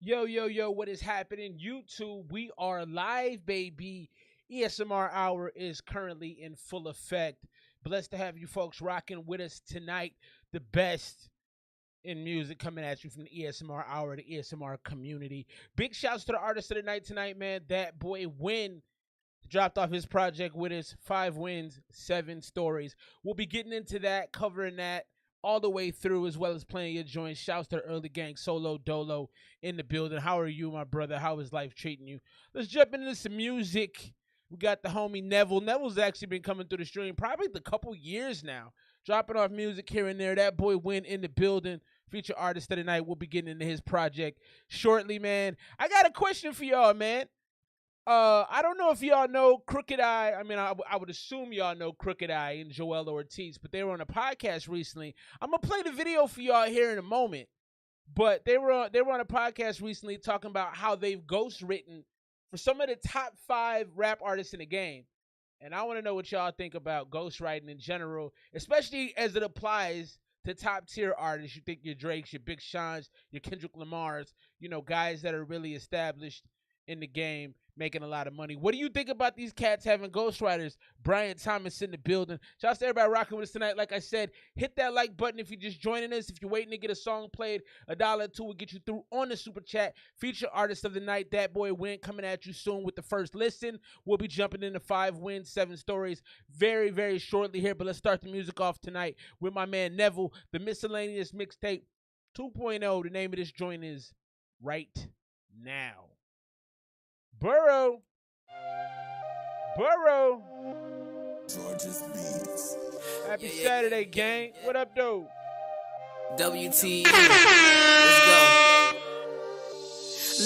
Yo, yo, yo, what is happening? YouTube, we are live, baby. ESMR Hour is currently in full effect. Blessed to have you folks rocking with us tonight. The best in music coming at you from the ESMR Hour, the ESMR community. Big shouts to the artist of the night tonight, man. That boy Winn dropped off his project with us. 5 wins, 7 stories. We'll be getting into that, covering that all the way through, as well as playing your joints. Shouts to the early gang, Solo Dolo in the building. How are you, my brother? How is life treating you? Let's jump into some music. We got the homie Neville. Neville's actually been coming through the stream probably a couple years now, dropping off music here and there. That boy Winn in the building. Feature artist of the night. We'll be getting into his project shortly, man. I got a question for y'all, man. I don't know if y'all know Crooked Eye. I mean, I would assume y'all know Crooked Eye and Joel Ortiz, but they were on a podcast recently. I'm gonna play the video for y'all here in a moment. But they were on a podcast recently talking about how they've ghostwritten for some of the top 5 rap artists in the game. And I want to know what y'all think about ghostwriting in general, especially as it applies to top tier artists. You think your Drakes, your Big Sean's, your Kendrick Lamar's, guys that are really established in the game, making a lot of money. What do you think about these cats having ghostwriters? Brian Thomas in the building. Shouts to everybody rocking with us tonight. Like I said, hit that like button if you're just joining us. If you're waiting to get a song played, $1 or $2 will get you through on the super chat. Feature artist of the night, that boy Winn, coming at you soon with the first listen. We'll be jumping into 5 wins, 7 stories very, very shortly here. But let's start the music off tonight with my man Neville, the miscellaneous mixtape 2.0. The name of this joint is Right Now. Burrow. Happy Saturday, gang. What up, though? WT. Let's go.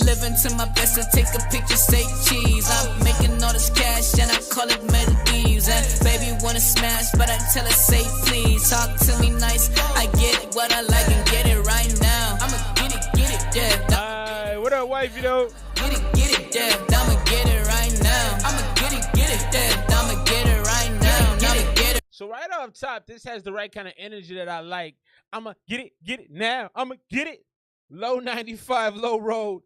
Living to my best to take a picture, say cheese. I'm making all this cash and I call it melodies. And baby wanna smash, but I tell her say please. Talk to me nice, I get what I like and get it right now. I'ma get it, yeah. Alright, what up, wifey, though? Get it, yeah. I'ma get it right now. I'ma get it, yeah. I'ma get it right now. I'ma get it. So right off top, this has the right kind of energy that I like. I'ma get it now. I'ma get it. Low 95, low road.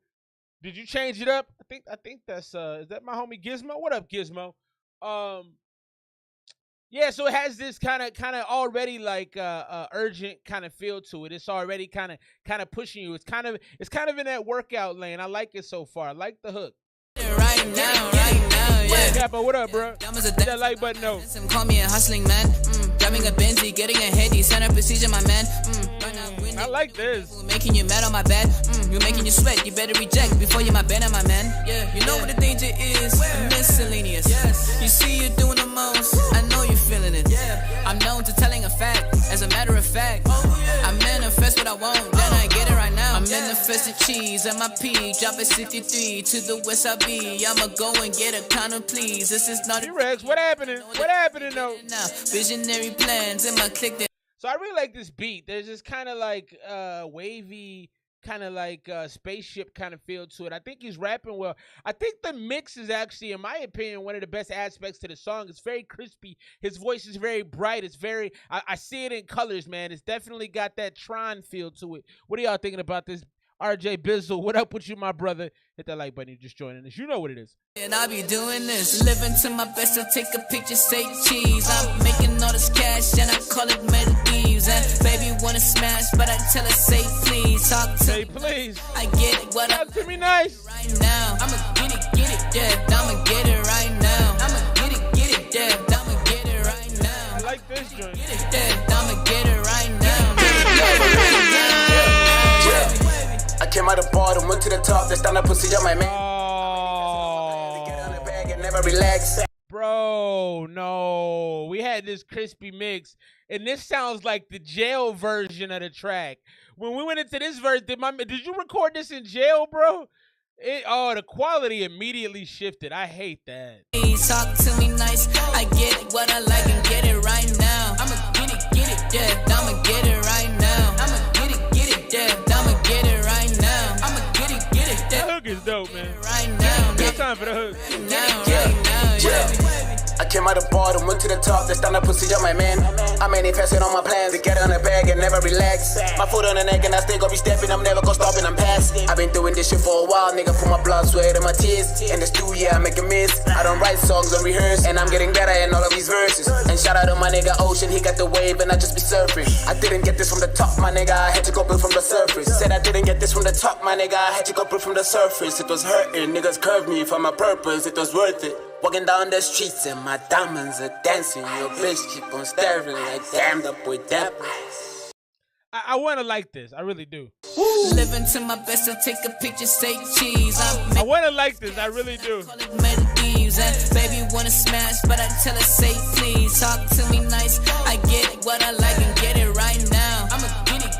Did you change it up? I think that's is that my homie Gizmo? What up, Gizmo? Yeah, so it has this kind of already like urgent kind of feel to it. It's already kind of pushing you. It's kind of in that workout lane. I like it so far. I like the hook. Right now, yeah. Capo, what up, bro? Hit that like button, no. Call me a hustling man. Driving a Benzie, getting a heady, center procedure, my man. I like this. Making you mad on my bed. You're making you sweat. You better reject before you're my bed, my man. Yeah, you know what the danger is. Miscellaneous. Yes. You see you doing the most. I know you're feeling it. Yeah. I'm known to telling a fact. As a matter of fact, I manifest what I want. Then I get it right now. I'm manifesting cheese and my P. Drop at 63 to the west I be. I'ma go and get a counter, please. This is not Rex, what happening? What happening though? Now, visionary plans in my click. So I really like this beat. There's this kind of like wavy, kind of like spaceship kind of feel to it. I think he's rapping well. I think the mix is actually, in my opinion, one of the best aspects to the song. It's very crispy. His voice is very bright. It's very, I see it in colors, man. It's definitely got that Tron feel to it. What are y'all thinking about this? RJ Bizzle, what up with you, my brother? Hit that like button. You're just joining us. You know what it is. And I be doing this, living to my best to take a picture, say cheese. I'm making all this cash and I call it melodies. And baby wanna smash, but I tell her say please. Talk to say please. I get it, what up to me nice. Right now, I'ma get it, yeah. I'ma get it right now. I'ma get it, yeah. I'ma get it right now. I like this joint. Get it, yeah. I'ma get it right now. I came out the bottom, went to the top, that's down the pussy on my man. Oh. Get on the bag and never relax. Bro, no. We had this crispy mix, and this sounds like the jail version of the track. When we went into this verse, did you record this in jail, bro? The quality immediately shifted. I hate that. Talk to me nice, I get what I like and get it right now. I'ma get it, yeah. I'ma get it right now. I'ma get it, yeah. I'ma get it right now. I'ma get it, yeah. That hook is dope, man. Right now. No time for the hook. Right now, yeah. I came out the bottom, went to the top, they stand up pussy up my man. I manifested on my plans, to get on the bag and never relax. My foot on the neck and I still gonna be stepping, I'm never gonna stop and I'm past. I've been doing this shit for a while, nigga, for my blood, sweat and my tears. In the studio, I make a miss. I don't write songs, don't rehearse, and I'm getting better in all of these verses. And shout out to my nigga Ocean, he got the wave and I just be surfing. I didn't get this from the top, my nigga, I had to go build from the surface. Said I didn't get this from the top, my nigga, I had to go build from the surface. It was hurting, niggas curved me for my purpose, it was worth it. Walking down the streets and my diamonds are dancing. Your bitch keep on staring like damn, the boy that. I want to like this. I really do. Living to my best to take a picture, say cheese. I want to like this. I really do. Call it Maldives, and baby wanna smash, but I tell her say please. Talk to me nice. I get what I like and get it right now. I'ma get it,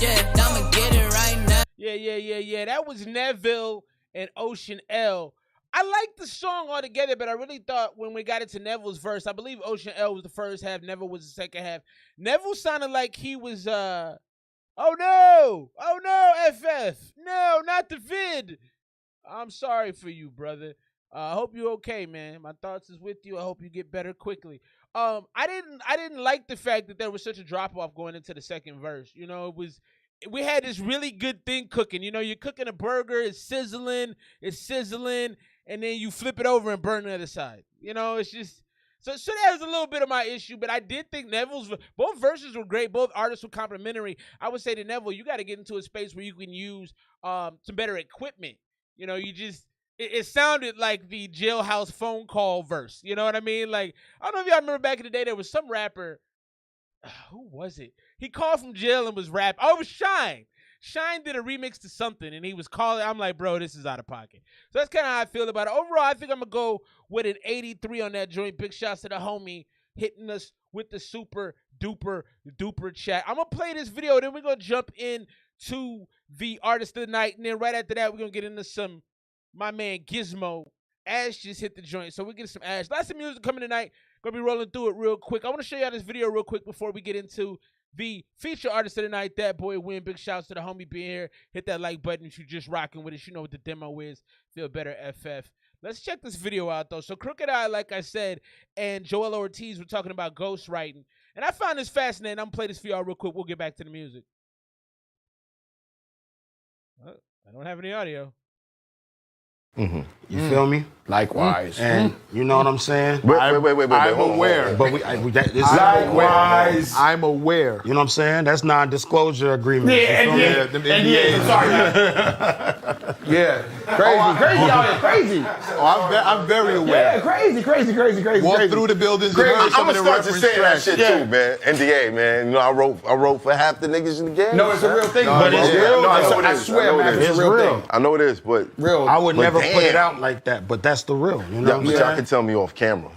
yeah. I'ma get it right now. Yeah. That was Neville and Ocean L. I liked the song altogether, but I really thought when we got into Neville's verse, I believe Ocean L was the first half, Neville was the second half. Neville sounded like he was, oh no, FF, no, not the vid. I'm sorry for you, brother. I hope you're okay, man. My thoughts is with you. I hope you get better quickly. I didn't like the fact that there was such a drop off going into the second verse. You know, we had this really good thing cooking. You know, you're cooking a burger, it's sizzling, and then you flip it over and burn the other side. You know, it's just so that was a little bit of my issue, but I did think Neville's both verses were great, both artists were complimentary. I would say to Neville, you got to get into a space where you can use some better equipment. You know, it sounded like the jailhouse phone call verse. You know what I mean? Like, I don't know if y'all remember back in the day, there was some rapper. Who was it? He called from jail and was rapping. Oh, it was Shine. Shine did a remix to something, and he was calling. I'm like, bro, this is out of pocket. So that's kind of how I feel about it. Overall, I think I'm going to go with an 83 on that joint. Big shouts to the homie hitting us with the super duper chat. I'm going to play this video, then we're going to jump into the artist of the night, and then right after that, we're going to get into my man Gizmo. Ash just hit the joint, so we get some Ash. Lots of music coming tonight. Going to be rolling through it real quick. I want to show y'all this video real quick before we get into the feature artist of the night, that boy Winn. Big shouts to the homie being here. Hit that like button if you're just rocking with us. You know what the demo is. Feel better, FF. Let's check this video out, though. So Crooked Eye, like I said, and Joel Ortiz were talking about ghostwriting. And I found this fascinating. I'm going to play this for y'all real quick. We'll get back to the music. I don't have any audio. Mm-hmm. You feel me? Likewise. And you know what I'm saying? Wait, I'm aware. But Likewise. I'm aware. You know what I'm saying? That's non-disclosure agreement. Yeah, them NDAs. I'm sorry. Yeah. Crazy out here. Crazy. Oh, I'm very aware. Yeah, crazy. Walk through the buildings. I'm gonna start to say that shit too, man. NDA, man. You know, I wrote for half the niggas in the game. No, it's a real thing. But it's real. No, I swear, man, it's a real thing. I know it is, but real. I would never put it out like that, but that's the real. You know what I'm saying? y'all can tell me off camera.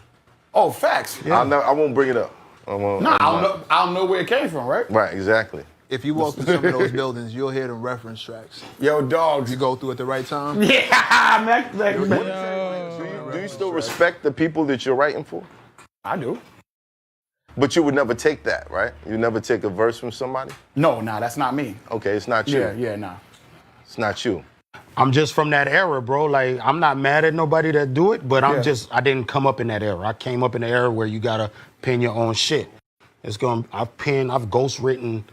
Oh, facts. Yeah. I won't bring it up. I'll know where it came from, right? Right, exactly. If you walk through some of those buildings, you'll hear them reference tracks. Yo, dogs. You go through at the right time. Yeah, do you still respect the people that you're writing for? I do. But you would never take that, right? You never take a verse from somebody? No, that's not me. Okay, it's not you. Nah. It's not you. I'm just from that era, bro. Like, I'm not mad at nobody that do it, but I didn't come up in that era. I came up in the era where you gotta pen your own shit. I've ghostwritten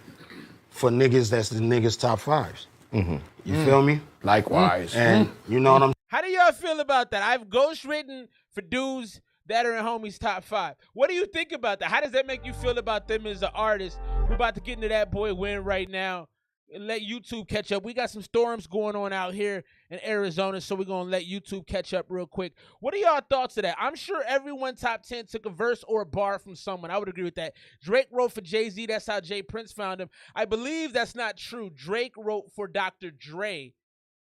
for niggas that's the niggas top fives. Mm-hmm. You feel me? Likewise. And you know what I'm How do y'all feel about that? I've ghostwritten for dudes that are in homies top five. What do you think about that? How does that make you feel about them as an artist? We're about to get into that boy Winn right now. And let YouTube catch up. We got some storms going on out here in Arizona, so we're going to let YouTube catch up real quick. What are y'all thoughts of that? I'm sure everyone top 10 took a verse or a bar from someone. I would agree with that. Drake wrote for Jay-Z. That's how Jay Prince found him. I believe that's not true. Drake wrote for Dr. Dre,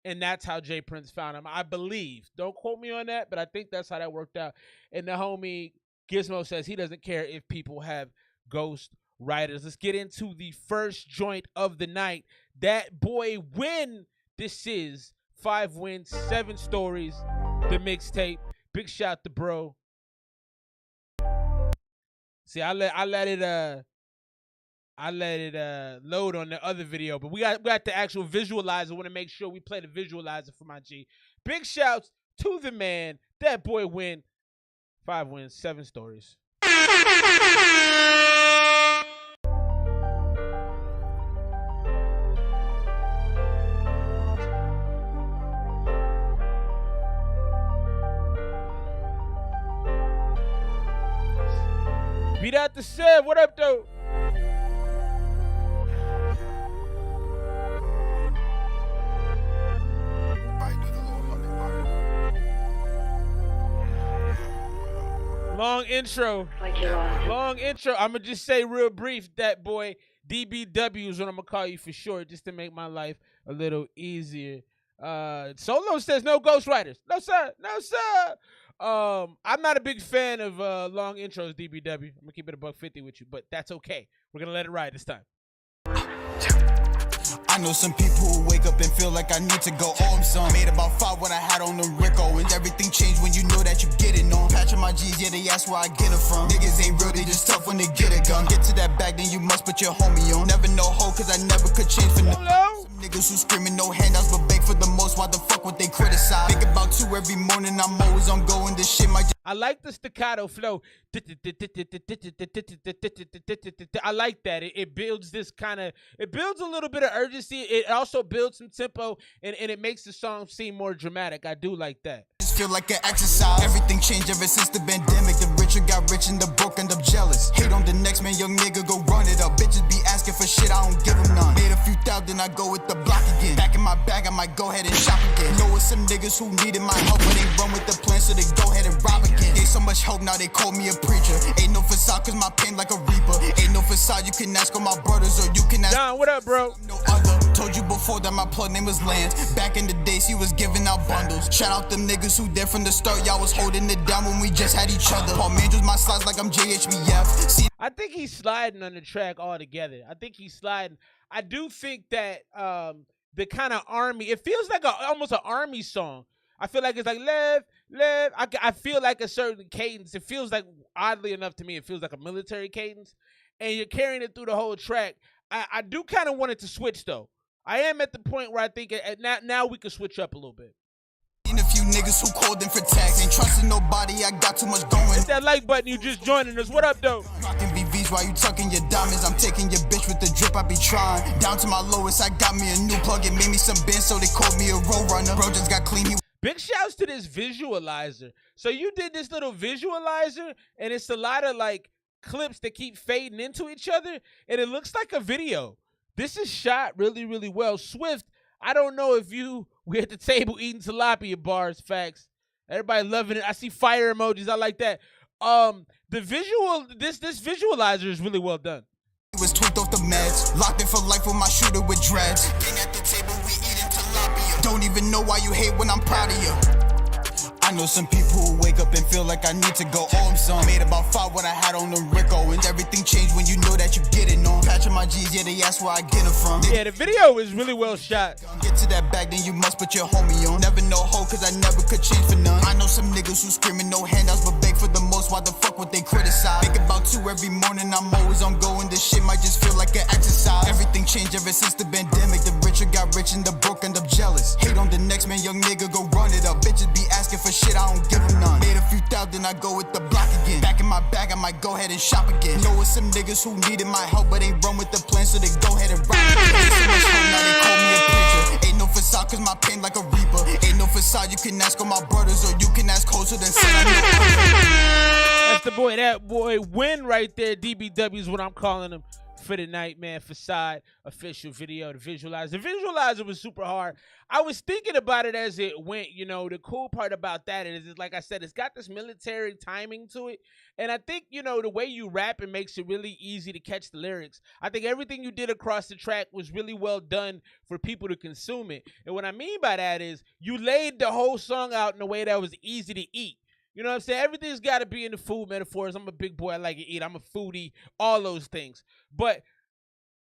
and that's how Jay Prince found him. I believe. Don't quote me on that, but I think that's how that worked out. And the homie Gizmo says he doesn't care if people have ghost writers. Let's get into the first joint of the night. That boy Winn. This is 5 wins, 7 stories. The mixtape. Big shout to bro. See, I let it load on the other video, but we got the actual visualizer. Want to make sure we play the visualizer for my G. Big shouts to the man, that boy Winn. 5 wins, 7 stories. Beat out the Sev. What up, though? Long intro. Long intro. I'm going to just say real brief that boy DBW is what I'm going to call you for short, just to make my life a little easier. Solo says no ghostwriters. No, sir. No, sir. I'm not a big fan of long intros, DBW. I'm going to keep it $150 with you, but that's okay. We're going to let it ride this time. I know some people who wake up and feel like I need to go home, son. Made about 5 what I had on the Rico, and everything changed when you know that you get it on. Patching my G's, yeah, they ask where I get it from. Niggas ain't real, they just tough when they get a gun. Get to that bag, then you must put your homie on. Never know hoe, cause I never could change for nothing. Some niggas who screaming no handouts, but beg for the most. Why the fuck would they criticize? Think about 2 every morning, I'm always on go, and this shit might. I like the staccato flow. I like that. It builds this kind of, it builds a little bit of urgency. It also builds some tempo, and it makes the song seem more dramatic. I do like that. Feel like an exercise. Everything changed ever since the pandemic. The richer got rich and the broke end up jealous. Hate on the next man, young nigga, go run it up. Bitches be asking for shit, I don't give them none. Made a few thousand, I go with the block again. Back in my bag, I might go ahead and shop again. Know it's some niggas who needed my help, but they run with the plan, so they go ahead and rob again. Gave so much hope, now they call me a preacher. Ain't no facade, cause my pain like a reaper. Ain't no facade, you can ask all my brothers, or you can ask. Don, what up, bro? No other. Told you before that my plug name was Lance. Back in the days, he was giving out bundles. Shout out them niggas who there from the start. Y'all was holding it down when we just had each other. Paul Mangel's my slides like I'm JHBF. See, I think he's sliding on the track altogether. I think he's sliding. I do think that the kind of army, it feels like almost an army song. I feel like it's like left. I feel like a certain cadence. It feels like, oddly enough to me, it feels like a military cadence. And you're carrying it through the whole track. I do kind of want it to switch, though. I am at the point where I think now we can switch up a little bit. a few niggas who called in for tax. Ain't trusting nobody, I got too much going. Hit that like button, you just joining us. What up, though? Rockin' BVs while you tucking your diamonds. I'm taking your bitch with the drip, I be trying. Down to my lowest, I got me a new plug. It made me some bins, so they called me a road runner. Bro just got clean, Big shouts to this visualizer. So you did this little visualizer, and it's a lot of like clips that keep fading into each other, and it looks like a video. This is shot really, really well. Swift, I don't know if we at the table eating tilapia bars, facts. Everybody loving it. I see fire emojis. I like that. The visual, this visualizer is really well done. He was tweaked off the meds, locked in for life with my shooter with dreads. King at the table, we eating tilapia. Don't even know why you hate when I'm proud of you. I know some people who wake up and feel like I need to go home, son. Made about 5 what I had on the Rico, and everything changed when you know that you get it on. Patching my G's, yeah, they ask where I get it from. Yeah, the video is really well shot. Get to that bag, then you must put your homie on. Never know hoe, cause I never could change for none. I know some niggas who screaming no handouts, but beg for the most. Why the fuck would they criticize? Think about 2 every morning, I'm always on go, and this shit might just feel like an exercise. Everything changed ever since the pandemic. The richer got rich and the broke end up jealous. Hate on the next man, young nigga, go run it up. Bitches be asking for shit, I don't give them none. Made a few thousand, I go with the block again. Back in my bag, I might go ahead and shop again. Know it's some niggas who needed my help, but ain't run with the plan, so they go ahead and rock again. So much hope, now they call me a preacher. Ain't no facade, cause my pain like a reaper. Ain't no facade, you can ask all my brothers, or you can ask closer than say I'm your That's the boy, that boy Winn right there. DBW is what I'm calling him for the night, man. Facade official video to visualize. The visualizer was super hard. I was thinking about it as it went. You know, the cool part about that is like I said, it's got this military timing to it. And I think, you know, the way you rap, it makes it really easy to catch the lyrics. I think everything you did across the track was really well done for people to consume it. And what I mean by that is you laid the whole song out in a way that was easy to eat. You know what I'm saying? Everything's got to be in the food metaphors. I'm a big boy. I like to eat. I'm a foodie. All those things. But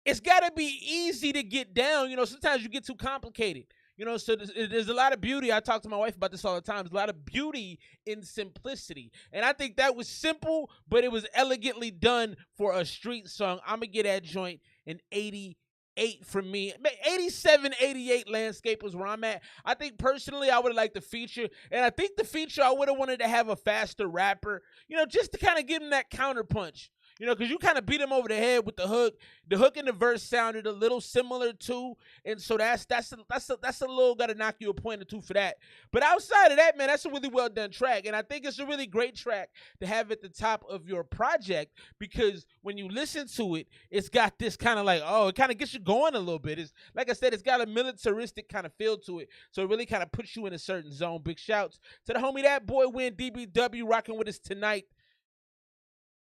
it's got to be easy to get down. You know, sometimes you get too complicated. You know, so there's a lot of beauty. I talk to my wife about this all the time. There's a lot of beauty in simplicity. And I think that was simple, but it was elegantly done for a street song. I'm going to get that joint an 80 88 for me. 87, 88 landscape was where I'm at. I think personally I would have liked the feature. And I think the feature I would have wanted to have a faster rapper, you know, just to kind of give him that counterpunch. You know, because you kind of beat him over the head with the hook. The hook and the verse sounded a little similar too, and so that's a little got to knock you a point or two for that. But outside of that, man, that's a really well done track, and I think it's a really great track to have at the top of your project because when you listen to it, it's got this kind of like, oh, it kind of gets you going a little bit. It's like I said, it's got a militaristic kind of feel to it, so it really kind of puts you in a certain zone. Big shouts to the homie That Boy Winn DBW rocking with us tonight.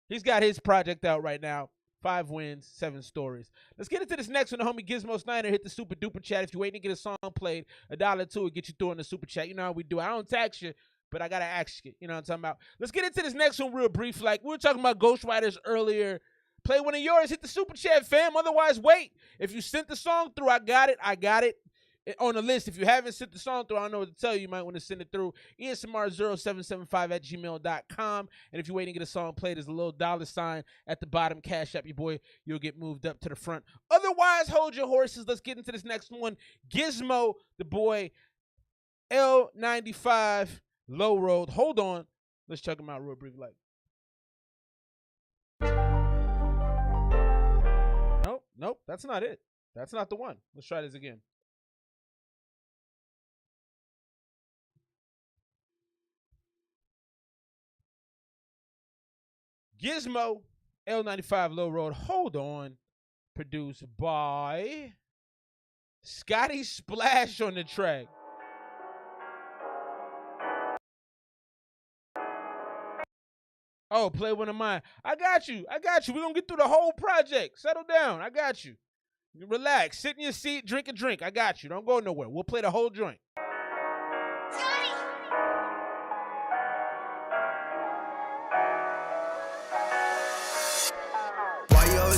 He's got his project out right now. 5 wins, 7 stories. Let's get into this next one. The homie Gizmo Snyder hit the super duper chat. If you're waiting to get a song played, $1 or $2 will get you through in the super chat. You know how we do. I don't tax you, but I got to ask you. You know what I'm talking about? Let's get into this next one real brief. Like, we were talking about ghostwriters earlier. Play one of yours. Hit the super chat, fam. Otherwise, wait. If you sent the song through, I got it. I got it. On the list. If you haven't sent the song through, I don't know what to tell you. You might want to send it through esmr0775@gmail.com. And if you're waiting to get a song played, there's a little $sign at the bottom. Cash up your boy. You'll get moved up to the front. Otherwise, hold your horses. Let's get into this next one. Gizmo, the boy, L95, Low Road. Hold on. Let's check him out real brief. Nope. That's not it. That's not the one. Let's try this again. Gizmo, L95 Low Road, hold on. Produced by Scotty Splash on the track. Oh, play one of mine. I got you. We're going to get through the whole project. Settle down. I got you. Relax. Sit in your seat. Drink a drink. I got you. Don't go nowhere. We'll play the whole joint.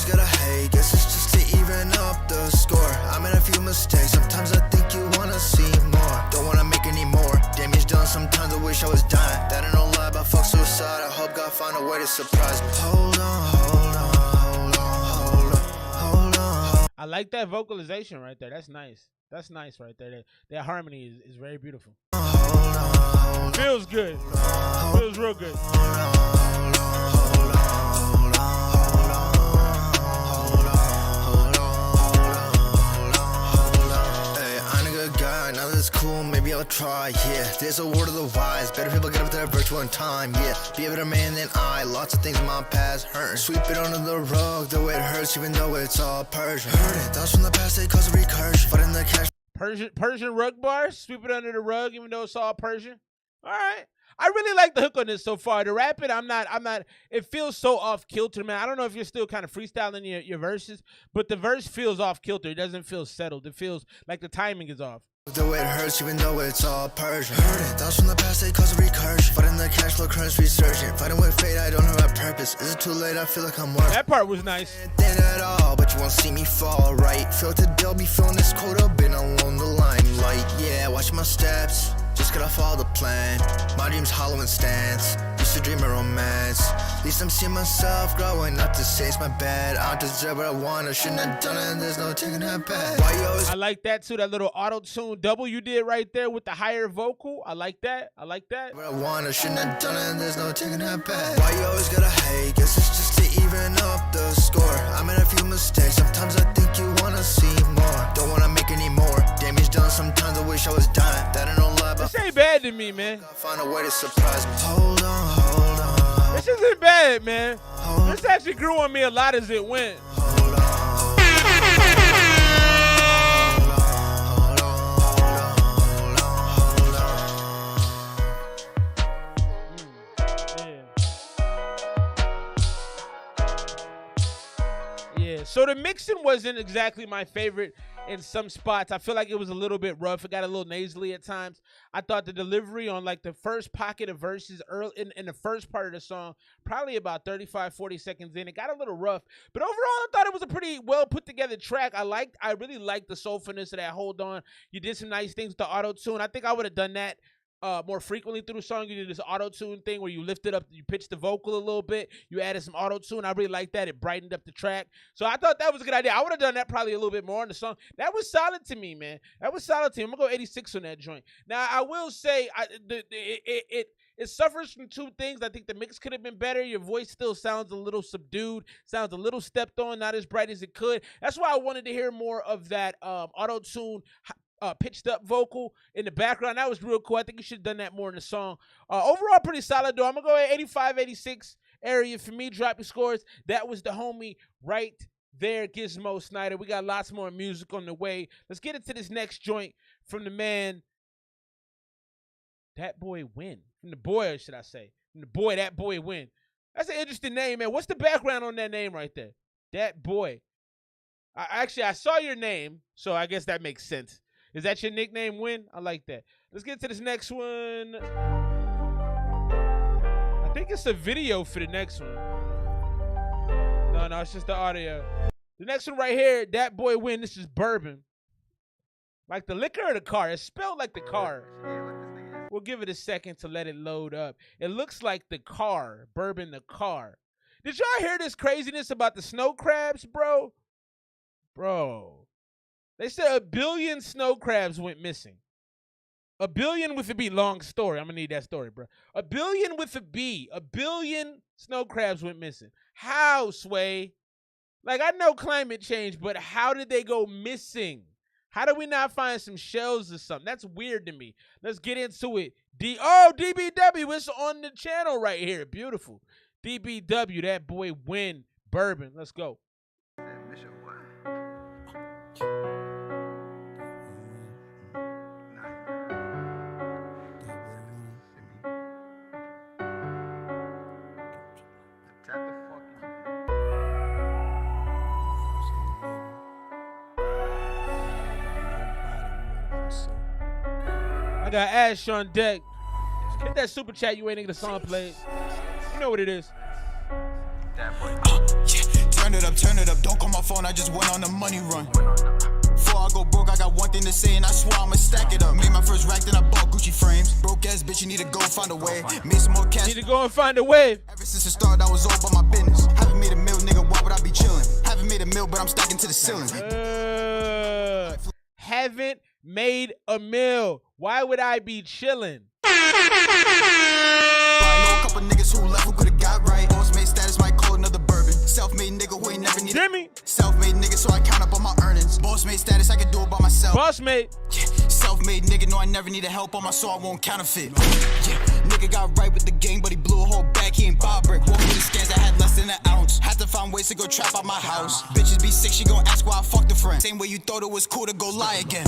Gotta hate, guess it's just to even up the score. I made a few mistakes, sometimes I think you wanna see more. Don't wanna make any more damage done, sometimes I wish I was dying. That ain't no lie about fuck suicide, I hope God find a way to surprise me. Hold on. I like that vocalization right there, that's nice. That's nice right there. That harmony is very beautiful. Feels good. Feels real good. Now that's cool, maybe I'll try, yeah. There's a word of the wise, better people get up to that virtual in time, yeah. Be a better man than I, lots of things in my past hurt. Sweep it under the rug, the way it hurts, even though it's all Persian. Heard it, thoughts from the past, they cause a recursion. Fighting the cash. Persian rug bars, sweep it under the rug, even though it's all Persian. All right. I really like the hook on this so far. The rapping, I'm not, it feels so off kilter, man. I don't know if you're still kind of freestyling your verses, but the verse feels off kilter. It doesn't feel settled. It feels like the timing is off. The way it hurts, even though it's all Persian. Heard it, thoughts from the past, they cause a recursion. Fighting the cash flow currents resurgent. Fighting with fate, I don't have a purpose. Is it too late? I feel like I'm worth. That part was nice. Ain't at all, but you won't see me fall, right? Feel to they'll be feeling this quota, been along the limelight. Yeah, watch my steps, just gotta follow the plan. My dreams hollow in stance, used to dream of romance. At least I'm seeing myself growing up to say it's my bad. I don't deserve what I want, I shouldn't have done it, and there's no taking that back. Why you always I like that too, that little auto-tune double you did right there with the higher vocal. I like that. what I want, I shouldn't have done it, and there's no taking that back. Why you always gotta hate, guess it's just to even up the score. I made a few mistakes, sometimes I think you wanna see more. Don't wanna make any more damage done, sometimes I wish I was dying. That ain't no lie, but this ain't bad to me, man. Find a way to surprise me. Hold on. This isn't bad, man. This actually grew on me a lot as it went. Yeah, so the mixing wasn't exactly my favorite in some spots. I feel like it was a little bit rough. It got a little nasally at times. I thought the delivery on like the first pocket of verses early in the first part of the song, probably about 35, 40 seconds in, it got a little rough. But overall, I thought it was a pretty well put together track. I really liked the soulfulness of that Hold On. You did some nice things with the auto-tune. I think I would have done that more frequently through the song. You did this auto-tune thing where you lifted up, you pitched the vocal a little bit, you added some auto-tune. I really like that. It brightened up the track. So I thought that was a good idea. I would have done that probably a little bit more on the song. That was solid to me, man. That was solid to me. I'm going to go 86 on that joint. Now, I will say it suffers from two things. I think the mix could have been better. Your voice still sounds a little subdued, sounds a little stepped on, not as bright as it could. That's why I wanted to hear more of that auto-tune pitched up vocal in the background. That was real cool. I think you should have done that more in the song. Overall, pretty solid, though. I'm going to go at 85, 86 area for me. Drop your scores. That was the homie right there, Gizmo Snyder. We got lots more music on the way. Let's get into this next joint from the man, That Boy Winn. From the boy, should I say. From the boy, That Boy Winn. That's an interesting name, man. What's the background on that name right there? That Boy. I saw your name, so I guess that makes sense. Is that your nickname, Winn? I like that. Let's get to this next one. I think it's a video for the next one. No, it's just the audio. The next one right here, That Boy Winn. This is Bourbon. Like the liquor or the car? It's spelled like the car. We'll give it a second to let it load up. It looks like the car. Bourbon the car. Did y'all hear this craziness about the snow crabs, bro? Bro. They said 1 billion snow crabs went missing. 1 billion with a B. Long story. I'm going to need that story, bro. 1 billion with a B. 1 billion snow crabs went missing. How, Sway? Like, I know climate change, but how did they go missing? How do we not find some shells or something? That's weird to me. Let's get into it. DBW. It's on the channel right here. Beautiful. DBW. That Boy Winn. Bourbon. Let's go. I got Ash on deck. Hit that super chat. You ain't nigga the song played. You know what it is. Turn it up. Don't call my phone. I just went on a money run. Before I go broke, I got one thing to say, and I swear I'ma stack it up. Made my first rack, then I bought Gucci frames. Broke ass bitch, you need to go find a way. Made some more cash. Need to go and find a way. Ever since the start, I was all about my business. Haven't made a meal, nigga. Why would I be chillin'? Haven't made a meal, but I'm stacking to the ceiling. Haven't made a meal. Why would I be chilling? I know a couple niggas who left who could've got right. Boss made status, might call another bourbon. Self-made nigga who ain't never needed. Jimmy. Self-made nigga, so I count up on my earnings. Boss made status, I can do it by myself. Boss made. Yeah. Self-made nigga, know I never needed help on my soul, I won't counterfeit. Yeah. Nigga got right with the game, but he blew a whole bag, he ain't Bob Brick. Walk with the scans, I had less than an ounce. Had to find ways to go trap out my house. Bitches be sick, she gon' ask why I fucked a friend. Same way you thought it was cool to go lie again.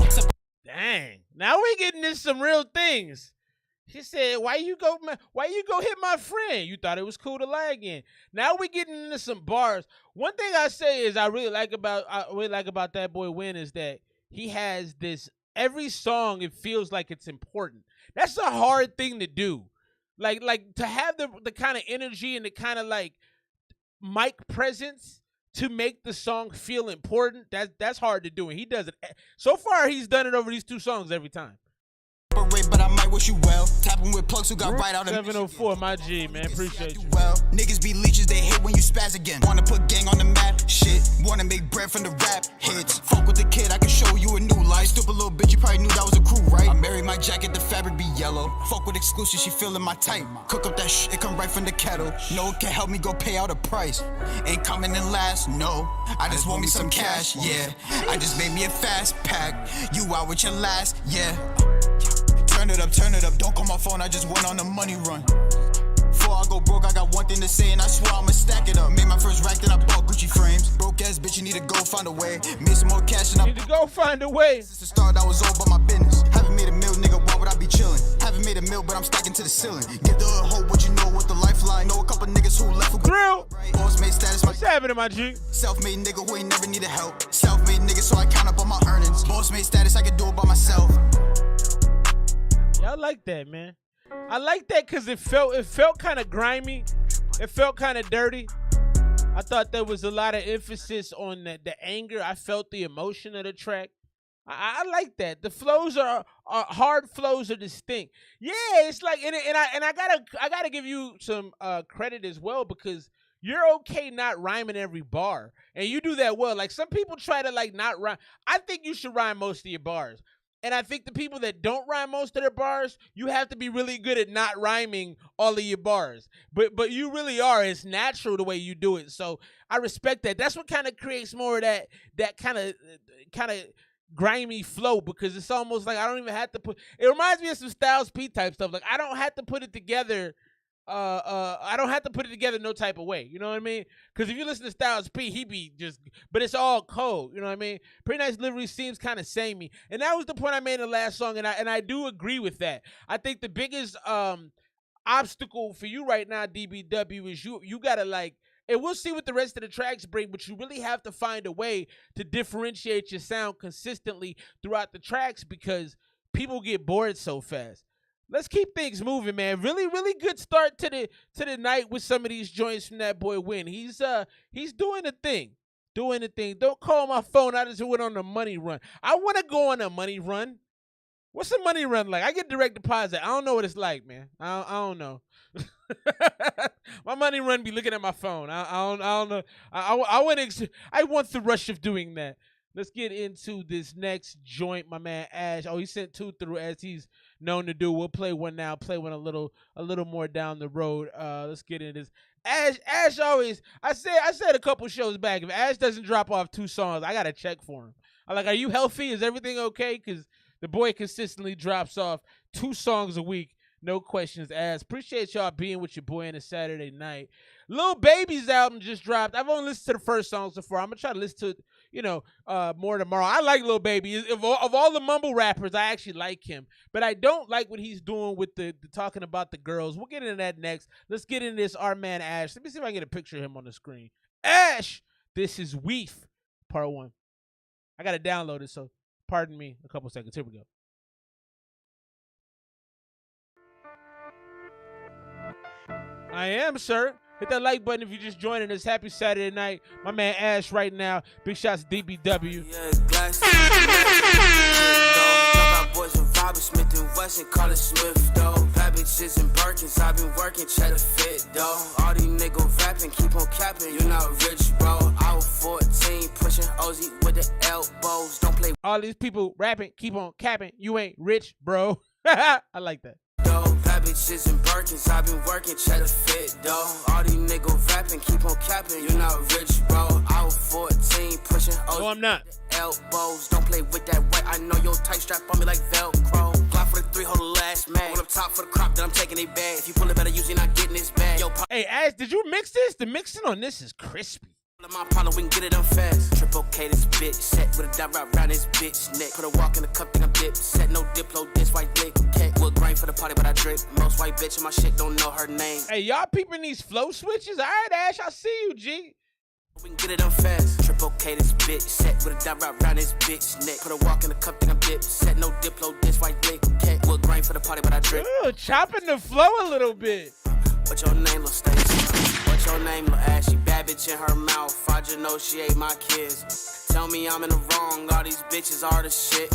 Dang. Now we getting into some real things. She said, why you go hit my friend? You thought it was cool to lie again. Now we getting into some bars. One thing I say is I really like about That Boy Winn is that he has this, every song it feels like it's important. That's a hard thing to do. Like to have the kind of energy and the kind of like mic presence to make the song feel important. That's hard to do, and he does it. So far he's done it over these 2 songs every time. But I might wish you well. Tapping with plugs who got right out of 704, my G, man. Appreciate you. Well, niggas be leeches, they hate when you spaz again. Wanna put gang on the map, shit. Wanna make bread from the rap hits. Fuck with the kid, I can show you a new life. Stupid little bitch, you probably knew that was a crew, right? I married my jacket, the fabric be yellow. Fuck with exclusive, she feeling my type. Cook up that shit, it come right from the kettle. No one can help me go pay out a price. Ain't coming in last, no. I just want me some cash, yeah. I just made me a fast pack. You out with your last, yeah. Turn it up, don't call my phone, I just went on a money run. Before I go broke, I got one thing to say, and I swear I'ma stack it up. Made my first rack, then I bought Gucci frames. Broke ass bitch, you need to go find a way. Made some more cash, and I need to go find a way. Since the start, I was all about my business. Haven't made a meal, nigga, why would I be chillin'? Haven't made a meal, but I'm stacking to the ceiling. Give the hope what you know with the lifeline. Know a couple niggas who left who Drill. Boss made status, what's happening, my G? Self-made nigga who ain't never needed help. Self-made nigga, so I count up on my earnings. Boss made status, I can do it by myself. Yeah, I like that, man. I like that because it felt kind of grimy. It felt kind of dirty. I thought there was a lot of emphasis on the anger. I felt the emotion of the track. I like that. The flows are hard flows are distinct. Yeah, it's like and I gotta give you some credit as well because you're okay not rhyming every bar, and you do that well. Like some people try to like not rhyme. I think you should rhyme most of your bars. And I think the people that don't rhyme most of their bars, you have to be really good at not rhyming all of your bars. But you really are. It's natural the way you do it. So I respect that. That's what kind of creates more of that kind of grimy flow because it's almost like I don't even have to put. It reminds me of some Styles P type stuff. Like I don't have to put it together. I don't have to put it together no type of way. You know what I mean? Because if you listen to Styles P, he be just, but it's all cold. You know what I mean? Pretty Nice Delivery seems kind of samey, and that was the point I made in the last song, and I do agree with that. I think the biggest obstacle for you right now, DBW, is you gotta like. And we'll see what the rest of the tracks bring, but you really have to find a way to differentiate your sound consistently throughout the tracks because people get bored so fast. Let's keep things moving, man. Really, really good start to the night with some of these joints from that boy Winn. He's doing the thing. Doing the thing. Don't call my phone. I just went on a money run. I want to go on a money run. What's a money run like? I get direct deposit. I don't know what it's like, man. I don't know. My money run be looking at my phone. I don't know. I want the rush of doing that. Let's get into this next joint, my man Ash. Oh, he sent two through as he's known to do. We'll play one now. Play one a little more down the road. Let's get into this. Ash always. I said a couple shows back. If Ash doesn't drop off 2 songs, I gotta check for him. I'm like, are you healthy? Is everything okay? Because the boy consistently drops off 2 songs a week. No questions asked. Appreciate y'all being with your boy on a Saturday night. Lil Baby's album just dropped. I've only listened to the first song so far. I'm gonna try to listen to more tomorrow. I like Lil Baby. Of all the mumble rappers, I actually like him. But I don't like what he's doing with the talking about the girls. We'll get into that next. Let's get into this. Our man Ash. Let me see if I can get a picture of him on the screen. Ash, this is Weef, part 1. I gotta download it, so pardon me a couple seconds. Here we go. I am, sir. Hit that like button if you're just joining us. Happy Saturday night. My man Ash right now. Big shots to DBW. Boys with Robert Smith and Wesson, call it Smith, though. Bad bitches and Birkins, I've been working, check the fit, though. All these niggas rapping, keep on capping, you're not rich, bro. I was 14, pushing Ozzy with the elbows, don't play. All these people rapping, keep on capping, you ain't rich, bro. I like that. Bad bitches and Birkins, I've been working, check the fit, though. All these niggas rapping, keep on capping, you're not rich, bro. I was 14, pushing Ozzy. No, I'm not. Elbows, don't play with that weight. I know your tight strap on me like Velcro. Fly for the 3, hold the last mag. Roll up top for the crop, then I'm taking a bag. If you pull it better, usually not getting this bag. Yo, hey, Ash, did you mix this? The mixing on this is crispy. My partner, we can get it done fast. Triple K, this bitch set with a dot right round this bitch neck. Put a walk in the cup, think I'm dip. Set no diplo, this white dick. Cat wood grain for the party, but I drip. Most white bitch in my shit don't know her name. Hey, y'all peeping these flow switches? All right, Ash, I see you, G. We can get it done fast. Triple K, this bitch set with a dot right round this bitch neck. Put a walk in the cup, think I'm dip. Set no diplo, this white dick. Cat wood grain for the party, but I drip. Ooh, chopping the flow a little bit. What's your name, Lil Stacy? What's your name, Lil Ashy? Bad bitch in her mouth. I just know she ate my kids. Tell me I'm in the wrong. All these bitches are the shit.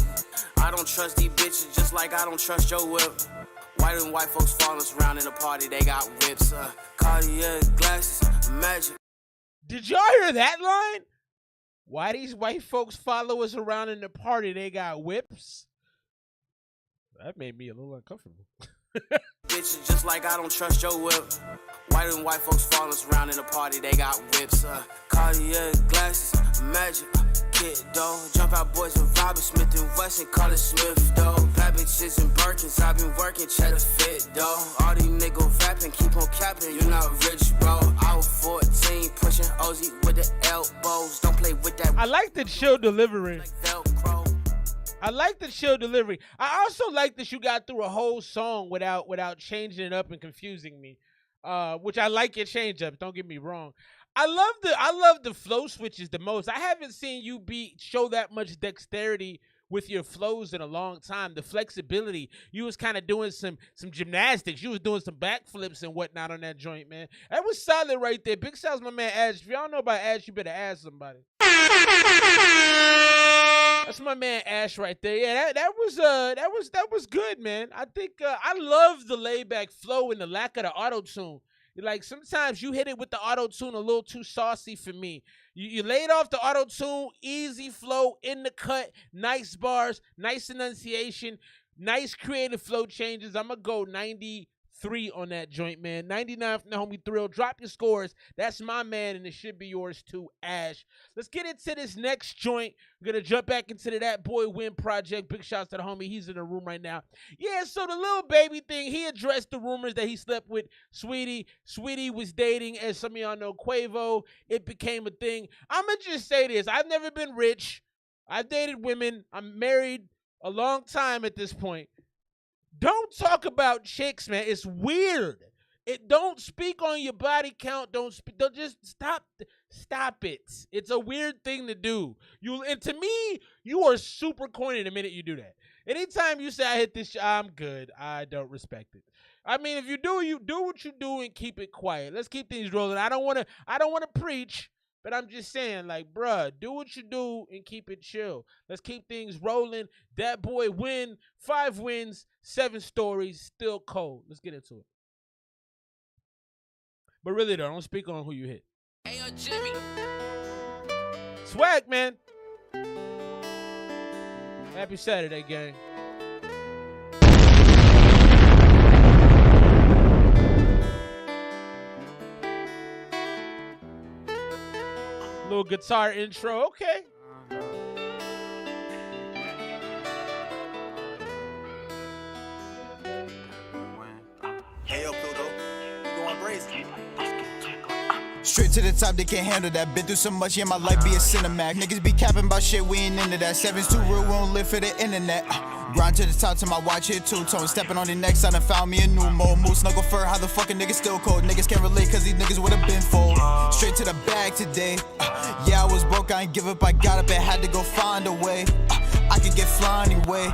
I don't trust these bitches just like I don't trust your whip. Why do white folks follow us around in the party? They got whips. Cartier glasses, magic. Did y'all hear that line? Why these white folks follow us around in the party? They got whips. That made me a little uncomfortable. Bitches just like I don't trust your whip. Why do white folks follow us around in the party? They got whips. Cartier glasses, magic. Kid, though. Jump out boys with Robert Smith and Wesson, call it Smith, though. Bad bitches and Birkins, I've been working, check the fit, though. All these niggas rapping, keep on capping, you're not rich, bro. I was 14, pushing Ozzy with the elbows. Don't play with that. I like the chill delivery. Like Velcro. I like the chill delivery. I also like that you got through a whole song without changing it up and confusing me. Which I like your change ups, don't get me wrong. I love the flow switches the most. I haven't seen you show that much dexterity with your flows in a long time. The flexibility. You was kind of doing some gymnastics. You was doing some backflips and whatnot on that joint, man. That was solid right there. Big shouts, my man Ash. If y'all know about Ash, you better ask somebody. That's my man Ash right there. Yeah, that was good, man. I think I love the laid back flow and the lack of the auto tune. Like sometimes you hit it with the auto tune a little too saucy for me. You laid off the auto tune, easy flow in the cut, nice bars, nice enunciation, nice creative flow changes. I'm gonna go 93 on that joint, man. 99 from the homie Thrill. Drop your scores. That's my man, and it should be yours too, Ash. Let's get into this next joint. We're going to jump back into That Boy Winn project. Big shouts to the homie. He's in the room right now. Yeah, so the little baby thing, he addressed the rumors that he slept with Sweetie. Sweetie was dating, as some of y'all know, Quavo. It became a thing. I'm going to just say this. I've never been rich. I've dated women. I'm married a long time at this point. Don't talk about chicks, man. It's weird. Don't speak on your body count. Don't just stop it. It's a weird thing to do. And to me, you are super corny the minute you do that. Anytime you say I hit this, I'm good. I don't respect it. I mean, if you do what you do and keep it quiet. Let's keep things rolling. I don't want to preach. But I'm just saying, like, bruh, do what you do and keep it chill. Let's keep things rolling. That Boy Winn, 5 wins, 7 stories, still cold. Let's get into it. But really, though, don't speak on who you hit. Hey, yo, Jimmy. Swag, man. Happy Saturday, gang. Little guitar intro, okay. Hey, yo, Pluto, you going brazen? Straight to the top, they can't handle that. Been through so much, yeah, my life be a cinematic. Niggas be capping about shit, we ain't into that. 7's too real, we don't live for the internet. Grind to the top till my watch hit two-tone. Stepping on the next, I done found me a new mode. Moose snuggle fur, how the fucking niggas still cold. Niggas can't relate cause these niggas would've been fold. Straight to the bag today. Yeah, I was broke, I ain't give up, I got up and had to go find a way. I could get flying anyway.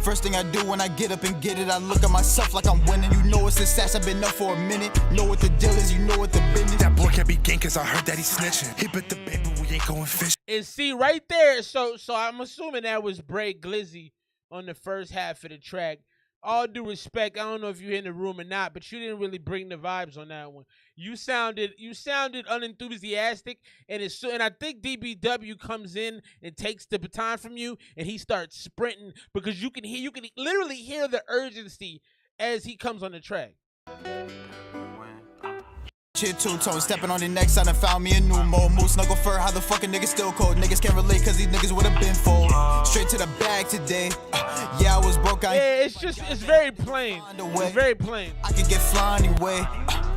First thing I do when I get up and get it, I look at myself like I'm winning. You know it's the stats, I've been up for a minute. Know what the deal is, you know what the business. That boy can't be gang cause I heard that he's snitching. He bit the baby, we ain't going fishing. And see, right there, so I'm assuming that was Bray Glizzy on the first half of the track. All due respect, I don't know if you're in the room or not, but you didn't really bring the vibes on that one. You sounded unenthusiastic, and I think DBW comes in and takes the baton from you, and he starts sprinting because you can literally hear the urgency as he comes on the track. Shit two-tone, stepping on the next, I done found me a new mode. Moose snuggle fur, how the fucking niggas still cold. Niggas can't relate cause these niggas would've been fold. Straight to the bag today. Yeah, I was broke, it's very plain. It's very plain. I could get flying anyway.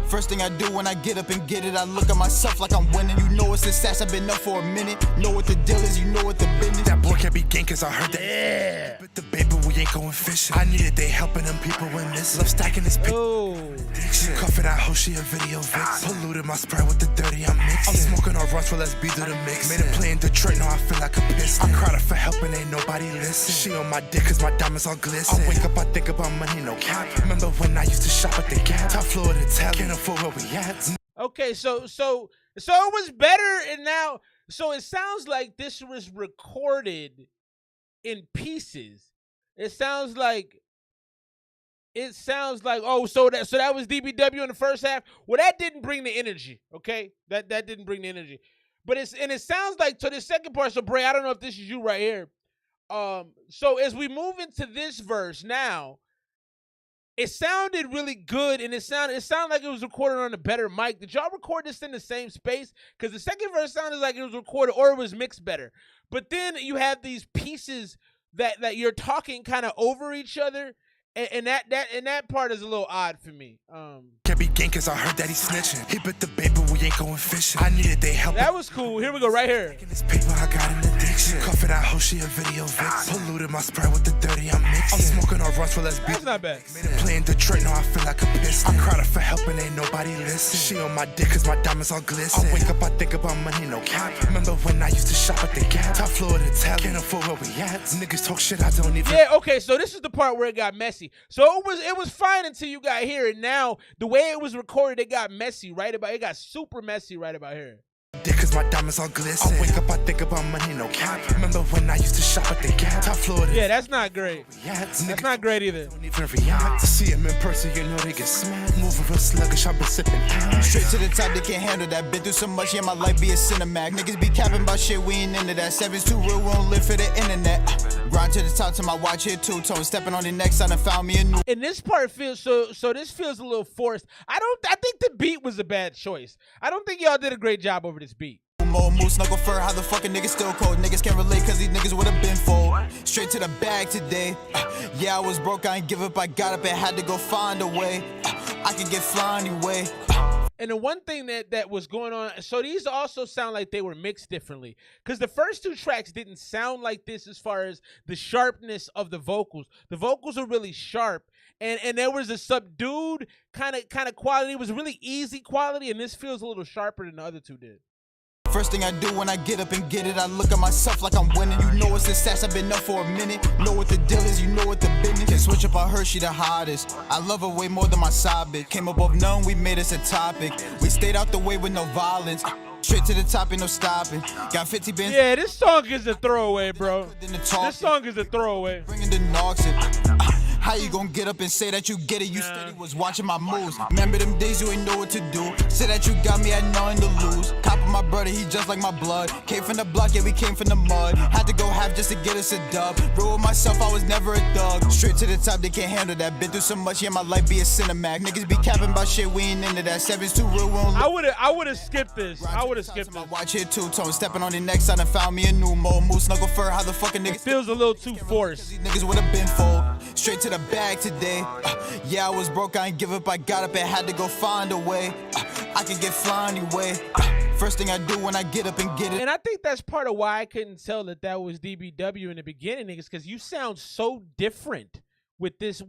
First thing I do when I get up and get it, I look at myself like I'm winning. You know it's the stats, I've been up for a minute. Know what the deal is, you know what the business. That boy can't be gang cause I heard that. Yeah. But the baby, we ain't going fishing. I needed they helping them people when this. Love stacking this pig. She cuffing that hoe, she a video vixen. Polluted my Sprite with the dirty I'm mixing. I'm smoking on runs, well let's be through the mix. Made a play in Detroit, now I feel like a piston. I cried her for helping, ain't nobody listen. She on my dick cause my diamonds all glisten. I wake up, I think about money, no cap. Remember when I used to shop at the Gap? Top floor of the tell, can't afford where we at. Okay, so it was better, and now so it sounds like this was recorded in pieces. It sounds like so that was DBW in the first half. Well, that didn't bring the energy, okay? That didn't bring the energy. But it sounds like to the second part. So Bray, I don't know if this is you right here. So as we move into this verse now, it sounded really good, and it sounded like it was recorded on a better mic. Did y'all record this in the same space? Because the second verse sounded like it was recorded or it was mixed better. But then you have these pieces that you're talking kind of over each other, and that part is a little odd for me. Can't be gang cause I heard that he's snitching. He bit the baby, we ain't going fishing. I needed they help. That was cool. Here we go, right here. This paper, I got an addiction. Cuff it out, hoe, she a video vixen. Polluted my Sprite with the dirty I'm mixing. I'm smoking on runs, well let's be. That's not bad. Made a play in Detroit, now I feel like a piston. I cried her for helping, ain't nobody listen. She on my dick cause my diamonds all glisten. I wake up, I think about money, no cap. Remember when I used to shop at the Gap? Top floor of the tell, can't afford where we at. Niggas talk shit, I don't even. Yeah, okay, so this is the part where it got messy. So it was fine until you got here, and now the way it was recorded, it got messy it got super messy right about here. Dick cause my diamonds all glisten. I wake up, I think about money, no cap. Remember when I used to shop at the Gap? Top floor. Yeah, that's not great. That's not great either. Don't even react. To see him in person, you know they get smacked. Moving real sluggish, I've been sipping. Straight to the top, they can't handle that. Been through so much, yeah, my life be a cinematic. Niggas be capping about shit, we ain't into that. 7's too real, we don't live for the internet. Grind to the top, to my watch here, two-tone. Stepping on the next, I done found me a new. And this part feels so this feels a little forced. I think the beat was a bad choice. I don't think y'all did a great job over this beat. More moose, knuckle fur, how the fucking niggas still cold. Niggas can't relate cause these niggas would've been full. Straight to the bag today. Yeah, I was broke, I ain't give up, I got up and had to go find a way. I can get flying anyway. And the one thing that was going on, so these also sound like they were mixed differently. Because the first two tracks didn't sound like this as far as the sharpness of the vocals. The vocals are really sharp. And there was a subdued kind of quality. It was really easy quality, and this feels a little sharper than the other two did. First thing I do when I get up and get it, I look at myself like I'm winning. You know it's the stats, I've been up for a minute. Know what the deal is, you know what the business. Can switch up on her, she the hottest. I love her way more than my side bitch. Came up off none, we made us a topic. We stayed out the way with no violence. Straight to the top, ain't no stopping. Got 50 bands. Yeah, this song is a throwaway, bro. This song is a throwaway. Bringing the knocks in. How you gonna get up and say that you get it? You steady was watching my moves. Remember them days you ain't know what to do. Say that you got me, I had nothing to lose. Cop of my brother, he just like my blood. Came from the block, yeah, we came from the mud. Had to go half just to get us a dub. Roll with myself, I was never a thug. Straight to the top, they can't handle that. Been through so much, yeah, my life be a cinematic. Niggas be capping about shit, we ain't into that. 7's too real, we don't live. I would've skipped this. I would've skipped this. Watch here two-tone, stepping on the next, I done found me a new mode. Moose, knuckle fur, how the fucking niggas. It feels a little too forced. These niggas would've been full. Straight to the bag today. Yeah, I was broke, I ain't give up, I got up and had to go find a way. I can get flying anyway. First thing I do when I get up and get it. And I think that's part of why I couldn't tell that was DBW in the beginning, niggas, because you sound so different with this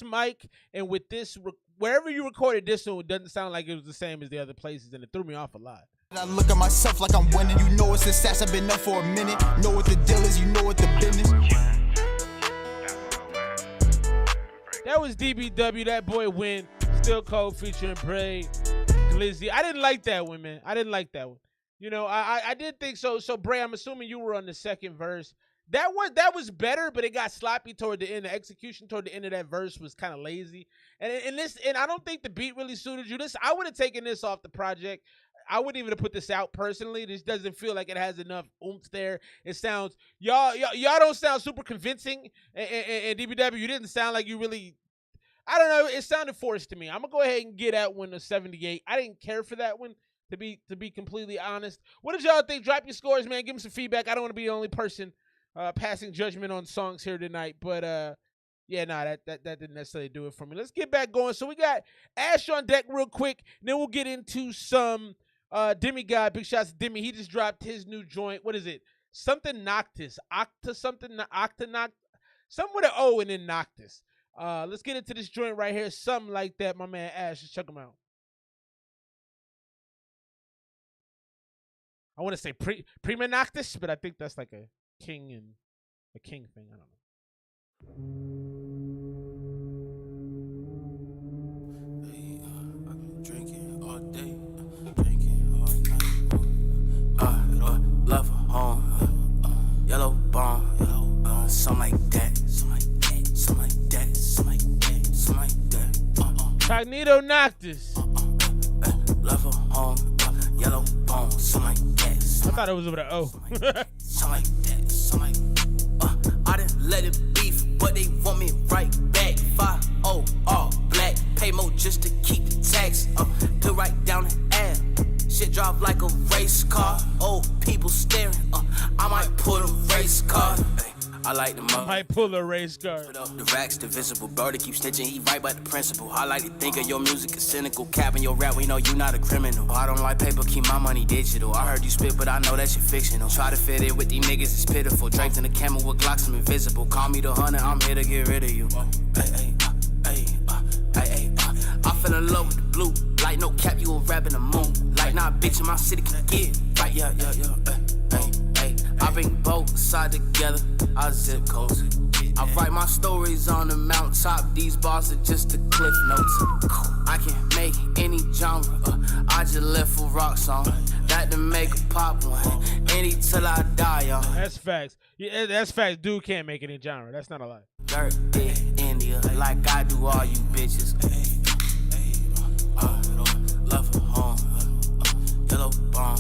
mic and with this wherever you recorded this one. It doesn't sound like it was the same as the other places, and it threw me off a lot. I look at myself like I'm winning. You know it's the stats, I've been up for a minute. Know what the deal is, you know what the business. That was DBW, that boy Winn, Still Cold featuring Bray, Glizzy. I didn't like that one, man. I didn't like that one. You know, I did think so. So Bray, I'm assuming you were on the second verse. That was better, but it got sloppy toward the end. The execution toward the end of that verse was kind of lazy. And I don't think the beat really suited you. I would have taken this off the project. I wouldn't even have put this out personally. This doesn't feel like it has enough oomph there. It sounds y'all don't sound super convincing. And DBW, you didn't sound like you really. I don't know. It sounded forced to me. I'm gonna go ahead and get that one a 78. I didn't care for that one, to be completely honest. What did y'all think? Drop your scores, man. Give me some feedback. I don't want to be the only person passing judgment on songs here tonight, but yeah, nah, that didn't necessarily do it for me. Let's get back going. So we got Ash on deck real quick, and then we'll get into some Demigod. Big shouts to Demi. He just dropped his new joint. What is it? Something Noctis. Something with an O and then Noctis. Let's get into this joint right here. Something like that, my man Ash. Just check him out. I want to say Prima Noctis, but I think that's like a king thing. I don't know. I've been drinking all day, drinking all night. Love home, yellow bomb, something like that, something like that, something like that, something like that, something like that. Cognito Noctis. Love home, yellow bomb, something like that. I thought it was with an O. Something like that, something like that. I didn't let it beef, but they want me right back. 5-0, all black. Pay more just to keep the tax. Put right down the ass. Shit drive like a race car. Old people staring. I might pull a race car. I like the mother. Might pull a race car. Put up the racks, the visible. Brother keep snitching, he right by the principle. I like to think of your music as cynical. Capping your rap, we know you not a criminal. I don't like paper, keep my money digital. I heard you spit, but I know that shit fictional. Try to fit it with these niggas, it's pitiful. Draped in the camel with Glocks, I'm invisible. Call me the hunter, I'm here to get rid of you. I fell in love with the blue. Like no cap, you a rap in the moon. Like nah, bitch, in my city can get right, yeah. I bring both sides together, I zip codes. I write my stories on the mountaintop. These bars are just the cliff notes. I can make any genre. I just left a rock song. that to make a pop one. Any till I die, y'all. That's facts. Yeah, that's facts. Dude can't make any genre. That's not a lie. Dirt, dick, India, like I do all you bitches. Love her home, yellow bomb,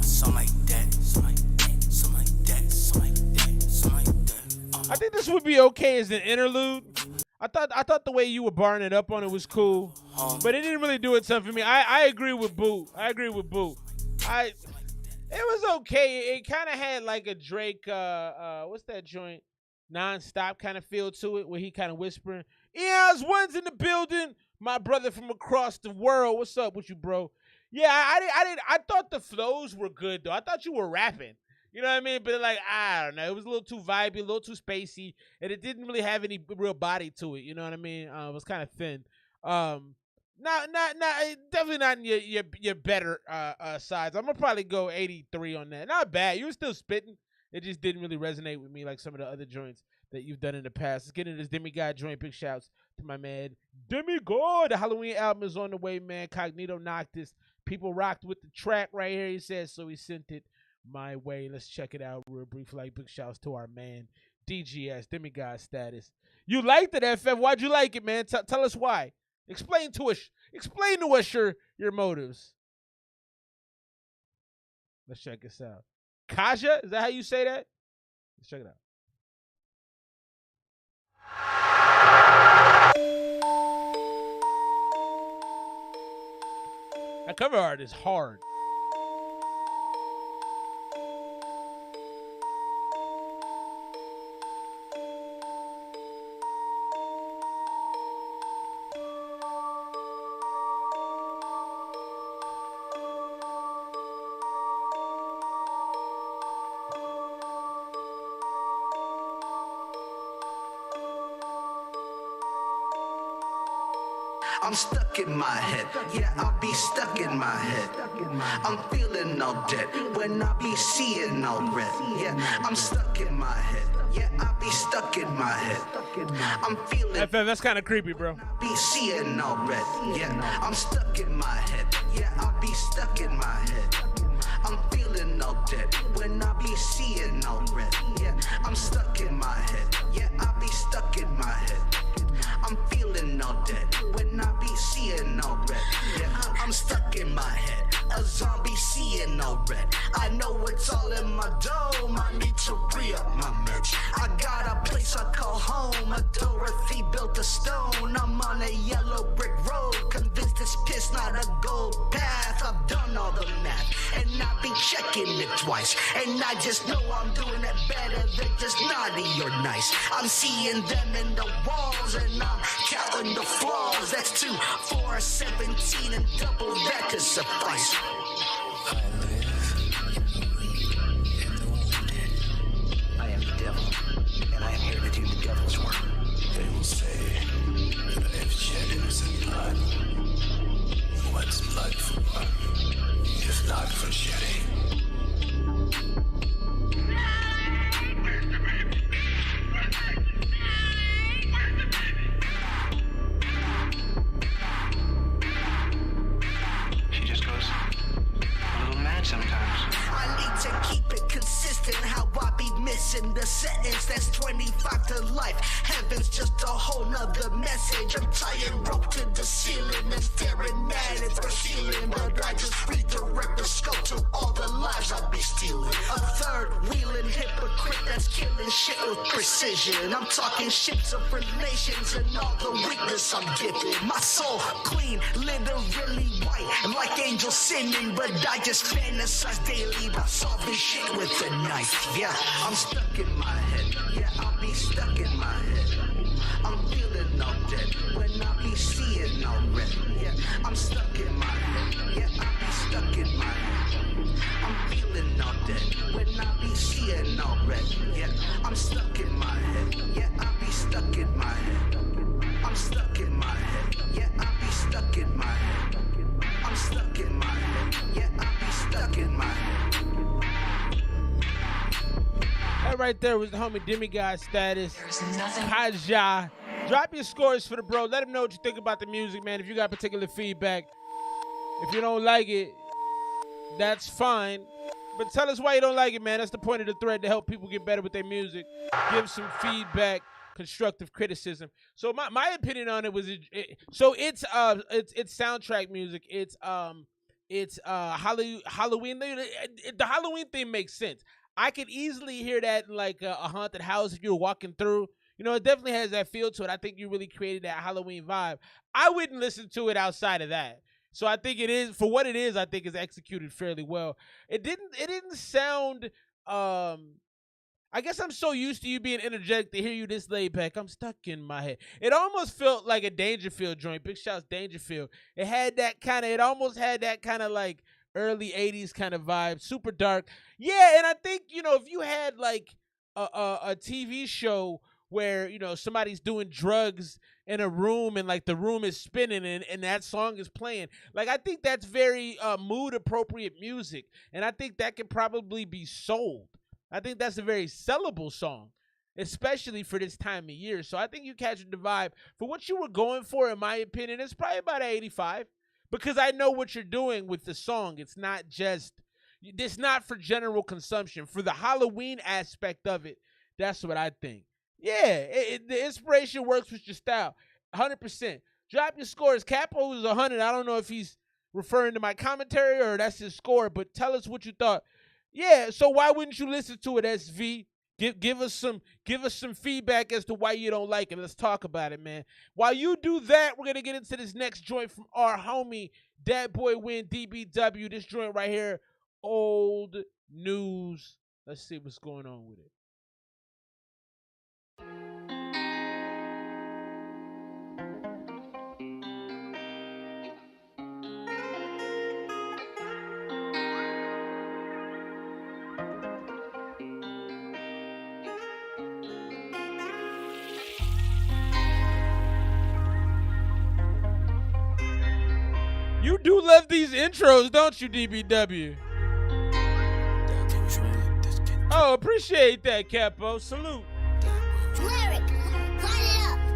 something like that, something like that, something like that, something like that, something like that. I think this would be okay as an interlude. I thought the way you were barring it up on it was cool, but it didn't really do it something for me. I agree with Boo. It was okay. It kind of had like a Drake, what's that joint? Non-stop kind of feel to it, where he kind of whispering, "Eons, one's in the building. My brother from across the world. What's up with you, bro?" Yeah, I thought the flows were good though. I thought you were rapping. You know what I mean? But like, I don't know. It was a little too vibey, a little too spacey, and it didn't really have any real body to it. You know what I mean? It was kind of thin. Definitely not in your better sides. I'm gonna probably go 83 on that. Not bad. You were still spitting. It just didn't really resonate with me like some of the other joints that you've done in the past. Let's get into this Demigod joint. Big shouts to my man Demigod. The Halloween album is on the way, man. Cognito knocked this. People rocked with the track right here, he says, so he sent it my way. Let's check it out real brief. Like, big shouts to our man DGS, Demigod Status. You liked it, FF. Why'd you like it, man? Tell us why. Explain to us your motives. Let's check this out. Kaja, is that how you say that? Let's check it out. That cover art is hard. I'm stuck in my head, yeah, I'll be stuck in my head. I'm feeling all dead when I be seeing all red. Yeah, I'm stuck in my head, yeah, I'll be stuck in my head. I'm feeling. That's kind of creepy, bro. Be seeing all red. Yeah, I'm stuck in my head, yeah, I'll be stuck in my head. I'm feeling all dead when I be seeing all red. Yeah, I'm stuck in my head, yeah, I'll be stuck in my head. I'm feeling all dead when I be seeing all red. Yeah, I'm stuck in my head, a zombie seeing all red. I know it's all in my dome, I need to re-up my meds. I got a place I call home, a Dorothy built a stone. I'm on a yellow brick road, convinced this piss not a gold path. I've done all the math, and I be checking it twice. And I just know I'm doing it better than just naughty or nice. I'm seeing them in the walls, and I'm counting the flaws. That's 2, 4, 17, and double that to suffice. I live in the wounded. I am the devil, and I am here to do the devil's work. They will say that I have shed innocent blood. What's blood for? If not for shedding. She just goes a little mad sometimes. I need to keep it consistent, how I be missing the sentence that's 25 to life. Heaven's just a whole nother message. I'm tired, rope to the ceiling and staring at it for ceiling. But I just redirect the scope to all the lives I be stealing. A third wheeling hypocrite that's killing shit with precision. I'm talking ships of relations and all the weakness I'm giving. My soul clean, literally white, like angels sinning. But I just fantasize daily about solving shit with a knife. Yeah, I'm stuck in my head. Yeah, I'll be stuck in my head. I'm feeling all dead when I be seeing all red. Yeah, I'm stuck in my head. Yeah, I'll be stuck in my head. I'm feeling all dead when I be seeing all red. Yeah, I'm stuck in my head. Yeah, I'll be stuck in my head. I'm stuck in my head. Yeah, I'll be stuck in my head. I'm stuck in my head. Yeah, I'll be stuck in my head. That right there was the homie Demigod Status. Kaja. Drop your scores for the bro. Let him know what you think about the music, man. If you got particular feedback. If you don't like it, That's fine. But tell us why you don't like it, man. That's the point of the thread, to help people get better with their music. Give some feedback, constructive criticism. So my opinion on it was so it's soundtrack music. It's Halloween. The Halloween theme makes sense. I could easily hear that in like a haunted house if you're walking through. You know, it definitely has that feel to it. I think you really created that Halloween vibe. I wouldn't listen to it outside of that. So I think it is, for what it is, I think it's executed fairly well. It didn't sound I guess I'm so used to you being energetic to hear you this laid back. I'm stuck in my head. It almost felt like a Dangerfield joint. Big shouts Dangerfield. It almost had that kind of like early 80s kind of vibe. Super dark. Yeah, and I think, you know, if you had like a TV show where, you know, somebody's doing drugs in a room and like the room is spinning and that song is playing, like I think that's very mood appropriate music, and I think that can probably be sold. I think that's a very sellable song, especially for this time of year. So I think you captured the vibe for what you were going for. In my opinion, it's probably about an 85, because I know what you're doing with the song. It's not for general consumption. For the Halloween aspect of it, that's what I think. Yeah, the inspiration works with your style, 100%. Drop your scores. Capo is 100. I don't know if he's referring to my commentary or that's his score, but tell us what you thought. Yeah, so why wouldn't you listen to it, SV? Give us some feedback as to why you don't like it. Let's talk about it, man. While you do that, we're gonna get into this next joint from our homie Dat Boy Winn DBW. This joint right here, Old News. Let's see what's going on with it. You do love these intros, don't you, DBW? Oh, appreciate that, Capo. Salute.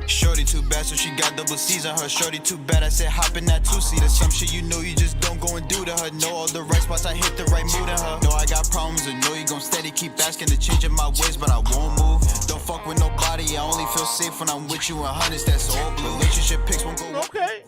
Shorty too bad, so she got double C's on her. Shorty too bad, I said hop in that two-seater. Some shit you know you just don't go and do to her. Know all the right spots, I hit the right mood in her. Know I got problems, and know you gon' steady keep asking to change in my ways, but I won't move. Don't fuck with nobody, I only feel safe when I'm with you in hundreds, that's all blue. Relationship pics won't go okay.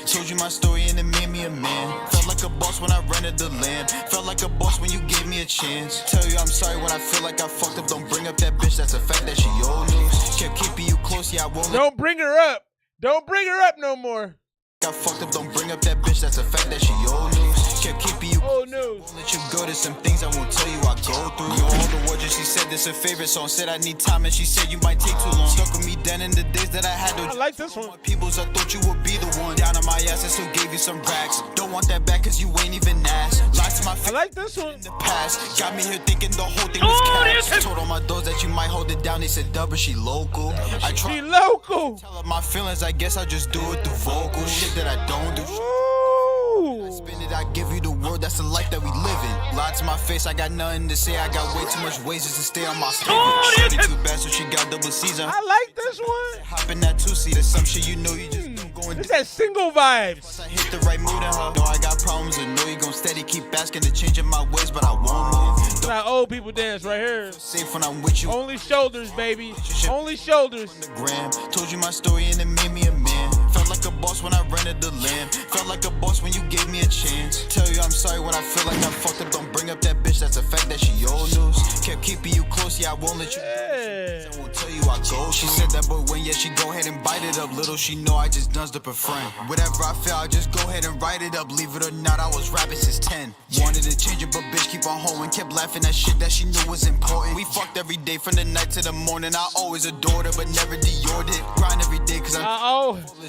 Told you my story and it made me a man. Felt like a boss when I rented the land. Felt like a boss when you gave me a chance. Tell you I'm sorry when I feel like I fucked up. Don't bring up that bitch, that's a fact that she old news. Kept keeping you close, yeah I won't. Don't bring her up. Don't bring her up no more. Got fucked up, don't bring up that bitch, that's a fact that she old news. Kept keeping you old news. Won't let you go, there's some things I won't tell you I go through. You all the words and she said this her favorite song. Said I need time and she said you might take too long. Stuck with me then in the days that I had to. I like this one. Peoples, I thought you would be the one. Down on my ass and still gave you some racks. Don't want that back cause you ain't even asked. Lied to my face. I like this one. In the past, got me here thinking the whole thing was cash. Told all my doors that you might hold it down. They said double, she local. I try. She local. Tell her my feelings, I guess I just do it through vocal shit that I don't do. Ooh. I spend it, I give you the word, that's the life that we live in. Lied to my face, I got nothing to say. I got way too much ways just to stay on my schedule. Shorty too bad, so she got double season. I like this one. Hop in that two-seater, some shit you know you just don't go and It's that single vibes. I hit the right mood in her. Know I got problems and know you gon' steady keep asking to change in my ways, but I won't move. It's how old people dance right here. Safe when I'm with you. Only shoulders, baby. Only shoulders. Told you my story and it made me a man. Felt like a boss when I rented the land. Felt like a boss when you gave me a chance. Tell you I'm sorry when I feel like I fucked up. Don't bring up that bitch, that's a fact that she old news. Kept keeping you close, yeah I won't let you. I won't tell you I go. She said that, but when yeah she go ahead and bite it up. Little she know I just done up her friend. Whatever I feel, I just go ahead and write it up. Leave it or not, I was rapping since 10. Wanted to change it, but bitch keep on holding. Kept laughing at shit that she knew was important. We fucked every day from the night to the morning. I always adored her, but never Diored it. Grind every day cause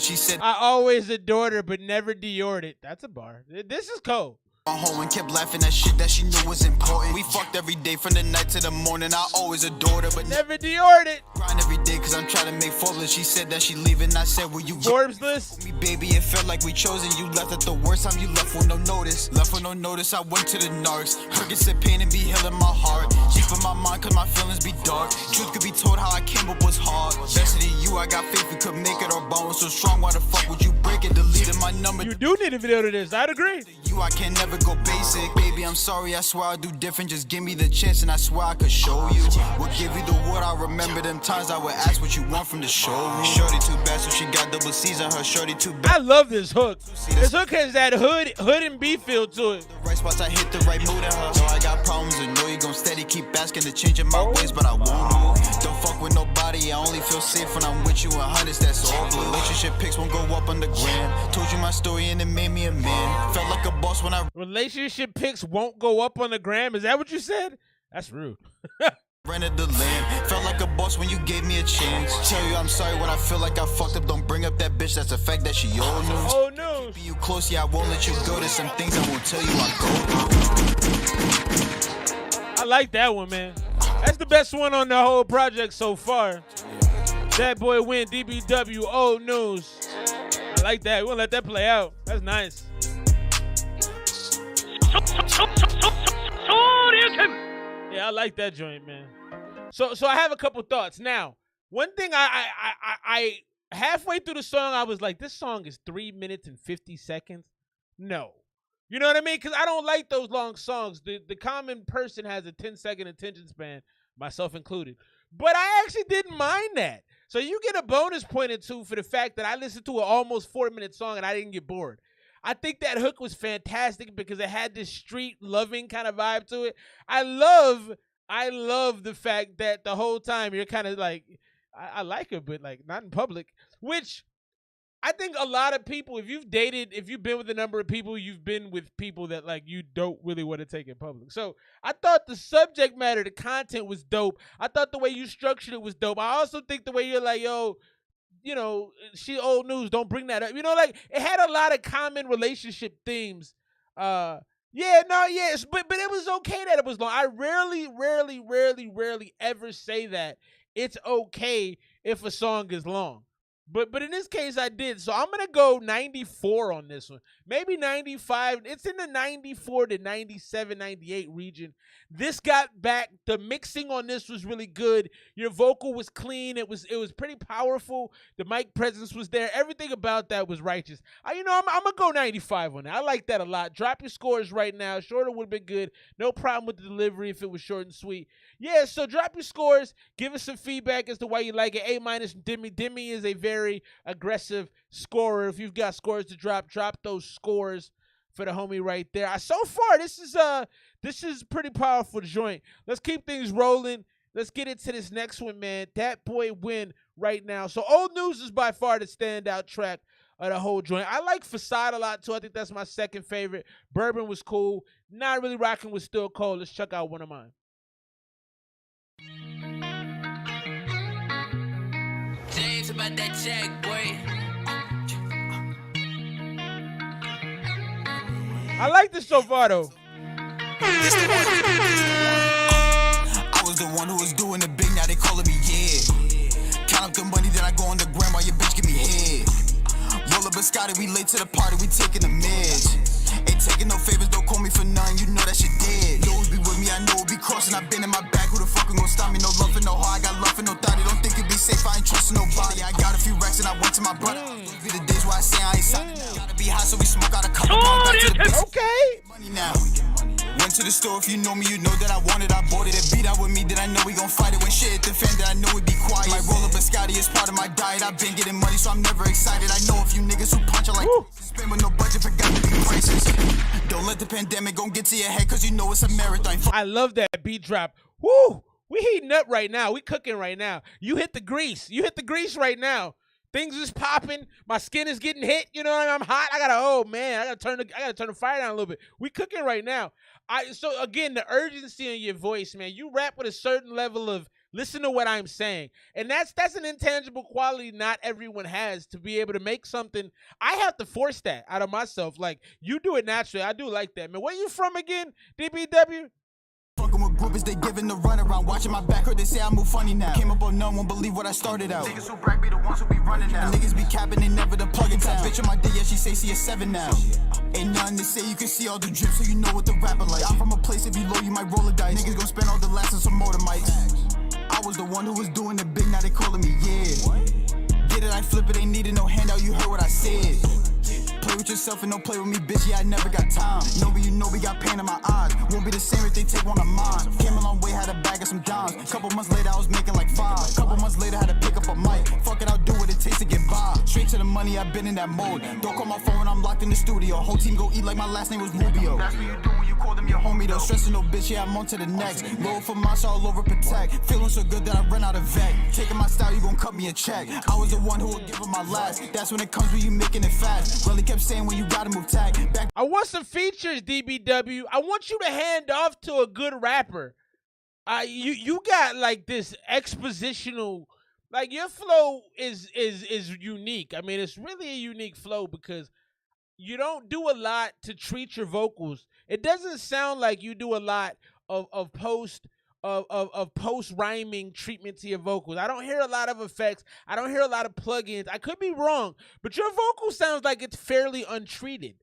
she said I always adored her, but never Diored it. That's a bar. This is cold. On home and kept laughing at shit that she knew was important. We fucked every day from the night to the morning. I always adored her, but never Diored it. Grind every day cause I'm trying to make Forbes. She said that she leaving. I said, will you Forbes list? Me, baby, it felt like we chosen. You left at the worst time. You left with no notice. Left with no notice. I went to the narcs. Herkin said pain and be healing my heart. Deep in my mind cause my feelings be dark. Truth could be told how I came up was hard. Best of you, I got faith we could make it. Our bond was so strong. Why the fuck would you break it? Deleted my number. You do need a video to this. I'd agree. You, I can never never go basic. Baby, I'm sorry, I swear I'll do different. Just give me the chance and I swear I could show you. We'll give you the word, I remember them times I would ask what you want from the showroom. Shorty too bad, so she got double C's on her. Shorty too bad. I love this hook. This hook has that hood and B feel to it. The right spots, I hit the right mood in her. So I got problems and know you gon' steady keep asking to change my ways, but I won't move. Don't fuck with nobody, I only feel safe when I'm with you. 100s, that's all blue. Relationship pics won't go up on the gram. Told you my story and it made me a man. Felt like a boss when I relationship pics won't go up on the gram. Is that what you said? That's rude. rented the land. Felt like a boss when you gave me a chance. Tell you I'm sorry when I feel like I fucked up. Don't bring up that bitch, that's a fact that she old news. Oh no. Keeping you close, yeah, I won't let you go. There's some things I won't tell you I go. I like that one, man. That's the best one on the whole project so far. That boy Winn, DBW, old news. I like that. We're gonna let that play out. That's nice. Yeah, I like that joint, man. So I have a couple thoughts. Now, one thing I halfway through the song, I was like, this song is 3 minutes and 50 seconds. No. You know what I mean? Because I don't like those long songs. The common person has a 10-second attention span, myself included. But I actually didn't mind that. So you get a bonus point or two for the fact that I listened to an almost 4-minute song and I didn't get bored. I think that hook was fantastic because it had this street loving kind of vibe to it. I love the fact that the whole time you're kind of like, I like her, but like not in public, which I think a lot of people, if you've been with a number of people, you've been with people that like you don't really want to take in public. So I thought the subject matter, the content was dope. I thought the way you structured it was dope. I also think the way you're like, yo, you know, she old news, don't bring that up. You know, like it had a lot of common relationship themes. But it was okay that it was long. I rarely ever say that it's okay if a song is long. But in this case, I did. So I'm going to go 94 on this one. Maybe 95. It's in the 94 to 97, 98 region. This got back. The mixing on this was really good. Your vocal was clean. It was pretty powerful. The mic presence was there. Everything about that was righteous. I'm going to go 95 on that. I like that a lot. Drop your scores right now. Shorter would have been good. No problem with the delivery if it was short and sweet. Yeah, so drop your scores. Give us some feedback as to why you like it. A- Dimmy. Dimmy is a very aggressive scorer. If you've got scores to drop those scores for the homie right there. So far, this is pretty powerful joint. Let's keep things rolling. Let's get into this next one, man. That boy Winn right now. So Old News is by far the standout track of the whole joint. I like Facade a lot too. I think that's my second favorite. Bourbon was cool. Not really rocking with Still Cold. Let's check out one of mine. James about that jack, boy. I like this so far though. I was the one who was doing the big, now they calling me, yeah. Count up the money, then I go on the gram while your bitch give me head. Roll up biscotti, we late to the party, we taking the meds. Ain't taking no favors, don't call me for none, you know that shit dead. You always be with me, I know it be crossing, I been in my back, who the fuck gon' stop me? No love for no heart, I got love for no thought. Don't think it be safe, I ain't trusting nobody. I got a few racks and I went to my brother. Be the days where I say I ain't signing. Gotta be high so we smoke out a couple pounds back to the bitch. Okay. Money now. Went to the store, if you know me, you know that I want it. I bought it, it beat out with me, then I know we gon' fight it. When shit hit the fan, then I know it be quiet. My roll up biscotti is part of my diet. I've been getting money, so I'm never excited. I know a few niggas who punch, I like spend with no budget, forgot to be prices. Don't let the pandemic gon' get to your head, cause you know it's a marathon. I love that beat drop. Woo! We heating up right now. We cooking right now. You hit the grease. You hit the grease right now. Things is popping. My skin is getting hit. You know, I'm hot. I gotta turn the fire down a little bit. We cooking right now. So again, the urgency in your voice, man. You rap with a certain level of listen to what I'm saying. And that's an intangible quality not everyone has to be able to make something. I have to force that out of myself. Like, you do it naturally. I do like that, man. Where you from again, DBW? Fucking with groupies, they giving the runaround. Watching my back, heard they say I move funny now. Came up on none, won't believe what I started out. Niggas who brag be the ones who be running now. Niggas be capping, they never the plug in town. Bitch on my day, yeah, she say she a 7 now. Ain't nothing to say, you can see all the drips, so you know what the rapper like. I'm from a place, if you low, you might roll a dice. Niggas gon' spend all the last on some motor mics. I was the one who was doing the big, now they calling me, yeah. Get it, I flip it, ain't needed no handout, you heard what I said. Play with yourself and don't play with me, bitch. Yeah, I never got time. Know me, you know we got pain in my eyes. Won't be the same if they take one of mine. Came a long way, had a bag of some dimes. Couple months later, I was making like 5. Couple months later, had to pick up a mic. Fuck it, I'll do what it takes to get by. Straight to the money, I've been in that mode. Don't call my phone when I'm locked in the studio. Whole team go eat like my last name was Rubio. That's what you do when you call them your homie though. Stressing no bitch, yeah, I'm on to the next. Low for my shot, all over protect. Feeling so good that I run out of vet. Taking my style, you gon' cut me a check. I was the one who would give her my last. That's when it comes when you making it fast. Really kept saying when you gotta move tag. Back I want some features, DBW. I want you to hand off to a good rapper. You got like this expositional, like your flow is unique. I mean, it's really a unique flow because you don't do a lot to treat your vocals. It doesn't sound like you do a lot of post rhyming treatment to your vocals. I don't hear a lot of effects. I don't hear a lot of plugins. I could be wrong, but your vocal sounds like it's fairly untreated.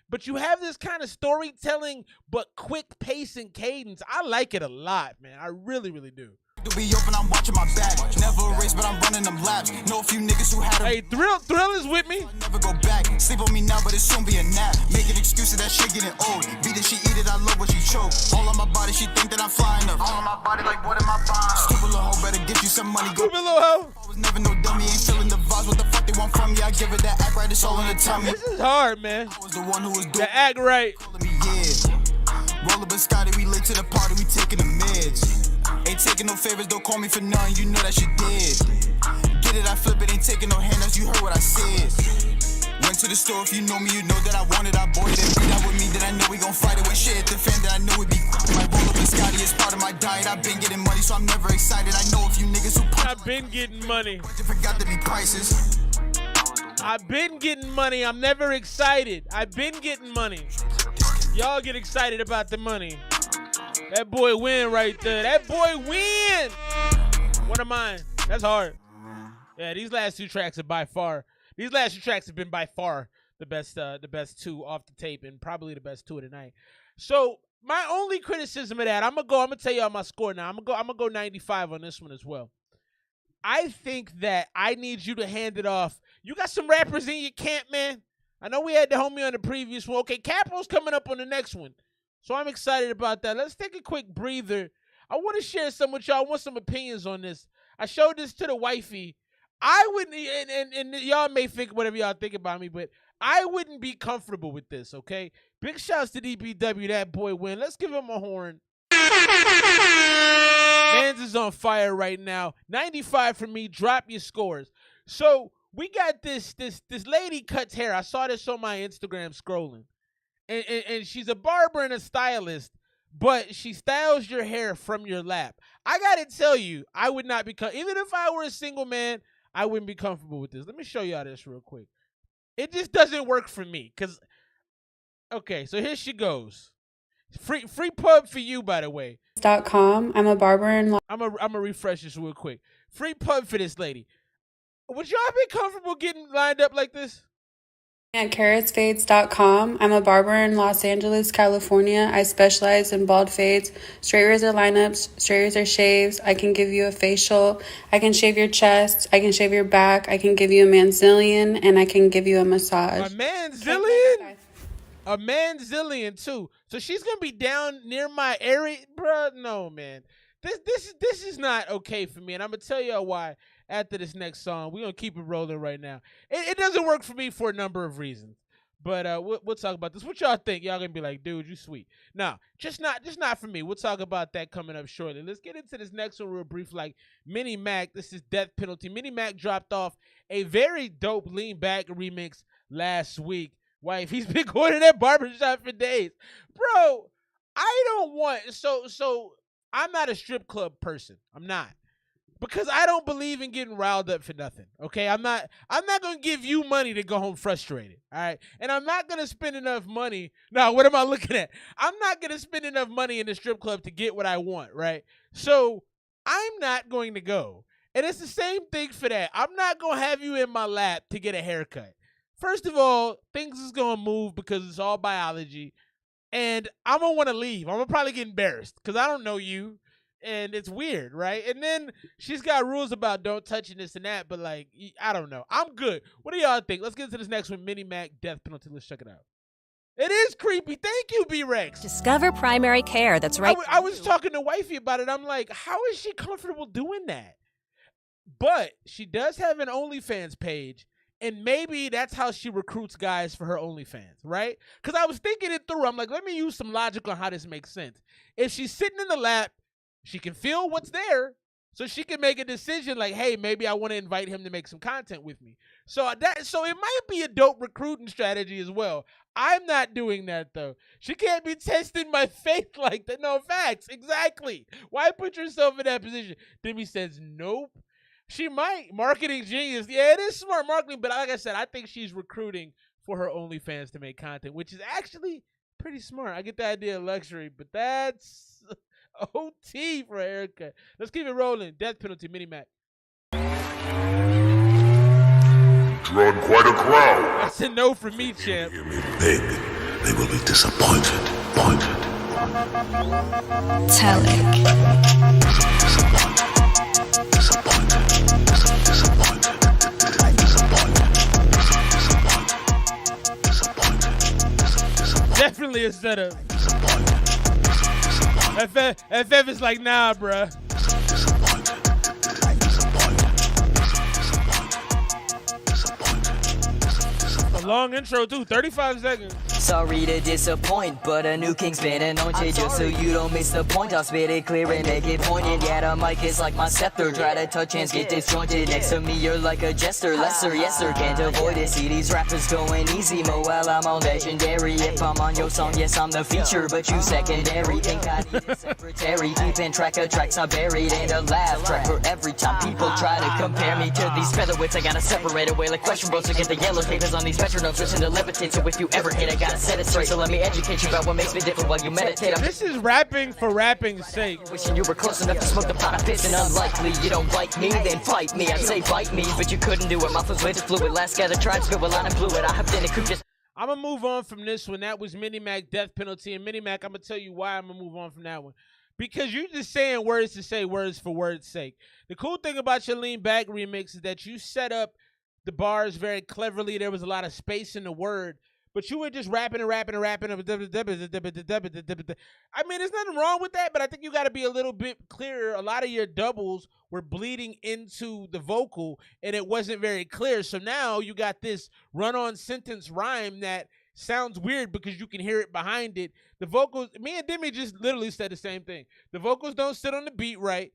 But you have this kind of storytelling, but quick pace and cadence. I like it a lot, man. I really, really do. to be open, I'm watching my back. Never a race, but I'm running them laps. Know a few niggas who had a hey, Thrill is with me. Never go back. Sleep on me now, but it soon be a nap. Making excuses, that shit getting old. Beat it, she eat it, I love what she choke. All on my body, she think that I'm flying up. All on my body, like what am I buying? Stupid little hoe, better get you some money. Go. Stupid little hoe. I was never no dummy, ain't feeling the vibes. What the fuck they want from me? I give it that act right, it's all in the tummy. This is hard, man. I was the one who was doing the act right. Me, yeah. Roll up biscotti, we late to the party, we taking the meds. Ain't taking no favors, don't call me for none, you know that shit did. Get it, I flip it, ain't taking no handouts, you heard what I said. Went to the store, if you know me, you know that I want it, I bought it. Beat out with me, then I know we gon' fight it. When shit hit the fan, then I know it be my roll up biscotti is part of my diet. I've been getting money, so I'm never excited. I know a few niggas who I've been getting money. Forgot to be prices. I've been getting money, I'm never excited. I've been getting money. Y'all get excited about the money. That boy Winn right there. That boy Winn. One of mine. That's hard. Yeah, these last two tracks have been by far the best two off the tape and probably the best two of the night. So my only criticism of that, I'm gonna tell y'all my score now. I'm gonna go 95 on this one as well. I think that I need you to hand it off. You got some rappers in your camp, man. I know we had the homie on the previous one. Okay, Capro's coming up on the next one. So I'm excited about that. Let's take a quick breather. I want to share some with y'all. I want some opinions on this. I showed this to the wifey. I wouldn't, and y'all may think whatever y'all think about me, but I wouldn't be comfortable with this, okay? Big shouts to DBW, that boy Winn. Let's give him a horn. Mans is on fire right now. 95 for me. Drop your scores. So we got this lady cuts hair. I saw this on my Instagram scrolling. And she's a barber and a stylist, but she styles your hair from your lap. I gotta tell you, I would not be even if I were a single man, I wouldn't be comfortable with this. Let me show y'all this real quick. It just doesn't work for me, cause okay, so here she goes. Free pub for you, by the way. .com. I'm a barber and I'm a refresh this real quick. Free pub for this lady. Would y'all be comfortable getting lined up like this? at carrotsfades.com. I'm a barber in Los Angeles, California. I specialize in bald fades, straight razor lineups, straight razor shaves. I can give you a facial. I can shave your chest. I can shave your back. I can give you a manzillion, and I can give you a massage. A manzillion? A manzillion too. So she's gonna be down near my area, bro. No, man. This is not okay for me, and I'm gonna tell y'all why after this next song. We're gonna keep it rolling right now. It doesn't work for me for a number of reasons, but we'll talk about this. What y'all think? Y'all gonna be like, dude, you sweet. No, just not for me. We'll talk about that coming up shortly. Let's get into this next one real brief. Like Mini Mac, this is Death Penalty. Mini Mac dropped off a very dope Lean Back remix last week. Wife, he's been going to that barbershop for days, bro. I don't want so. I'm not a strip club person. I'm not. Because I don't believe in getting riled up for nothing. Okay? I'm not gonna give you money to go home frustrated. All right. And I'm not gonna spend enough money. Now, what am I looking at? I'm not gonna spend enough money in the strip club to get what I want, right? So I'm not going to go. And it's the same thing for that. I'm not gonna have you in my lap to get a haircut. First of all, things is gonna move because it's all biology. And I'm gonna want to leave. I'm gonna probably get embarrassed because I don't know you. and it's weird, right? And then she's got rules about don't touching this and that, but like, I don't know. I'm good. What do y'all think? Let's get into this next one. Mini Mac death penalty. Let's check it out. It is creepy. Thank you, B-Rex. Discover primary care that's right. I was talking to Wifey about it. I'm like, how is she comfortable doing that? But she does have an OnlyFans page, and maybe that's how she recruits guys for her OnlyFans, right? Because I was thinking it through. I'm like, let me use some logic on how this makes sense. If she's sitting in the lap, she can feel what's there, so she can make a decision like, hey, maybe I want to invite him to make some content with me. So it might be a dope recruiting strategy as well. I'm not doing that, though. She can't be testing my faith like that. No, facts. Exactly. Why put yourself in that position? Demi says, nope. She might. Marketing genius. Yeah, it is smart marketing, but like I said, I think she's recruiting for her OnlyFans to make content, which is actually pretty smart. I get the idea of luxury, but that's OT for a haircut. Let's keep it rolling. Death penalty, Mini Mac. Drawn quite a crowd. That's a no for me, champ. Hear me beg. They will be disappointed. Definitely a setup. FF is like, nah, bruh. A long intro, too. 35 seconds. Sorry to disappoint, but a new king's been anointed. Just so you don't miss the point, I'll spit it clear and make it poignant. Yeah, the mic is like my scepter. Try to touch hands, get disjointed. Next to me, you're like a jester. Lesser, yes sir, can't avoid it. See these rappers going easy, mo, well, I'm on legendary. If I'm on your song, yes, I'm the feature, but you secondary. Think I need a secretary, keeping track of tracks I buried in a laugh track. For every time people try to compare me to these featherweights, I gotta separate away like question bros to get the yellow papers on these metronomes. Listen to levitate, so if you ever hit, I gotta set it straight. So let me educate you about what makes me different while you meditate. This is rapping for rapping's sake. Wishing you were close enough to smoke the pot of piss, and unlikely you don't like me, then fight me. I'd say bite me, but you couldn't do it. Mouth was way too fluid. Last guy that tried to spill a line and blew it. I hopped in and could just. I'm gonna move on from this one. That was Mini Mac death penalty, and Mini Mac, I'm gonna tell you why I'm gonna move on from that one. Because you're just saying words to say words for words' sake. The cool thing about your Lean Back remix is that you set up the bars very cleverly. There was a lot of space in the word. But you were just rapping. I mean, there's nothing wrong with that, but I think you got to be a little bit clearer. A lot of your doubles were bleeding into the vocal, and it wasn't very clear. So now you got this run-on sentence rhyme that sounds weird because you can hear it behind it. The vocals, me and Demi just literally said the same thing. The vocals don't sit on the beat right,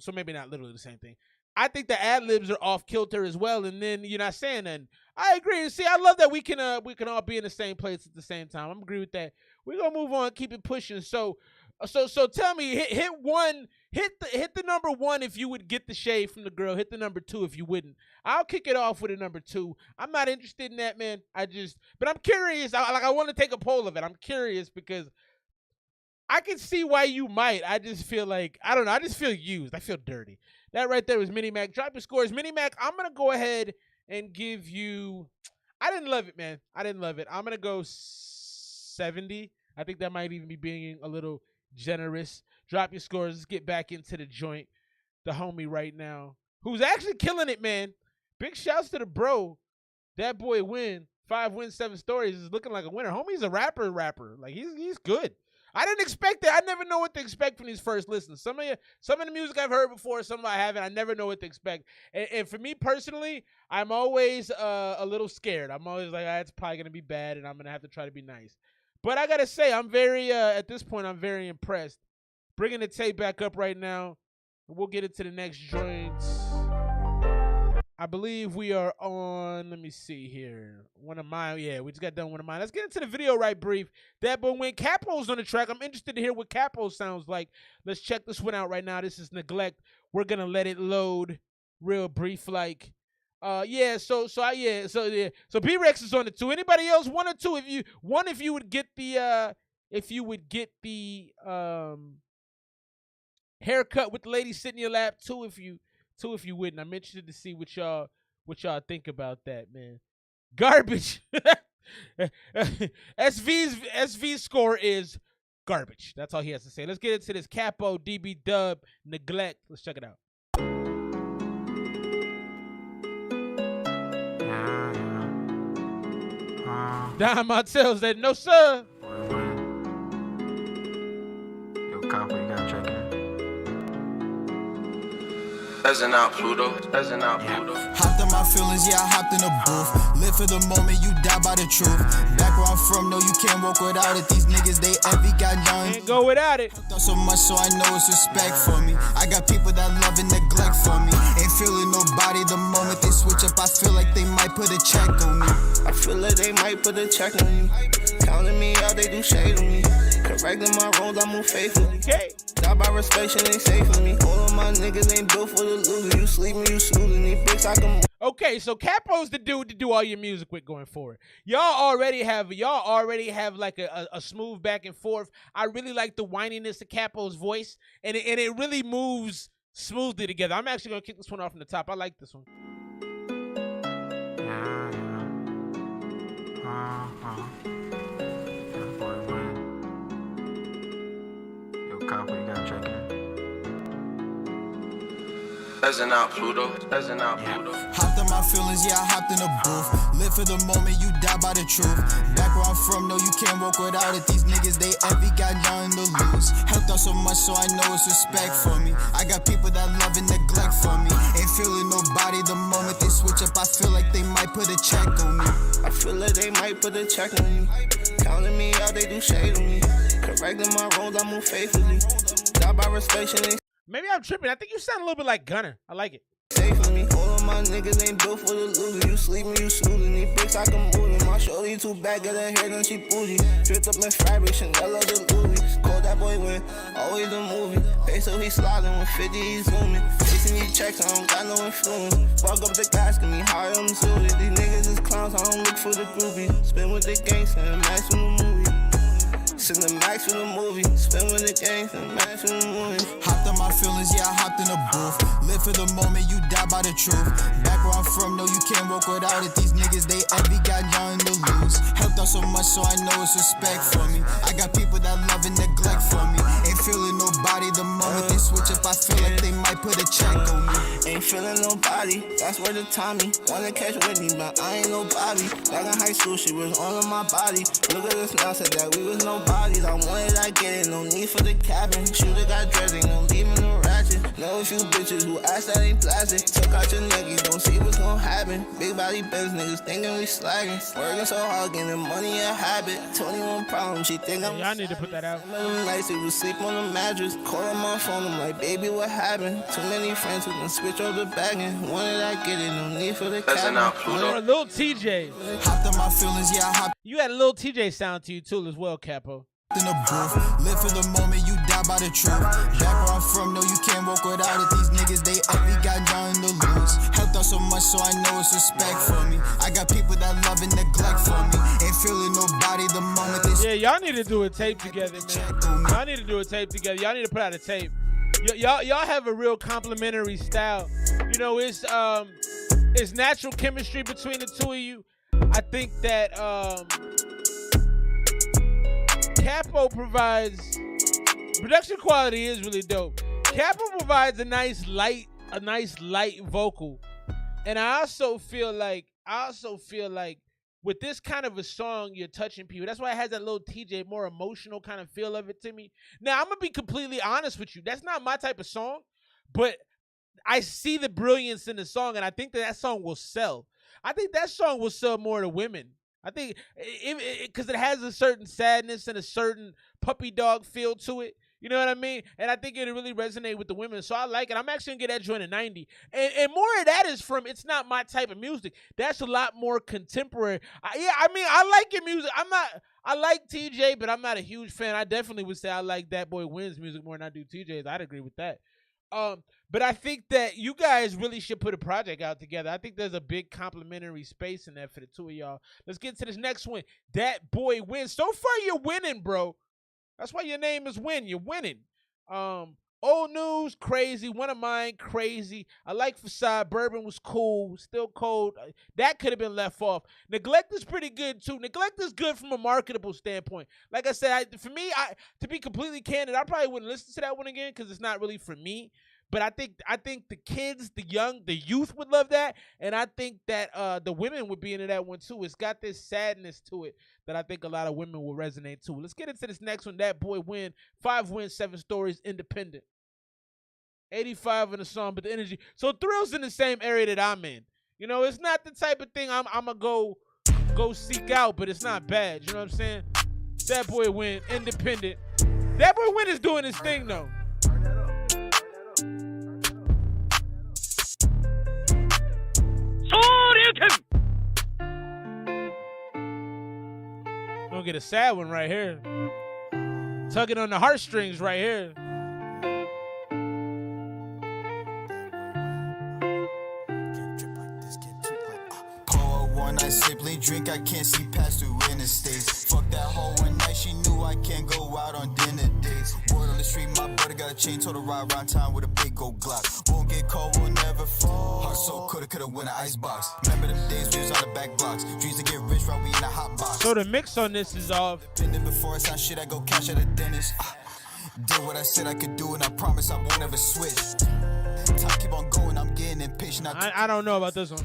so maybe not literally the same thing. I think the ad-libs are off kilter as well, and then you're not saying nothing. I agree. See, I love that we can all be in the same place at the same time. I'm agree with that. We're gonna move on, keep it pushing. So tell me, hit the number one if you would get the shade from the girl. Hit the number two if you wouldn't. I'll kick it off with a number two. I'm not interested in that, man. But I'm curious. I want to take a poll of it. I'm curious because I can see why you might. I just feel like, I don't know. I just feel used. I feel dirty. That right there was Mini Mac. Drop your scores. Mini Mac, I'm going to go ahead and give you, I didn't love it, man. I didn't love it. I'm going to go 70. I think that might even be being a little generous. Drop your scores. Let's get back into the joint. The homie right now, who's actually killing it, man. Big shouts to the bro. That boy Winn. 5 wins, 7 stories is looking like a winner. Homie's a rapper. Like he's good. I didn't expect that. I never know what to expect from these first listens. Some of the music I've heard before, some I haven't. I never know what to expect. And for me personally, I'm always a little scared. I'm always like, it's probably gonna be bad, and I'm gonna have to try to be nice. But I gotta say, I'm very at this point, I'm very impressed. Bringing the tape back up right now. We'll get into the next joint. I believe we are on, let me see here. One of mine, yeah, we just got done one of mine. Let's get into the video right brief. That boy when Capo's on the track, I'm interested to hear what Capo sounds like. Let's check this one out right now. This is Neglect. We're going to let it load real brief like. So B-Rex is on the 2. Anybody else 1 or 2? If you would get the haircut with the lady sitting in your lap, 2 if you wouldn't. I'm interested to see what y'all think about that, man. Garbage. SV's score is Garbage. That's all he has to say. Let's get into this Capo DB Dub Neglect. Let's check it out. Don Montel said, no, sir. Yo, Capo, you gotta check in. Peasant out, Pluto. Peasant out, Pluto. Hopped in my feelings, yeah, I hopped in the booth. Live for the moment, you die by the truth. Back where I'm from, no, you can't walk without it. These niggas, they envy, got young. Can't go without it. Thought so much, so I know it's respect for me. I got people that love and neglect for me. Ain't feeling nobody the moment they switch up. I feel like they might put a check on me. I feel like they might put a check on you. Counting me out, they do shade on me. Correcting my wrongs, I move faithfully. Okay. Die by respect, ain't safe for me. All of my niggas ain't built for the loser. You sleeping, you snoozing. These bricks I can. Okay, so Capo's the dude to do all your music with going forward. Y'all already have like a smooth back and forth. I really like the whininess of Capo's voice, and it really moves smoothly together. I'm actually gonna kick this one off from the top. I like this one. Boy, Winn. Yo, Capo, you gotta check in. Peasant out, Pluto. Peasant out, Pluto. Hopped in my feelings, yeah, I hopped in the booth. Live for the moment, you die by the truth. Back where I'm from, no, you can't walk without it. These niggas, they envy, got nothing to lose. Helped out so much, so I know it's respect for me. I got people that love and neglect for me. Ain't feeling nobody the moment they switch up. I feel like they might put a check on me. I feel like they might put a check on you. Counting me out, they do shade on me. Correcting my wrongs, I move faithfully. Die by respect, ain't Maybe I'm tripping. I think you sound a little bit like Gunner. I like it. safe for me. All of my niggas ain't built for the loser. You sleeping, you snoozing. These bricks I can move them. My shorty too bad, got her hair done, she bougie. Dripped up in fabric, Chanel of the Louis. Call that boy Winn, always a movie. Peso he sliding with 50, he zooming. Facing these checks, I don't got no influence. Fuck up the gas, get me high, I'm zooted. These niggas is clowns, I don't look for the groupie. Spin with the gangsta and max in the movie. Send the max for the movie. Spin with the gangsta and max for the movie. Hopped in my feelings, yeah, I hopped in the booth. Live for the moment, you die by the truth. Back where I'm from, no, you can't walk without it. These niggas, they envy, got nothing to lose. Helped out so much, so I know it's respect for me. I got people that love and neglect for me. Ain't feeling nobody the moment they switch up. I feel like they might put a check on me. Ain't feeling nobody, that's where the Tommy. Wanna catch Whitney, but I ain't no Bobby. Back in high school, she was all on my body. Look at us now, said that we was nobodies. I wanted, I get it, no need for the cabin. Shooter got dreading, no leaving no ratchet. Know a few bitches who ask that ain't plastic. Took out your niggas, don't see what's gonna happen. Big body Benz niggas thinking we slagging. Working so hard, getting money a habit. 21 problems, she think I'm. Y'all need to put that out. Nights we was sleep on the mattress. Call on my phone, I'm like, baby, what happened? Too many friends who can switch over the bagging. Wanted, I get it, no need for the cabin. Or a little TJ. Hopped in my feelings, yeah, I hopped You had a little TJ sound to you too as well, Capo. in the booth. Live for the moment, you die by the truth. Back where I'm from, no, you can't walk without it. These niggas, they envy, got nothing to lose. Helped out so much, so I know it's respect for me. I got people that love and neglect for me. Ain't feeling nobody the moment they Yeah, y'all need to do a tape together, man. Y'all need to do a tape together. Y'all need to put out a tape. Y'all have a real complimentary style. You know, it's natural chemistry between the two of you. I think that Capo provides production quality is really dope. Capo provides a nice light vocal, and I also feel like with this kind of a song, you're touching people. That's why it has that little TJ, more emotional kind of feel of it to me. Now, I'm gonna be completely honest with you. That's not my type of song, but I see the brilliance in the song, and I think that song will sell. I think that song will sell more to women. I think because it has a certain sadness and a certain puppy dog feel to it. You know what I mean? And I think it'll really resonate with the women. So I like it. I'm actually going to get that joint a 90. And more of that is from, it's not my type of music. That's a lot more contemporary. I like your music. I like TJ, but I'm not a huge fan. I definitely would say I like that boy Winn's music more than I do TJ's. I'd agree with that. But I think that you guys really should put a project out together. I think there's a big complimentary space in there for the two of y'all. Let's get to this next one. That boy Winn. So far, you're winning, bro. That's why your name is Winn. You're winning. Old News Screws, crazy. One of Mine, crazy. I like Facade. Bourbon was cool. Still cold. That could have been left off. Neglect is pretty good, too. Neglect is good from a marketable standpoint. Like I said, for me, to be completely candid, I probably wouldn't listen to that one again because it's not really for me. But I think the kids, the youth would love that, and I think that the women would be into that one too. It's got this sadness to it that I think a lot of women will resonate to. Let's get into this next one. That Boy Winn, 5 wins, 7 stories, independent. 85 in the song, but the energy. So Thrill's in the same area that I'm in. You know, it's not the type of thing I'm gonna go seek out, but it's not bad. You know what I'm saying? That Boy Winn, independent. That Boy Winn is doing his thing though. Gonna get a sad one right here. Tugging on the heartstrings right here. Pour one night, simply drink, I can't see past through interstates. Fuck that hoe one night, she knew I can't go out on dinner dates. Word on the street, my brother got a chain, told her ride around town with a big gold Glock. Won't get cold, will never fall. Heart so coulda win an icebox. Remember them days we was on the back blocks. Dreams to get rich, right? We in a hot box. So the mix on this is off. Before I sign shit, I go cash at a dentist. Did what I said I could do, and I promise I won't ever switch. Time keep on going, I'm getting impatient. I don't know about this one.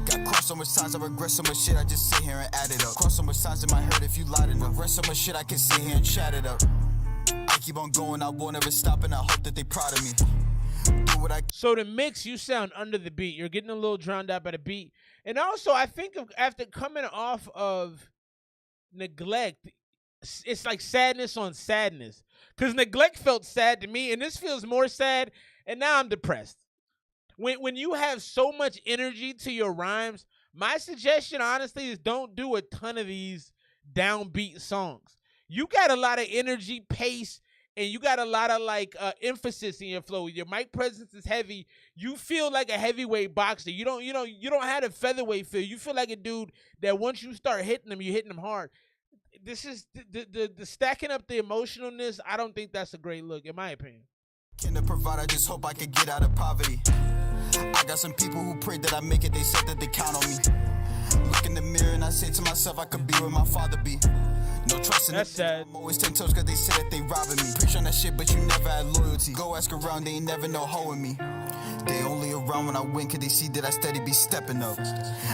Got crossed so much times, I regret so much shit, I just sit here and add it up. Cross so much times in my head if you lied enough. Regret so much shit, I can sit here and chat it up. I keep on going, I won't ever stop, and I hope that they proud of me. Do what I. So the mix, you sound under the beat. You're getting a little drowned out by the beat. And also, I think after coming off of Neglect, it's like sadness on sadness. Because Neglect felt sad to me, and this feels more sad, and now I'm depressed. When you have so much energy to your rhymes, my suggestion, honestly, is don't do a ton of these downbeat songs. You got a lot of energy, pace, and you got a lot of emphasis in your flow. Your mic presence is heavy. You feel like a heavyweight boxer. You don't have a featherweight feel. You feel like a dude that once you start hitting them, you're hitting them hard. This is the stacking up the emotionalness. I don't think that's a great look, in my opinion. Can to provide, I just hope I could get out of poverty. I got some people who prayed that I make it, they said that they count on me. Look in the mirror and I say to myself, I could be where my father be. No trust in them, I'm always 10 toes cause they say that they robbing me. Preach on that shit, but you never had loyalty. Go ask around, they ain't never know hoeing me. They only around when I win cause they see that I steady be stepping up.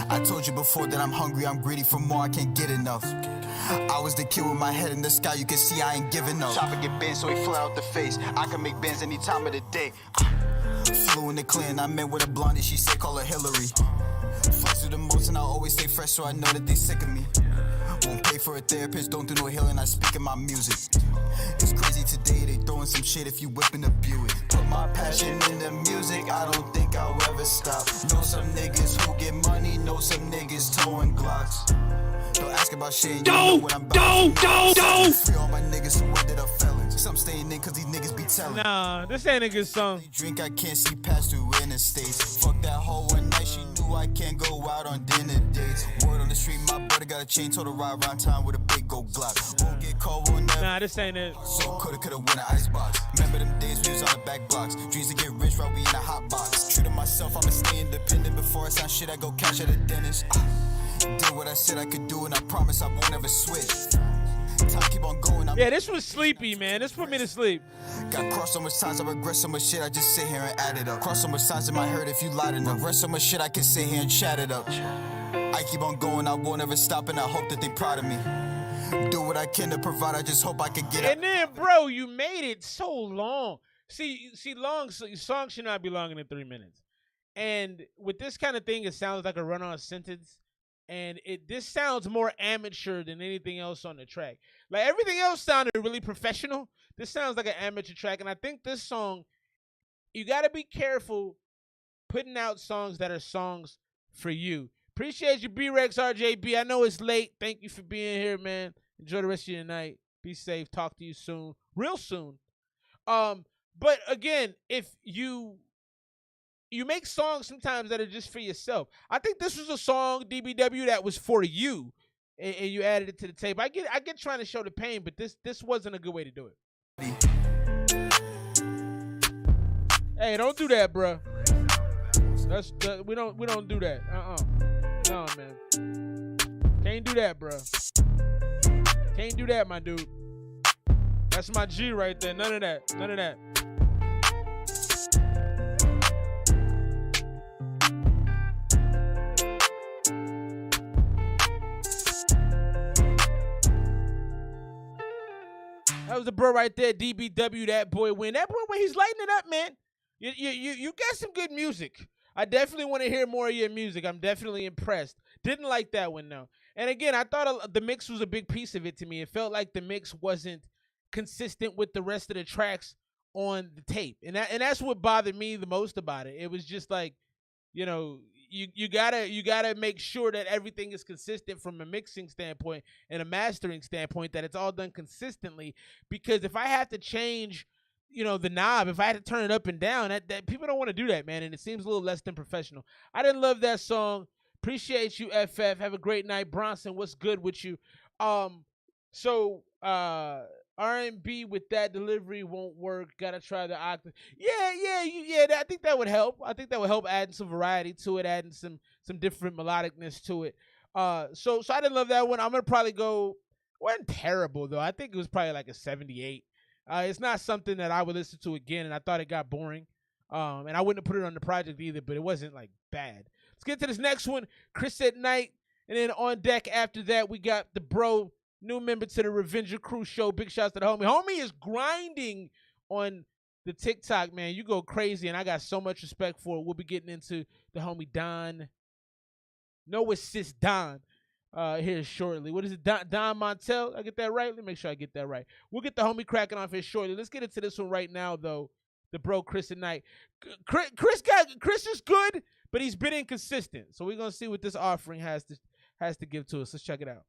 I told you before that I'm hungry, I'm greedy for more, I can't get enough. I was the kid with my head in the sky, you can see I ain't giving up. Chopper get bent so he fly out the face. I can make bends any time of the day. Flew in the clan, I met with a blondie, she said call her Hillary. Flex through the most and I always stay fresh so I know that they sick of me. Won't pay for a therapist, don't do no healing, I speak in my music. It's crazy today, they throwing some shit if you whipping a Buick. Put my passion in the music, I don't think I'll ever stop. Know some niggas who get money, know some niggas towing Glocks. Don't ask about shit, you know what I'm about. Free all my niggas who ended up felons. Some staying in cause these niggas be telling. Nah, this ain't a good song. Drink, I can't see past through interstates. Fuck that hoe one night, she knew I can't go out on dinner dates. Word on the street, my brother got a chain, told her ride around town with a big gold Glock. Won't get cold, will never. Nah, this ain't it. So coulda win an icebox. Remember them days we was on the back blocks. Dreams to get rich, right? We in a hot box. True to myself, I'ma stay independent. Before I sign shit, I go cash at a dentist. Did what I said I could do, and I promise I won't ever switch. Time keep on going. Yeah, this was sleepy, man. This put me to sleep. Got crossed so much times, I regret so much shit, I just sit here and add it up. Cross so much times in my head if you lied enough. Regret so much shit, I can sit here and chat it up. I keep on going, I won't ever stop, and I hope that they proud of me. Do what I can to provide, I just hope I can get it. And then, bro, you made it so long. See, songs should not be longer than 3 minutes. And with this kind of thing, it sounds like a run-on sentence. And this sounds more amateur than anything else on the track. Like, everything else sounded really professional. This sounds like an amateur track. And I think this song, you got to be careful putting out songs that are songs for you. Appreciate you, B-Rex, RJB. I know it's late. Thank you for being here, man. Enjoy the rest of your night. Be safe. Talk to you soon. Real soon. But, again, if you make songs sometimes that are just for yourself. I think this was a song, DBW, that was for you, and you added it to the tape. I get trying to show the pain, but this wasn't a good way to do it. Hey, don't do that, bro. We don't do that. No, man. Can't do that, bro. Can't do that, my dude. That's my G right there. None of that. None of that. That was the bro right there, DBW, that boy Winn. That boy Winn, he's lighting it up, man. You got some good music. I definitely want to hear more of your music. I'm definitely impressed. Didn't like that one, though. And again, I thought the mix was a big piece of it to me. It felt like the mix wasn't consistent with the rest of the tracks on the tape. And that's what bothered me the most about it. It was just like, you know, you gotta make sure that everything is consistent from a mixing standpoint and a mastering standpoint, that it's all done consistently. Because if I have to change, you know, the knob, if I had to turn it up and down, that people don't want to do that, man. And it seems a little less than professional. I didn't love that song. Appreciate you, FF. Have a great night. Bronson, what's good with you? So R&B with that delivery won't work. Gotta try the octave. Yeah. I think that would help. I think that would help adding some variety to it, adding some different melodicness to it. So I didn't love that one. I'm gonna probably go. Wasn't terrible though. I think it was probably like a 78. It's not something that I would listen to again, and I thought it got boring. And I wouldn't have put it on the project either, but it wasn't like bad. Let's get to this next one, Chris at Night, and then on deck after that we got the bro, new member to the Revenger Crew show. Big shouts to the homie. Homie is grinding on the TikTok, man. You go crazy, and I got so much respect for it. We'll be getting into the homie Don. No assist Don here shortly. What is it? Don Montel? I get that right? Let me make sure I get that right. We'll get the homie cracking off here shortly. Let's get into this one right now, though. The bro Chris at Night. Chris is good, but he's been inconsistent. So we're gonna see what this offering has to give to us. Let's check it out.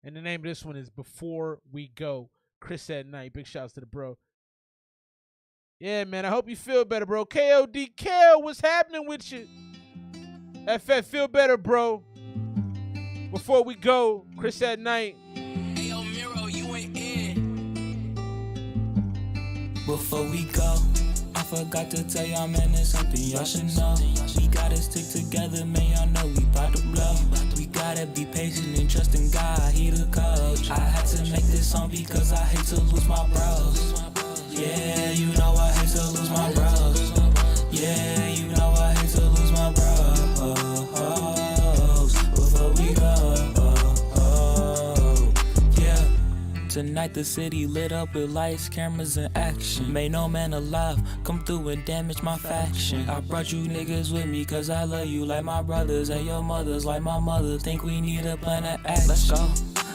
And the name of this one is Before We Go. Chris at Night. Big shouts to the bro. Yeah, man. I hope you feel better, bro. KOD Kel, what's happening with you? FF, feel better, bro. Before we go, Chris at Night. Hey, yo, Miro, you ain't in. Before we go, I forgot to tell y'all, man, there's something y'all should know. We gotta stick together, man, y'all know we bout to blow. We gotta be patient and trust in God, he the coach. I had to make this song because I hate to lose my bros. Yeah, you know I hate to lose my bros. Yeah, you know I hate to lose my bros. Before we go, yeah. Tonight the city lit up with lights, cameras, and action. May no man alive come through and damage my faction. I brought you niggas with me cause I love you like my brothers, and your mothers like my mother. Think we need a plan of action. Let's go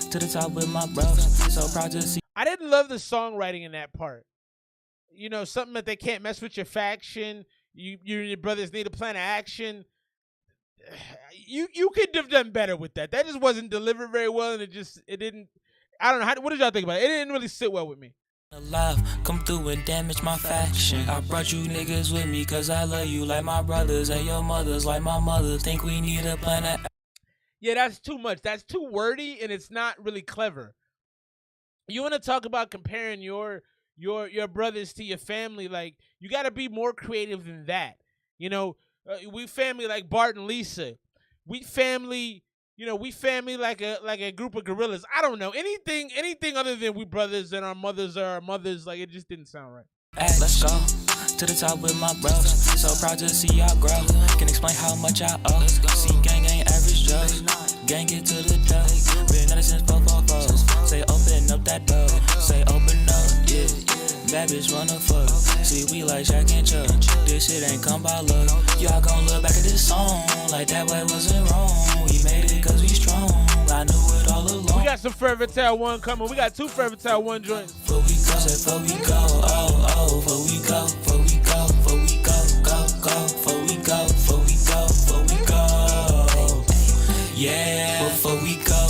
to the top with my bros. So proud to see. I didn't love the songwriting in that part. You know, something that they can't mess with your faction. You and your brothers need a plan of action. You could have done better with that. That just wasn't delivered very well, and it didn't. I don't know. What did y'all think about it? It didn't really sit well with me. Alive, come through and damage my faction. I brought you niggas with me cause I love you like my brothers, and your mothers like my mother. Think we need a plan of. Yeah, that's too much. That's too wordy, and it's not really clever. You want to talk about comparing your brothers to your family? Like, you got to be more creative than that. You know, we family like Bart and Lisa. We family, you know, we family like a group of gorillas. I don't know anything other than we brothers and our mothers are our mothers. Like, it just didn't sound right. Let's go to the top with my bros. So proud to see y'all grow. Can explain how much I owe. See, gang ain't average Joe. Gang get to the dough. Been at it since 444. Say open up that door. Say open up, yeah. Bad bitch wanna fuck. See, we like Shaq and Chuck. This shit ain't come by luck. Y'all gon' look back at this song like that way wasn't wrong. We made it cause we strong. I knew it all along. We got some Forever Tale 1 coming. We got 2 Forever Tale 1 joints. Before we go, say before we go, oh, before we go, before we go, before we go, before we go, before we go, before we go. Yeah, before we go,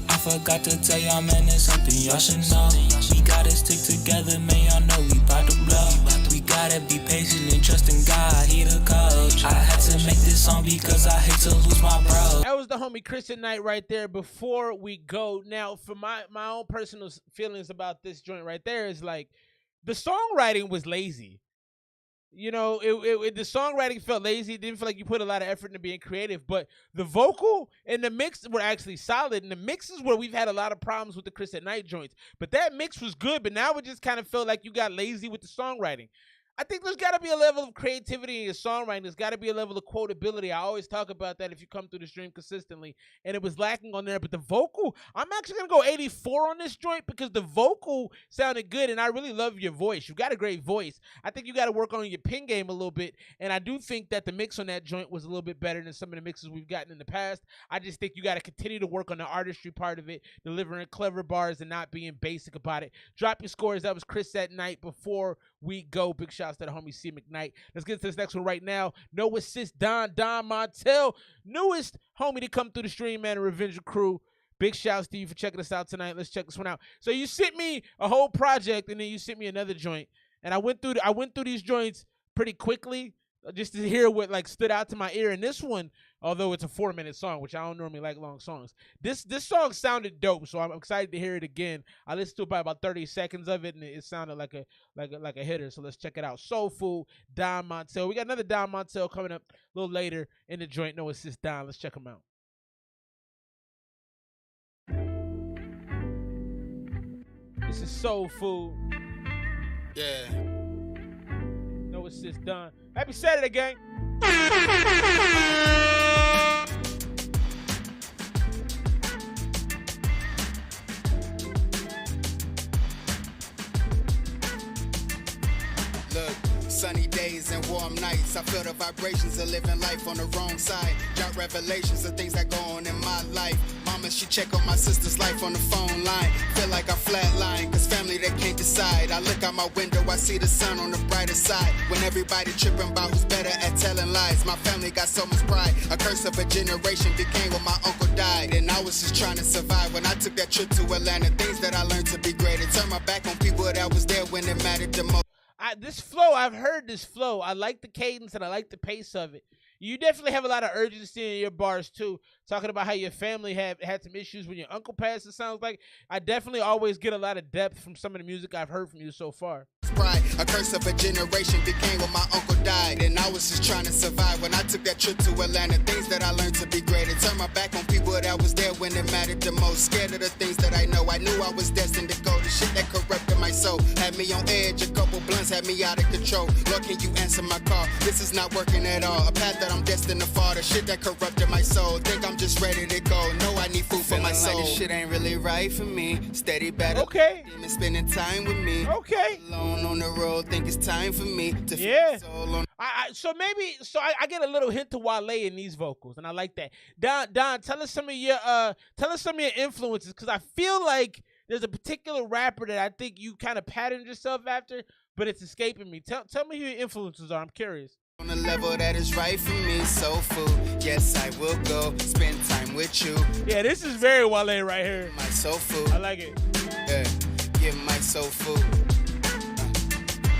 I forgot to tell y'all, man, there's something y'all should know. We gotta stick together, man, y'all know we bout to blow. We gotta be patient and trust in God, he the coach. I had to make this song because I hate to lose my bro. That was the homie Chris at Night right there. Before we go, now for my own personal feelings about this joint right there is like, the songwriting was lazy. You know, the songwriting felt lazy. It didn't feel like you put a lot of effort into being creative. But the vocal and the mix were actually solid. And the mix is where we've had a lot of problems with the Chris at Night joints. But that mix was good. But now it just kind of felt like you got lazy with the songwriting. I think there's got to be a level of creativity in your songwriting. There's got to be a level of quotability. I always talk about that if you come through the stream consistently. And it was lacking on there. But the vocal, I'm actually going to go 84 on this joint because the vocal sounded good. And I really love your voice. You got a great voice. I think you got to work on your pin game a little bit. And I do think that the mix on that joint was a little bit better than some of the mixes we've gotten in the past. I just think you got to continue to work on the artistry part of it, delivering clever bars and not being basic about it. Drop your scores. That was Chris at Night. Before we go, big shouts to the homie C. McKnight. Let's get to this next one right now. No Assist Don Montel, newest homie to come through the stream, man, the Revenger crew. Big shouts to you for checking us out tonight. Let's check this one out. So you sent me a whole project and then you sent me another joint. And I went through these joints pretty quickly just to hear what like stood out to my ear. And this one, although it's a 4-minute song, which I don't normally like long songs, this song sounded dope, so I'm excited to hear it again. I listened to about 30 seconds of it, and it sounded like a hitter. So let's check it out. Soul Food, Don Montel. We got another Don Montel coming up a little later in the joint. No Assist Don. Let's check him out. This is Soul Food. Yeah. No Assist Don. Happy Saturday, gang. Look, sunny days and warm nights. I feel the vibrations of living life on the wrong side. Got revelations of things that go on in my life. Mama, she check on my sister's life on the phone line. Feel like I flatline, cause family, they can't decide. I look out my window, I see the sun on the brighter side. When everybody tripping about who's better at telling lies. My family got so much pride. A curse of a generation became when my uncle died. And I was just trying to survive. When I took that trip to Atlanta, things that I learned to be great. And turn my back on people that was there when it mattered the most. This flow, I've heard this flow. I like the cadence and I like the pace of it. You definitely have a lot of urgency in your bars, too. Talking about how your family had some issues when your uncle passed, it sounds like. I definitely always get a lot of depth from some of the music I've heard from you so far. Pride, a curse of a generation became when my uncle died. And I was just trying to survive. When I took that trip to Atlanta, things that I learned to be great. And turn my back on people that was there when it mattered the most. Scared of the things that I know. I knew I was destined to go. The shit that corrupted my soul had me on edge. A couple blunts had me out of control. Lord, can you answer my call? This is not working at all. A path that I'm destined to fall. The shit that corrupted my soul. Think I'm just ready to go. No, I need food for my soul. Like this shit ain't really right for me. Steady battle. Okay. Demons spending time with me. Okay. Alone on the road. Think it's time for me to yeah. I get a little hint to Wale in these vocals, and I like that. Don, tell us some of your influences, because I feel like there's a particular rapper that I think you kind of patterned yourself after, but it's escaping me. Tell me who your influences are. I'm curious. On the level that is right for me, soul food. Yes, I will go spend time with you. Yeah, this is very Wale right here. My soul food. I like it. Yeah, give my soul food.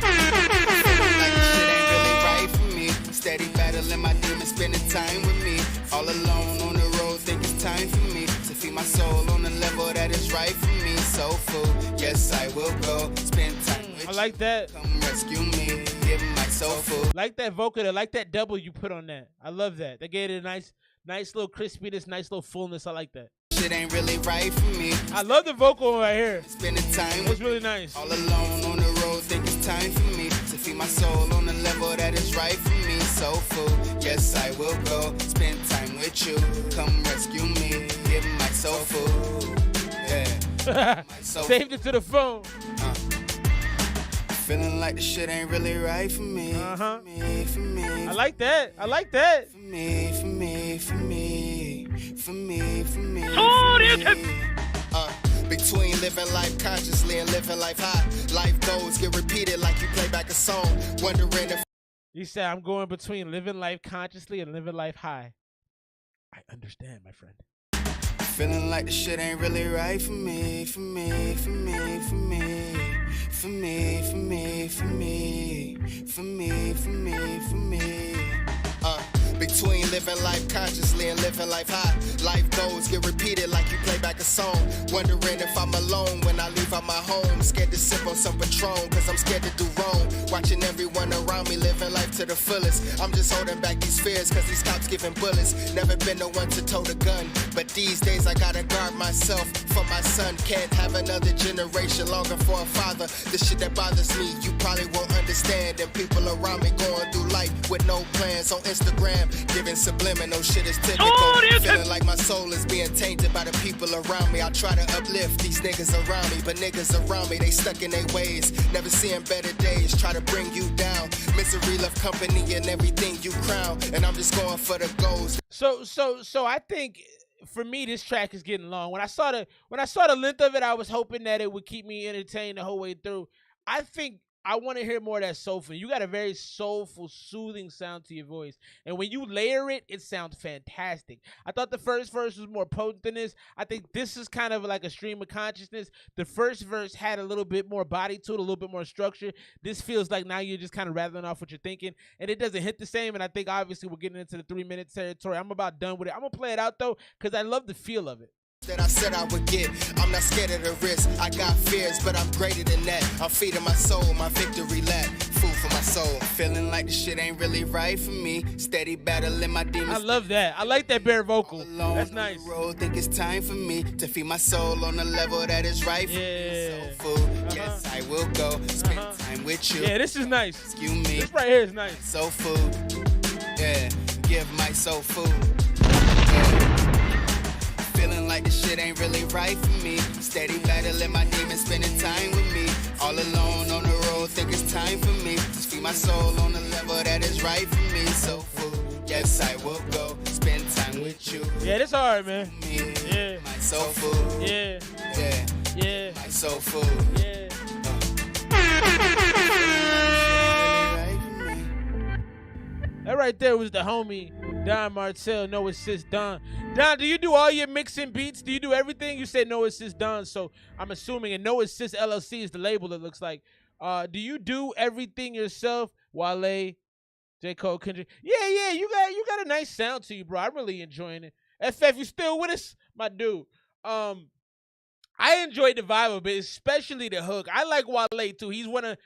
Like this shit ain't really right for me. Steady battling my demons, spending time with me. All alone on the road, think it's time for me to feed my soul on the level that is right for me. Soul food. Yes, I will go spend time with you. I like that. Come rescue me. Give my soul food. Like that vocal, I like that double you put on that. I love that. They gave it a nice little crispiness, nice little fullness. I like that. Shit ain't really right for me. I love the vocal right here. Spending time. It was really nice. All alone on the road, think it's time for me to feed my soul on the level that is right for me. Soul food. Yes, I will go spend time with you. Come rescue me. Give my soul food. Yeah. Saved it to the phone. Feeling like the shit ain't really right for me. For me. I like that. I like that. For me. Between living life consciously and living life high, life goals get repeated like you play back a song. Wondering if you said I'm going between living life consciously and living life high. I understand, my friend. Feeling like the shit ain't really right for me. Between living life consciously and living life high. Life goals get repeated like you play back a song. Wondering if I'm alone when I leave out my home. Scared to sip on some Patron, cause I'm scared to do wrong. Watching everyone around me living life to the fullest. I'm just holding back these fears, cause these cops giving bullets. Never been the one to tote a gun, but these days I gotta guard myself for my son. Can't have another generation longing for a father. The shit that bothers me, you probably won't understand. And people around me going through life with no plans on Instagram, giving subliminal shit is typical. Feeling like my soul is being tainted by the people around me. I try to uplift these niggas around me, but niggas around me, they stuck in their ways. Never seeing better days, try to bring you down. Misery left company and everything you crown, and I'm just going for the goals. So I think for me this track is getting long. When I saw the length of it, I was hoping that it would keep me entertained the whole way through. I think I want to hear more of that soulful. You got a very soulful, soothing sound to your voice. And when you layer it, it sounds fantastic. I thought the first verse was more potent than this. I think this is kind of like a stream of consciousness. The first verse had a little bit more body to it, a little bit more structure. This feels like now you're just kind of rattling off what you're thinking. And it doesn't hit the same. And I think obviously we're getting into the 3-minute territory. I'm about done with it. I'm going to play it out though, because I love the feel of it. That I said I would get. I'm not scared of the risk. I got fears, but I'm greater than that. I'm feeding my soul, my victory lap. Food for my soul. Feeling like the shit ain't really right for me. Steady battling my demons. I love that. I like that bare vocal. That's nice. Road, think it's time for me to feed my soul on the level that is right for me. Soul food. Yes, I will go. Spend time with you. Yeah, this is nice. Excuse me. This right here is nice. Soul food. Yeah, give my soul food. Feeling like the shit ain't really right for me. Steady battling my demons, spending time with me. All alone on the road, think it's time for me. Just feed my soul on the level that is right for me. So food, yes I will go. Spend time with you. Yeah, this hard, man. Yeah. My soul food. Yeah. Yeah. Yeah. My soul food. Yeah. That right there was the homie Don Martell, No Assist Don. Don, do you do all your mixing beats? Do you do everything? You said No Assist Don, so I'm assuming, and No Assist LLC is the label, it looks like. Do you do everything yourself? Wale, J. Cole, Kendrick? Yeah, you got a nice sound to you, bro. I'm really enjoying it. FF, you still with us? My dude. I enjoyed the vibe of it, especially the hook. I like Wale, too. He's one of...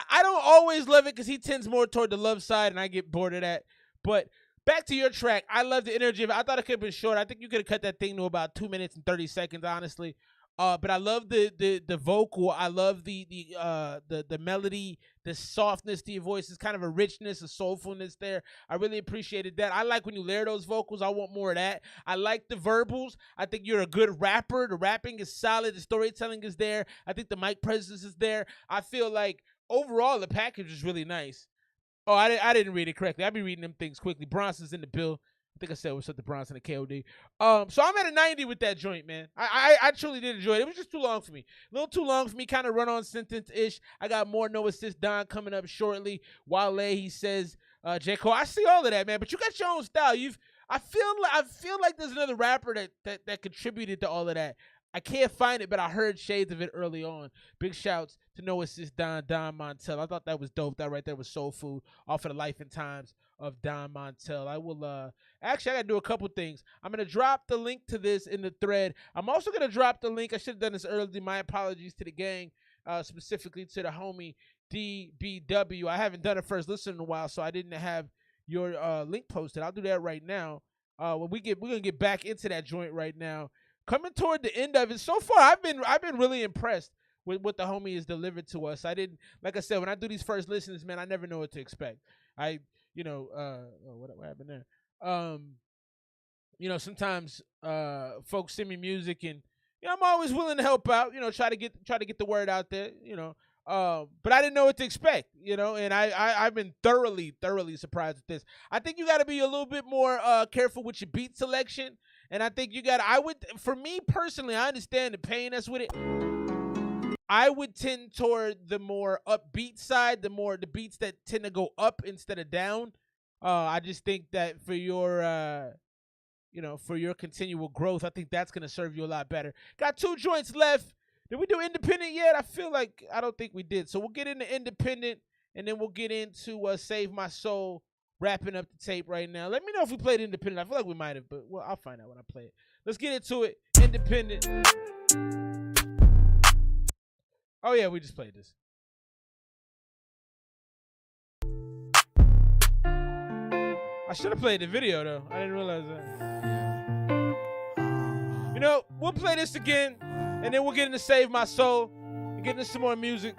I don't always love it because he tends more toward the love side, and I get bored of that. But back to your track, I love the energy of it. I thought it could have been short. I think you could have cut that thing to about 2 minutes and 30 seconds, honestly. But I love the vocal. I love the melody, the softness to your voice. It's kind of a richness, a soulfulness there. I really appreciated that. I like when you layer those vocals. I want more of that. I like the verbals. I think you're a good rapper. The rapping is solid. The storytelling is there. I think the mic presence is there. I feel like overall, the package is really nice. Oh, I didn't read it correctly. I be reading them things quickly. Bronson's in the bill. I think I said what's up to Bronson and KOD. So I'm at a 90 with that joint, man. I truly did enjoy it. It was just too long for me. A little too long for me, kind of run-on sentence-ish. I got more No Assist Don coming up shortly. Wale, he says, J. Cole, I see all of that, man. But you got your own style. I feel like there's another rapper that contributed to all of that. I can't find it, but I heard shades of it early on. Big shouts to No Assist Don Montel. I thought that was dope. That right there was soul food off of the life and times of Don Montel. I will, actually, I got to do a couple things. I'm going to drop the link to this in the thread. I'm also going to drop the link. I should have done this early. My apologies to the gang, specifically to the homie DBW. I haven't done a first listen in a while, so I didn't have your link posted. I'll do that right now. We're going to get back into that joint right now. Coming toward the end of it, so far I've been really impressed with what the homie has delivered to us. Like I said, when I do these first listens, man, I never know what to expect. What happened there? Sometimes folks send me music, and I'm always willing to help out. Try to get the word out there. But I didn't know what to expect. And I've been thoroughly surprised with this. I think you got to be a little bit more careful with your beat selection. And I think for me personally, I understand the pain that's with it. I would tend toward the more upbeat side, the beats that tend to go up instead of down. I just think that for your continual growth, I think that's going to serve you a lot better. Got 2 joints left. Did we do independent yet? I don't think we did. So we'll get into independent, and then we'll get into Save My Soul wrapping up the tape right now. Let me know if we played Independent. I feel like we might have, but well, I'll find out when I play it. Let's get into it. Independent. Oh yeah, we just played this. I should have played the video though. I didn't realize that. You know, we'll play this again, and then we'll get into Save My Soul and get into some more music.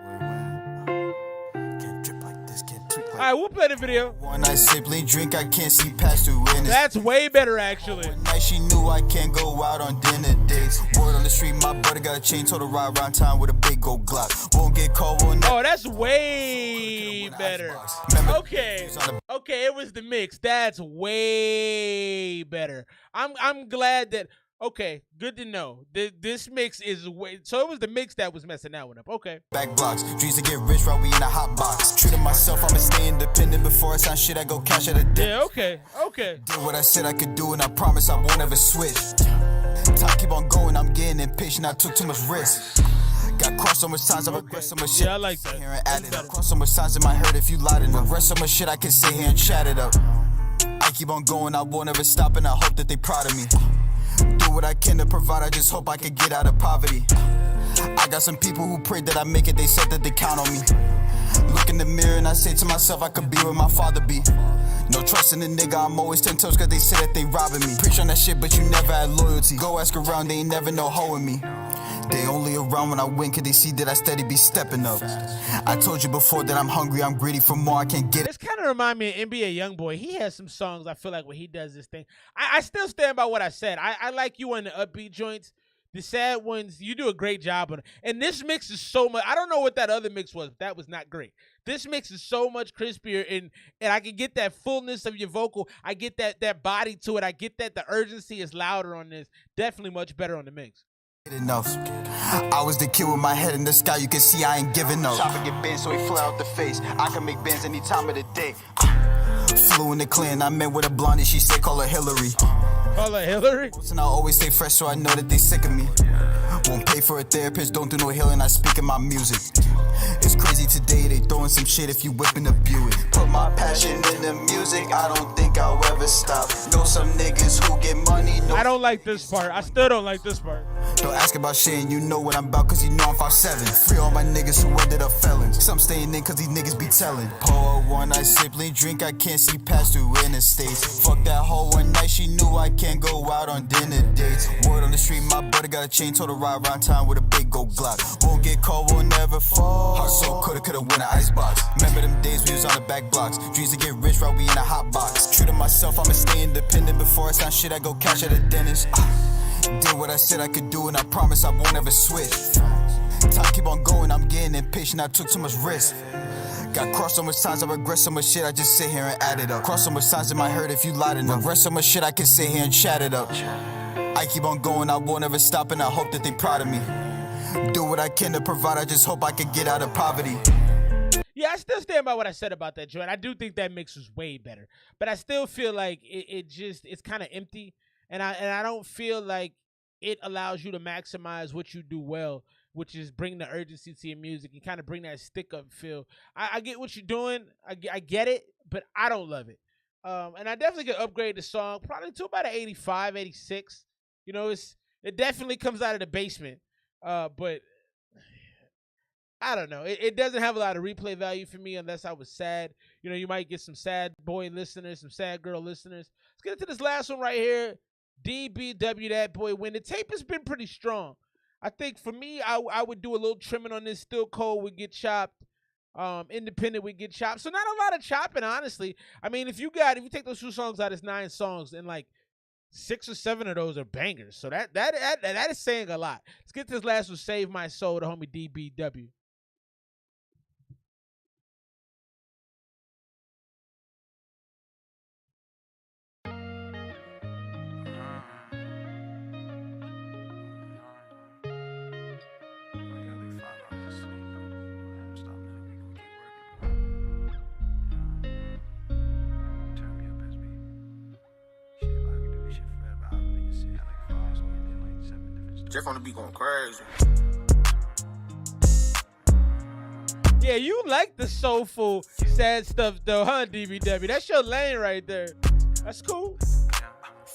Alright, we'll play the video. One night simply drink, I can't see past the witness. That's way better, actually. One night she knew I can't go out on dinner dates. Word on the street, my brother got a chain, told her ride around town with a big gold Glock. Won't get cold, won't. Oh, that's way better. Okay, okay, it was the mix. That's way better. I'm glad that. Okay, good to know. This mix is way. So it was the mix that was messing that one up. Okay. Back blocks, dreams to get rich, right? We in a hot box. Treating myself, I'ma stay independent. Before I sign shit, I go cash at a dip. Yeah, okay. Did what I said I could do, and I promise I won't ever switch. Time keep on going, I'm getting impatient. I took too much risk. Got crossed so much times, I regret so much shit. Yeah, I like that. Here and add it up. Crossed so much times, it might hurt if you lied enough. Regret so much shit, I can sit here and chat it up. I keep on going, I won't ever stop, and I hope that they proud of me. Do what I can to provide, I just hope I can get out of poverty. I got some people who prayed that I make it, they said that they count on me. Look in the mirror and I say to myself, I could be where my father be. No trust in the nigga, I'm always 10 toes cause they say that they robbing me. Preach on that shit, but you never had loyalty. Go ask around, they ain't never know hoeing me. They only around when I win cause they see that I steady be stepping up. I told you before that I'm hungry, I'm greedy for more, I can't get it. This kind of remind me of NBA Youngboy. He has some songs I feel like when he does this thing. I still stand by what I said. I like you on the upbeat joints. The sad ones, you do a great job on it. And this mix is so much. I don't know what that other mix was, but that was not great. This mix is so much crispier, and I can get that fullness of your vocal. I get that body to it. I get that the urgency is louder on this. Definitely much better on the mix. Enough. I was the kid with my head in the sky. You can see I ain't giving up. Chopper get bent so he fly out the face. I can make bends any time of the day. Flew in the clan. I met with a blondie. She said call her Hillary. Call her Hillary? And I always stay fresh so I know that they sick of me. Won't pay for a therapist. Don't do no healing. I speak in my music. It's crazy today. They throwing some shit if you whipping a Buick. Put my passion in the music. I don't think I'll ever stop. Know some niggas who get money. I don't like this part. I still don't like this part. Don't ask about shit and you know what I'm about cause you know I'm 5'7". Free all my niggas who ended up felons. Some staying in cause these niggas be telling. Pour one, I simply drink, I can't see past through interstates. Fuck that hoe one night, she knew I can't go out on dinner dates. Word on the street, my brother got a chain, told her ride around town with a big gold Glock. Won't get cold, won't never fall. Heart so coulda win an icebox. Remember them days we was on the back blocks. Dreams to get rich, right, we in a hot box. True to myself, I'ma stay independent. Before I sign shit, I go cash at a dentist. Did what I said I could do, and I promise I won't ever switch. Time keep on going, I'm getting impatient, I took too much risk. Got crossed so much times, I regret so much shit, I just sit here and add it up. Crossed so much times, it might hurt if you lied enough. Regret so much shit, I can sit here and chat it up. I keep on going, I won't ever stop, and I hope that they proud of me. Do what I can to provide, I just hope I can get out of poverty. Yeah, I still stand by what I said about that joint. I do think that mix was way better. But I still feel like it's kind of empty. And I don't feel like it allows you to maximize what you do well, which is bring the urgency to your music and kind of bring that stick-up feel. I get what you're doing. I get it, but I don't love it. And I definitely could upgrade the song probably to about an 85, 86. You know, it definitely comes out of the basement. But I don't know. It doesn't have a lot of replay value for me unless I was sad. You know, you might get some sad boy listeners, some sad girl listeners. Let's get into this last one right here. DBW, that boy Winn. The tape has been pretty strong. I think for me, I would do a little trimming on this. Still Cold would get chopped. Independent would get chopped. So not a lot of chopping, honestly. I mean, if you take those 2 songs out, it's 9 songs, and like 6 or 7 of those are bangers. So that is saying a lot. Let's get this last one, Save My Soul, the homie DBW. Jeff on the beat going crazy. Yeah, you like the soulful, sad stuff though, huh, DBW? That's your lane right there. That's cool.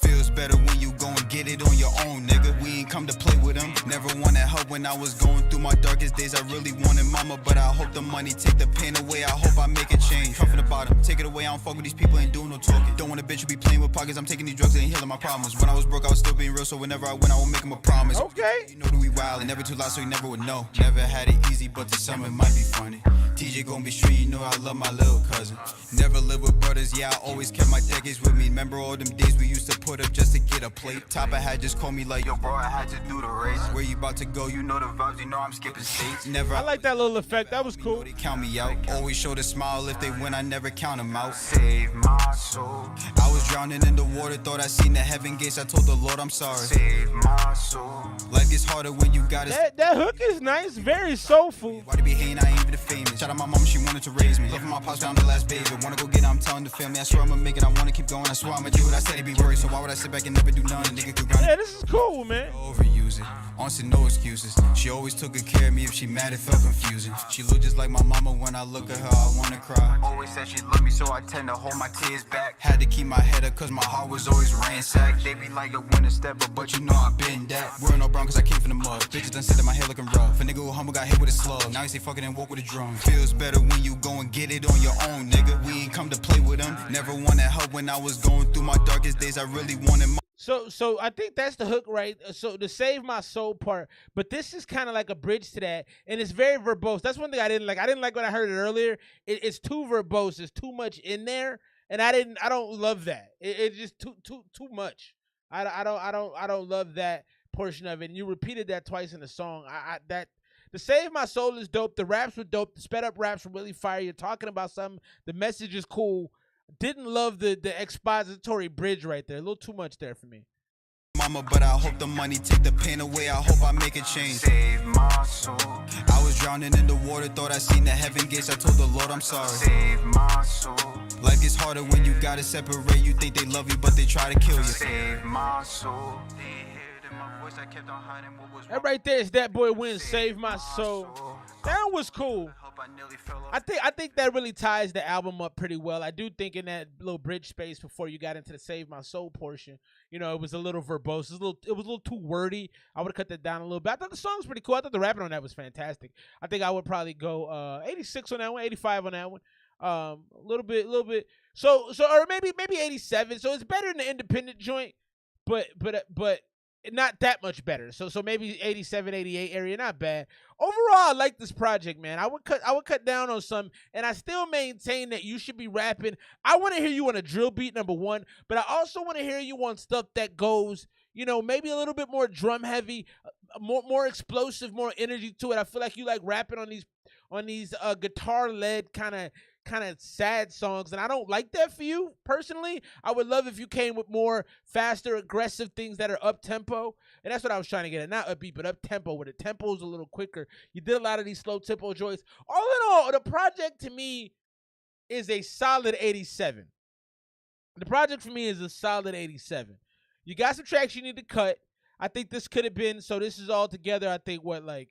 Feels better when you go and get it on your own, nigga. We ain't come to play with them. Never wanted help when I was going through my darkest days. I really wanted mama, but I hope the money take the pain away. I hope I make a change. Come from the bottom, take it away. I don't fuck with these people, ain't doing no talking. Don't want a bitch who be playing with pockets. I'm taking these drugs, ain't healing my problems. When I was broke, I was still being real, so whenever I win, I will make him a promise. Okay. You know that we wild and never too loud, so you never would know. Never had it easy, but to some it might be funny. TJ gon' be straight, you know I love my little cousin. Never lived with brothers, yeah, I always kept my decades with me. Remember all them days we used to put up just to get a plate. Top I had just called me like, yo, bro, I had to do the race. Where you about to go? You know the vibes, you know I'm skipping states. Never. I like that little effect. That was cool. They count me out. Always show the smile if they win. I never count them out. Save my soul. I was drowning in the water, thought I seen the heaven gates. I told the Lord I'm sorry. Save my soul. Life gets harder when you got it. That hook is nice, very soulful. Why they be hating? I ain't even the famous. Shout out my mom, she wanted to raise me. Loving my pops, found the last baby. Wanna go get it, I'm telling the family. I swear I'ma make it. I wanna keep going. I swear I'ma do it. I said it be worried, so why would I sit back and never do nothing? Nigga could run. Yeah, this is cool, man. Overuse it. Honestly, no excuses. She always took good care of me. If she mad, it felt confusing. She looked just like my mama. When I look at her, I wanna cry. Always said she loved me, so I tend to hold my tears back. Had to keep my head up, cause my heart was always ransacked. They be like a winter stepper, but you know I've been that. Wearing no brown, cause I came from the mud. Bitches done said that my hair looking rough. A nigga who humble got hit with a slug. Now he say fucking and walk with a drum. Feels better when you go and get it on your own, nigga. We ain't come to play with them. Never wanted help when I was going through my darkest days. I really wanted my. So I think that's the hook, right? So the Save My Soul part, but this is kind of like a bridge to that, and it's very verbose. That's one thing I didn't like. I didn't like when I heard it earlier. It's too verbose. There's too much in there, and I don't love that. It's just too much. I don't love that portion of it. And you repeated that twice in the song. The Save My Soul is dope. The raps were dope. The sped up raps were really fire. You're talking about something. The message is cool. Didn't love the expository bridge right there. A little too much there for me. Mama, but I hope the money take the pain away. I hope I make a change. Save my soul. I was drowning in the water, thought I seen the heaven gates. I told the Lord I'm sorry. Save my soul. Life gets harder when you gotta separate. You think they love you, but they try to kill you. Save my soul. That right there is that boy Winn, Save My Soul. That was cool. I think that really ties the album up pretty well. I do think in that little bridge space before you got into the Save My Soul portion, you know, it was a little verbose. It was a little too wordy. I would have cut that down a little bit. I thought the song was pretty cool. I thought the rapping on that was fantastic. I think I would probably go 86 on that one, 85 on that one. A little bit. So or maybe 87. So it's better than the independent joint, but not that much better. So maybe 87, 88 area, not bad. Overall, I like this project, man. I would cut down on some, and I still maintain that you should be rapping. I want to hear you on a drill beat, number one, but I also want to hear you on stuff that goes, you know, maybe a little bit more drum heavy, more explosive, more energy to it. I feel like you like rapping on these guitar led kind of sad songs, and I don't like that for you personally. I would love if you came with more faster, aggressive things that are up tempo, and that's what I was trying to get at. Not upbeat, but up tempo, where the tempo's a little quicker. You did a lot of these slow tempo joints. All in all, the project to me is a solid 87. The project for me is a solid 87. You got some tracks you need to cut. I think this could have been, so this is all together, I think, because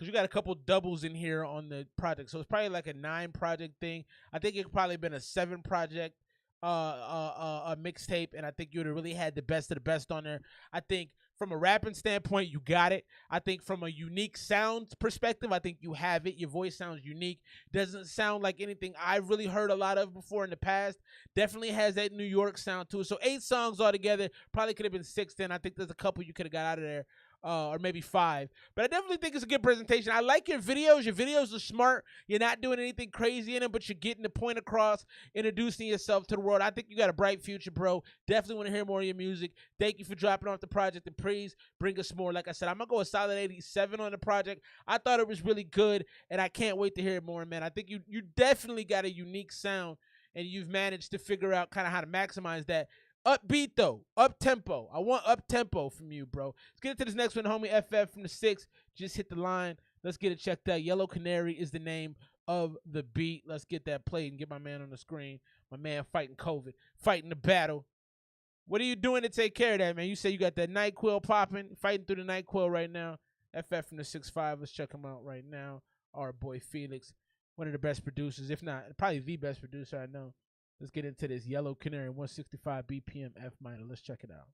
you got a couple doubles in here on the project, so it's probably like a 9 project thing. I think it could probably been a 7 project a mixtape, and I think you would have really had the best of the best on there. I think from a rapping standpoint, you got it. I think from a unique sound perspective, I think you have it. Your voice sounds unique. Doesn't sound like anything I've really heard a lot of before in the past. Definitely has that New York sound to it. So 8 songs altogether. Probably could have been 6 then. I think there's a couple you could have got out of there. Or maybe 5. But I definitely think it's a good presentation. I like your videos. Your videos are smart. You're not doing anything crazy in them, but you're getting the point across, introducing yourself to the world. I think you got a bright future, bro. Definitely want to hear more of your music. Thank you for dropping off the project, and please bring us more. Like I said, I'm going to go a solid 87 on the project. I thought it was really good, and I can't wait to hear it more, man. I think you definitely got a unique sound, and you've managed to figure out kind of how to maximize that. Upbeat though, up tempo. I want up tempo from you, bro. Let's get into this next one, homie. FF from the 6 just hit the line. Let's get it checked out. Yellow Canary is the name of the beat. Let's get that played and get my man on the screen. My man fighting COVID, fighting the battle. What are you doing to take care of that, man? You say you got that NyQuil popping, fighting through the NyQuil right now. FF from the 6'5". Let's check him out right now our boy Phoenix, one of the best producers, if not probably the best producer I know. Let's get into this Yellow Canary 165 BPM F minor. Let's check it out.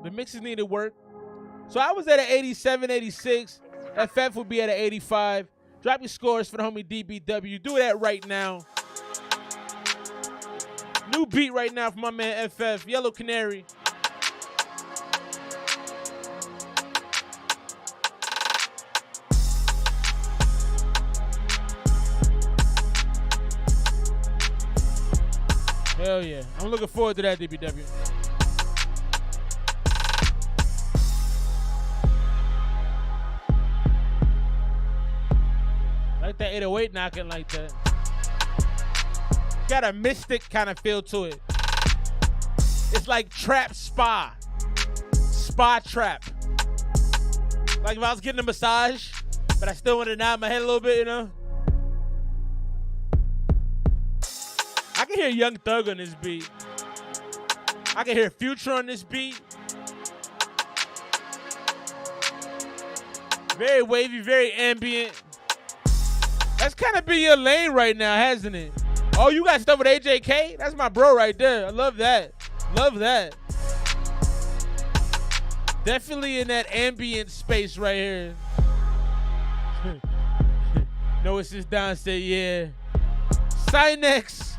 The mixes needed work. So I was at an 87, 86. FF would be at an 85. Drop your scores for the homie DBW. Do that right now. New beat right now for my man FF. Yellow Canary. Hell yeah. I'm looking forward to that, DBW. Like that 808 knocking like that. Got a mystic kind of feel to it. It's like trap spa. Spa trap. Like if I was getting a massage, but I still want to nod my head a little bit, you know? I can hear Young Thug on this beat. I can hear Future on this beat. Very wavy, very ambient. That's kind of been your lane right now, hasn't it? Oh, you got stuff with AJK? That's my bro right there. I love that. Love that. Definitely in that ambient space right here. No, it's just Don said, yeah. Cynex.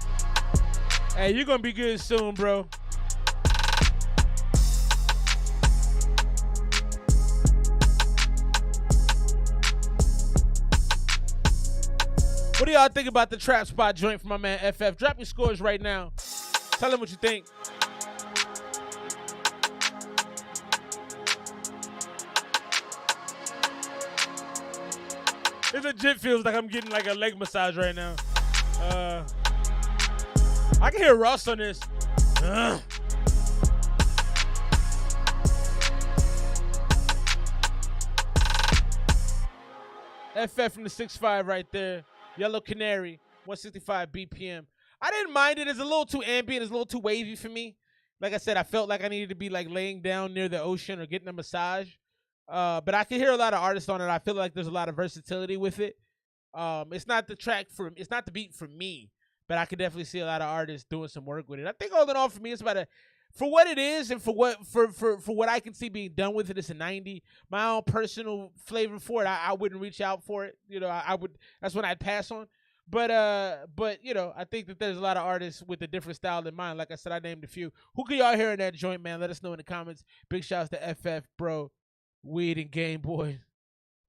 Hey, you're going to be good soon, bro. What do y'all think about the trap spot joint from my man FF? Drop your scores right now. Tell them what you think. It legit feels like I'm getting like a leg massage right now. I can hear Ross on this. FF from the 6.5 right there. Yellow Canary, 165 BPM. I didn't mind it. It's a little too ambient. It's a little too wavy for me. Like I said, I felt like I needed to be like laying down near the ocean or getting a massage. But I can hear a lot of artists on it. I feel like there's a lot of versatility with it. It's not the it's not the beat for me, but I can definitely see a lot of artists doing some work with it. I think all in all for me, it's about for what it is and for what I can see being done with it, it's a 90. My own personal flavor for it, I wouldn't reach out for it. You know, I would. That's what I'd pass on. But you know, I think that there's a lot of artists with a different style in mind. Like I said, I named a few. Who can y'all hear in that joint, man? Let us know in the comments. Big shouts to FF, bro, Weed, and Game Boy.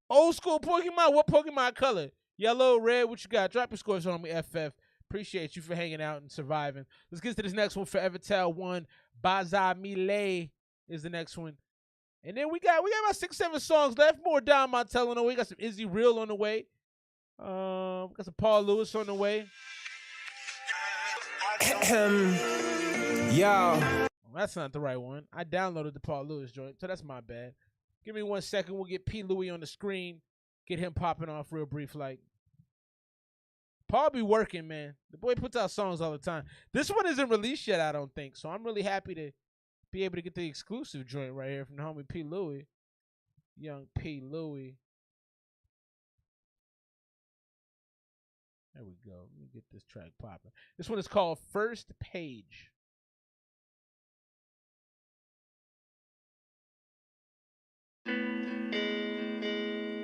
Old school Pokemon. What Pokemon color? Yellow, red. What you got? Drop your scores on me, FF. Appreciate you for hanging out and surviving. Let's get to this next one. Forever Tell 1. Baza Mile is the next one. And then we got about 6-7 songs left. More Don Montel on the way. We got some Izzy Real on the way. We got some Paul Lewis on the way. Yo. That's not the right one. I downloaded the Paul Lewis joint, so that's my bad. Give me 1 second. We'll get P. Louie on the screen. Get him popping off real brief like. Paul be working, man. The boy puts out songs all the time. This one isn't released yet, I don't think. So I'm really happy to be able to get the exclusive joint right here from the homie P. Louie. Young P. Louie. There we go. Let me get this track popping. This one is called First Page.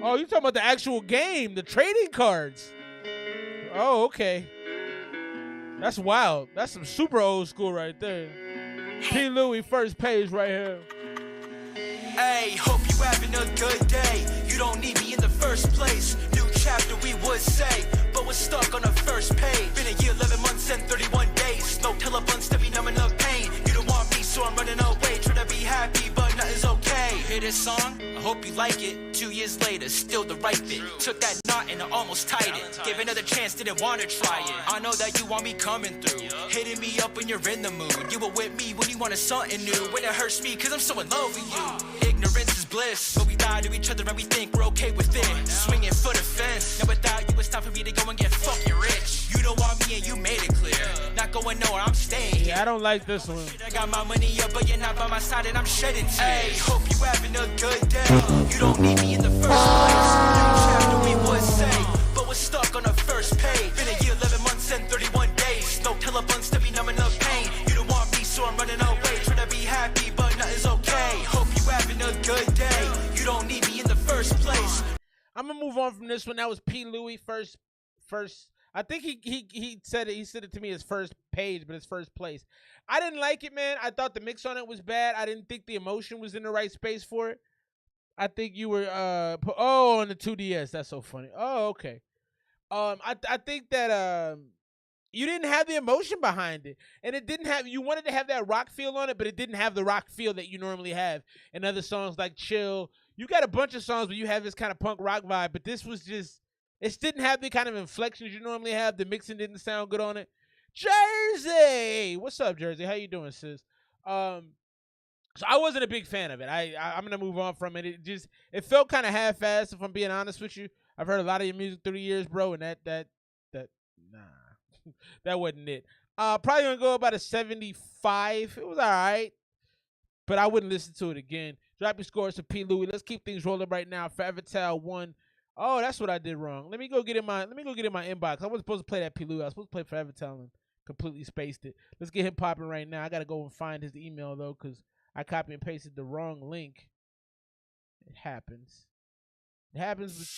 Oh, you talking about the actual game, the trading cards. Oh, okay. That's wild. That's some super old school right there. P. Louie, First Page right here. Hey, hope you having a good day. You don't need me in the first place. New chapter we would say, but we're stuck on the first page. Been a year, 11 months and 31 days. No telebuns to be numbing up pain. You don't want me, so I'm running away. Try to be happy, but nothing's okay. Hear this song? I hope you like it. 2 years later, still the right fit. Took that knot and I almost tied it. Gave another chance, didn't want to try it. I know that you want me coming through. Hitting me up when you're in the mood. You were with me when you wanted something new. When it hurts me, cause I'm so in love with you. Ignorance is bliss, but we lie to each other and we think we're okay with it. Swinging for the fence. Now without you, it's time for me to go and get fucking rich. You don't want me and you made it clear. Not going nowhere, I'm staying Yeah, I don't like this one. I got my money up, but you're not by my side, and I'm shedding tears. Hey, hope you having a good day. You don't need me in the first place. New chapter, we would say, but we're stuck on the first page. Been a year, 11 months, and 31 days. No telebuns to be numbing up pain. You don't want me, so I'm running away. Trying to be happy, but nothing's okay. Hope you having a good day. You don't need me in the first place. I'm gonna move on from this one. That was P. Louie first. I think he said it. He said it to me as first page, but it's first place. I didn't like it, man. I thought the mix on it was bad. I didn't think the emotion was in the right space for it. I think you were on the 2DS. That's so funny. Oh, okay. I think that you didn't have the emotion behind it, and it didn't have. You wanted to have that rock feel on it, but it didn't have the rock feel that you normally have in other songs like Chill. You got a bunch of songs where you have this kind of punk rock vibe, but this was just. It didn't have the kind of inflections you normally have. The mixing didn't sound good on it. Jersey, what's up, Jersey? How you doing, sis? So I wasn't a big fan of it. I'm gonna move on from it. It felt kind of half-assed, if I'm being honest with you. I've heard a lot of your music through the years, bro, and that that wasn't it. Probably gonna go about a 75. It was all right, but I wouldn't listen to it again. Drop your scores to P. Louie. Let's keep things rolling right now. Forever Tell 1. Oh, that's what I did wrong. Let me go get in my inbox. I wasn't supposed to play that P. Louie. I was supposed to play Forever Tell and completely spaced it. Let's get him popping right now. I gotta go and find his email though, because I copy and pasted the wrong link. It happens. It happens.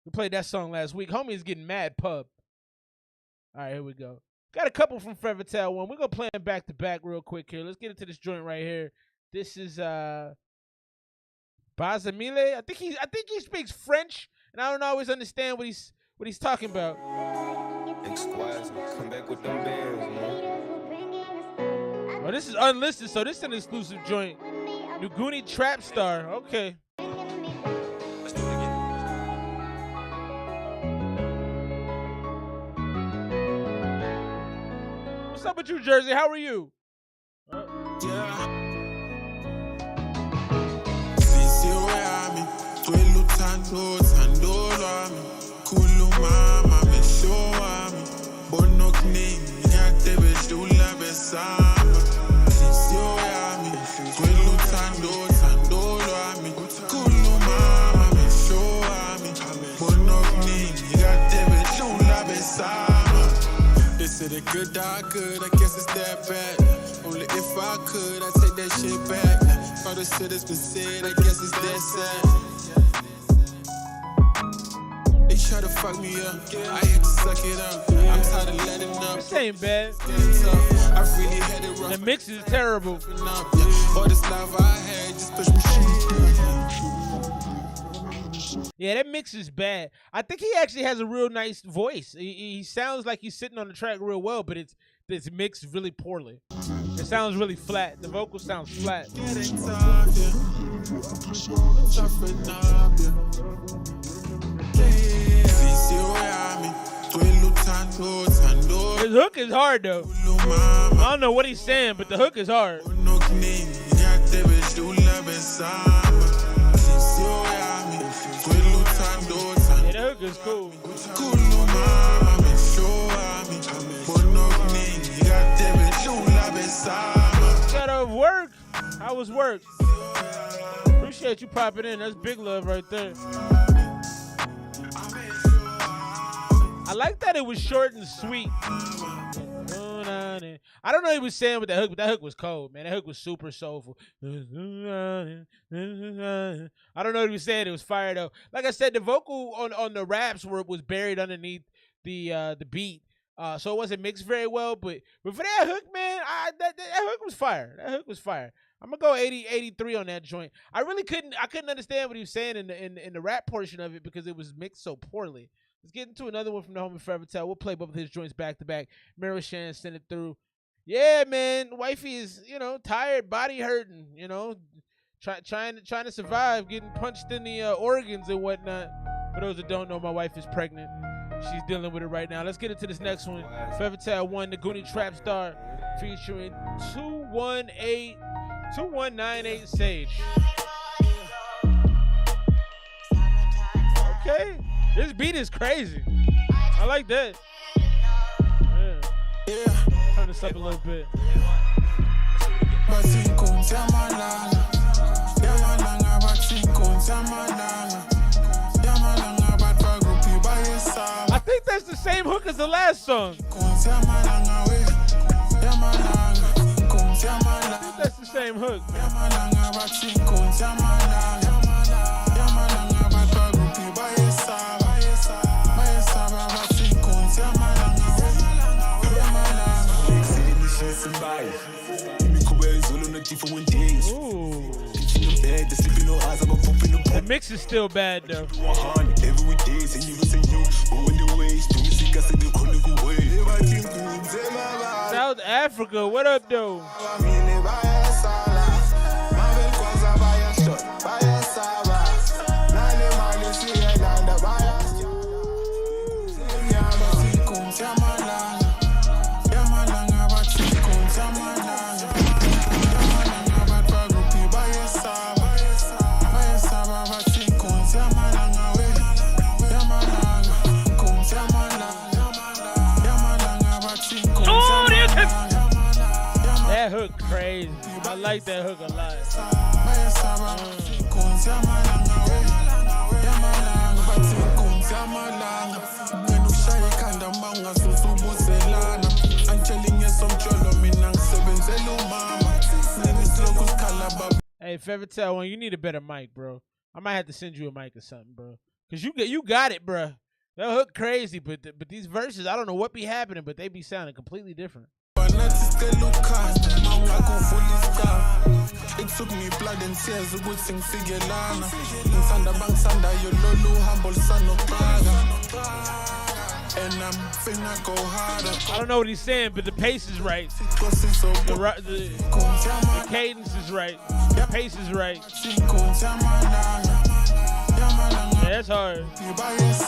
We played that song last week. Homie is getting mad pub. All right, here we go. Got a couple from Forever Tell 1. We're gonna play them back to back real quick here. Let's get into this joint right here. This is Bazamile. I think he speaks French, and I don't always understand what he's talking about. Inquires, come back with them bands, man. Oh, this is unlisted, so this is an exclusive joint. Nuguni Trap Star. Okay. What's up with you, Jersey? How are you? Yeah. They said it good, die good, I guess it's that bad. Only if I could, I take that shit back. All the shit that's been said, I guess it's that sad. They try to fuck me up, I had to suck it up. I'm tired of letting up. This ain't bad. I really had it rough. The mix is terrible. All this love I had just pushed me. Yeah, that mix is bad. I think he actually has a real nice voice. He sounds like he's sitting on the track real well, but it's mixed really poorly. It sounds really flat. The vocal sounds flat. His hook is hard though. I don't know what he's saying, but the hook is hard. Yeah, the hook is cool. Got off work. How was work? Appreciate you popping in. That's big love right there. I like that it was short and sweet. I don't know what he was saying with that hook, but that hook was cold, man. That hook was super soulful. I don't know what he was saying. It was fire though. Like I said, the vocal on the raps was buried underneath the beat, so it wasn't mixed very well. But for that hook, man, that hook was fire. That hook was fire. I'm gonna go 83 on that joint. I couldn't understand what he was saying in the rap portion of it because it was mixed so poorly. Let's get into another one from the homie Forever Tell. We'll play both of his joints back to back. Mirror Shan sent it through. Yeah, man, wifey is, tired, body hurting, trying to survive, getting punched in the organs and whatnot. For those that don't know, my wife is pregnant. She's dealing with it right now. Let's get into this next one. Forever Tell 1, the Goonie Trap Star, featuring 2198 Sage. Okay. This beat is crazy. I like that. Turn this up a little bit. I think that's the same hook as the last song. I think that's the same hook. The mix is still bad though. South Africa, what up though? That hook crazy. I like that hook a lot. Hey, Fevertel, when you need a better mic, bro. I might have to send you a mic or something, bro. Cause you got it, bro. That hook crazy, but these verses, I don't know what be happening, but they be sounding completely different. I don't know what he's saying, but the pace is right. The cadence is right. The pace is right. Yeah, that's hard. That's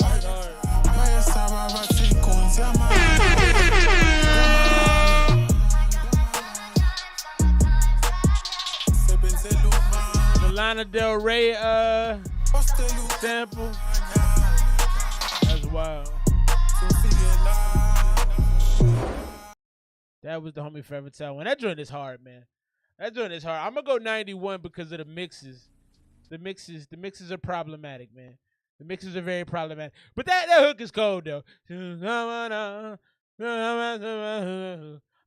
hard. The Lana Del Rey sample. That's wild. That was the homie Fevertel one. That joint is hard, man. That joint is hard. I'm gonna go 91 because of the mixes. The mixes are problematic, man. The mixes are very problematic. But that hook is cold though.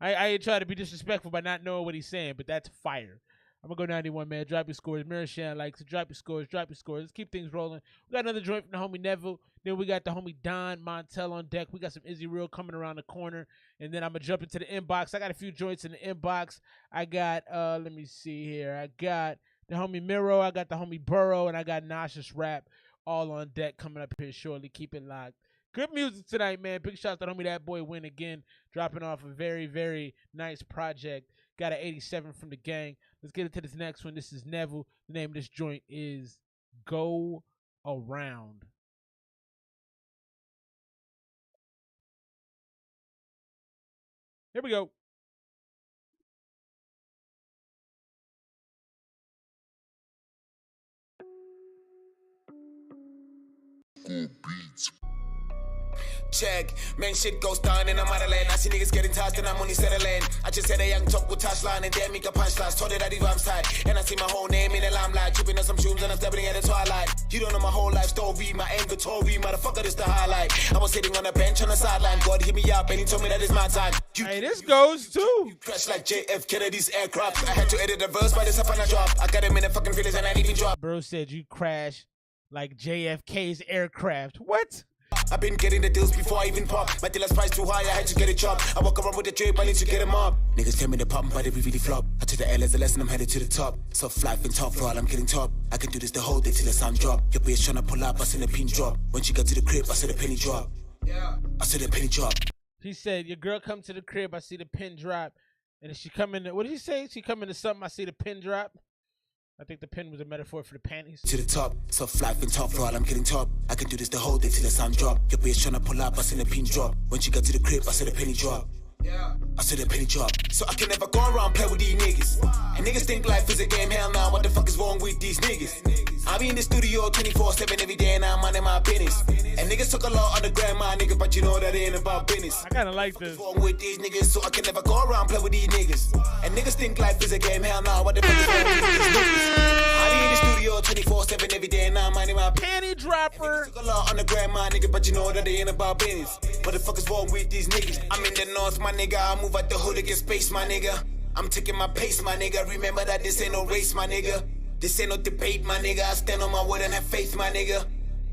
I ain't trying to be disrespectful by not knowing what he's saying, but that's fire. I'm gonna go 91, man. Drop your scores. Mirror Shan likes to drop your scores. Drop your scores. Let's keep things rolling. We got another joint from the homie Neville. Then we got the homie Don Montel on deck. We got some Izzy Real coming around the corner. And then I'm gonna jump into the inbox. I got a few joints in the inbox. I got let me see here. I got the homie Miro. I got the homie Burrow, and I got Nauseous Rap all on deck coming up here shortly. Keep it locked. Good music tonight, man. Big shout out to the homie That Boy Winn again, dropping off a very, very nice project. Got an 87 from the gang. Let's get into this next one. This is Neville. The name of this joint is Go Around. Here we go. Beats. Check, man, shit goes down in the motherland. I see niggas getting tossed and I'm only settling. I just said a young talk with touchline and then make a punchline. Told it that I'm tight. And I see my whole name in the limelight. Tripping on some shrooms and I'm stepping at the twilight. You don't know my whole life story, my inventory. Motherfucker, this the highlight. I was sitting on a bench on the sideline. God hit me up and he told me that it's my time. Hey, this goes too. You crash like JF Kennedy's aircraft. I had to edit the verse by this up and I drop. I got him in the fucking feelings and I didn't even drop. Bro said you crash like JFK's aircraft. What? I've been getting the deals before I even pop. My dealer's price too high, I had to get it chopped. I walk around with the drip, I need to get him up. Niggas tell me to pop, but they really flop. I took the L as a lesson, I'm headed to the top. Soft life and top for all, I'm getting top. I can do this the whole day till the sound drop. Your bitch tryna pull up, I see the pin drop. When she got to the crib, I see the penny drop. Yeah, I see the penny drop. He said, your girl come to the crib, I see the pin drop. And if she come in, what did he say? She come into something, I see the pin drop. I think the pin was a metaphor for the panties. To the top, soft life and top for all, I'm getting top. I can do this the whole day till the sound drop. Your bitch tryna pull up, I see the pin drop. When she got to the crib, I see the penny drop. Yeah, I see the penny drop. So I can never go around play with these niggas. And niggas think life is a game, hell nah, what the fuck is wrong with these niggas? I I be in the studio 24/7 every day and I'm minding my business. And niggas talk a lot on the gram, my nigga, but you know that ain't about business. I kinda like this. What's wrong with these niggas, so I can never go around play with these niggas. And niggas think life is a game, hell nah, what the fuck is wrong with these niggas? I be in the studio 24/7 every day and I'm minding my panty dropper. Niggas talk a lot on the gram, my nigga, but you know that they ain't about business. What the fuck is wrong with these niggas? I'm in the north, my nigga, I move out the hood to get space, my nigga. I'm taking my pace, my nigga. Remember that this ain't no race, my nigga. This ain't no debate, my nigga. I stand on my word and have faith, my nigga.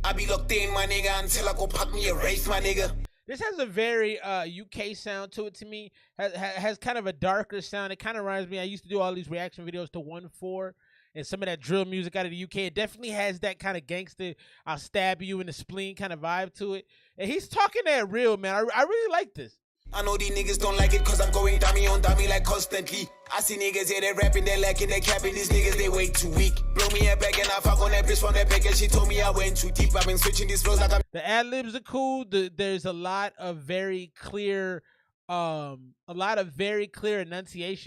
I be locked in, my nigga, until I go pop me a race, my nigga. This has a very UK sound to it to me. Has kind of a darker sound. It kind of reminds me. I used to do all these reaction videos to 1-4 and some of that drill music out of the UK. It definitely has that kind of gangster, I'll stab you in the spleen kind of vibe to it. And he's talking that real, man. I really like this. I know these niggas don't like it cause I'm going dummy on dummy like constantly. I see niggas, yeah, they rapping, they lacking, they capping. These niggas, they way too weak. Blow me a bag and I fuck on that bitch from that back and she told me I went too deep. I've been switching these flows like I'm... The ad-libs are cool. There's a lot of very clear enunciation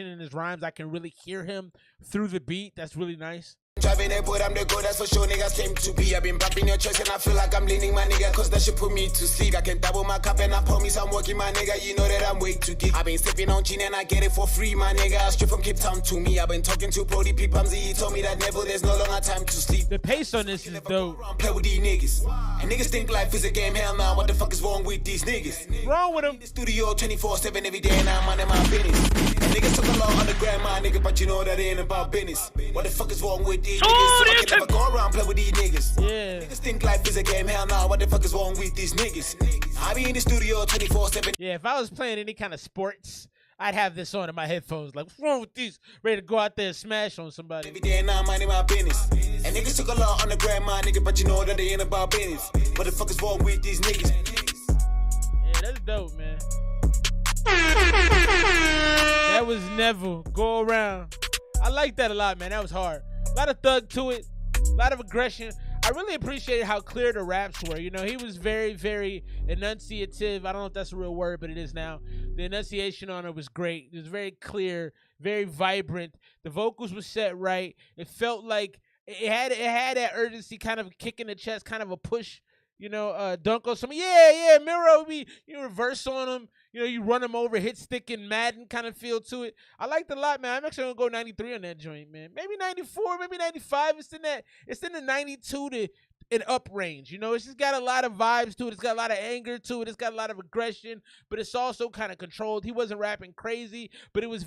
in his rhymes. I can really hear him through the beat. That's really nice. Driving that boat, I'm the good, that's for sure niggas came to be. I've been popping your chest and I feel like I'm leaning my nigga, cause that shit put me to sleep. I can double my cup and I promise I'm working my nigga, you know that I'm way too deep. I've been sipping on gin and I get it for free, my nigga. Straight from Cape Town to me. I've been talking to Brody P. Pumsy, he told me that never, there's no longer time to sleep. The pace on this is dope. Play with these niggas. And niggas think life is a game, hell nah, what the fuck is wrong with these niggas? Wrong with them. In the studio 24/7 every day and I'm minding my business. And niggas talk a lot on the gram, my nigga, but you know that ain't about business. What the fuck is wrong with these niggas? So never go around play with these niggas. Yeah. Niggas think life is a game, hell nah, what the fuck is wrong with these niggas? I be in the studio 24/7. Yeah, if I was playing any kind of sports, I'd have this on in my headphones. Like, what's wrong with these? Ready to go out there and smash on somebody. Every day and I'm minding my business. And niggas took a lot on the gram, my nigga, but you know that they ain't about business. What the fuck is wrong with these niggas? Yeah, that's dope, man. That was Neville. Go around. I like that a lot, man. That was hard. A lot of thug to it. A lot of aggression. I really appreciated how clear the raps were. You know, he was very, very enunciative. I don't know if that's a real word, but it is now. The enunciation on it was great. It was very clear, very vibrant. The vocals were set right. It felt like it had that urgency, kind of a kick in the chest, kind of a push. You know, dunk on somebody. Yeah, Miro, you reverse on him. You know, you run him over, hit stick and Madden kind of feel to it. I liked it a lot, man. I'm actually gonna go 93 on that joint, man. Maybe 94, maybe 95. It's in the 92 to an up range. You know, it's just got a lot of vibes to it. It's got a lot of anger to it. It's got a lot of aggression, but it's also kind of controlled. He wasn't rapping crazy, but he was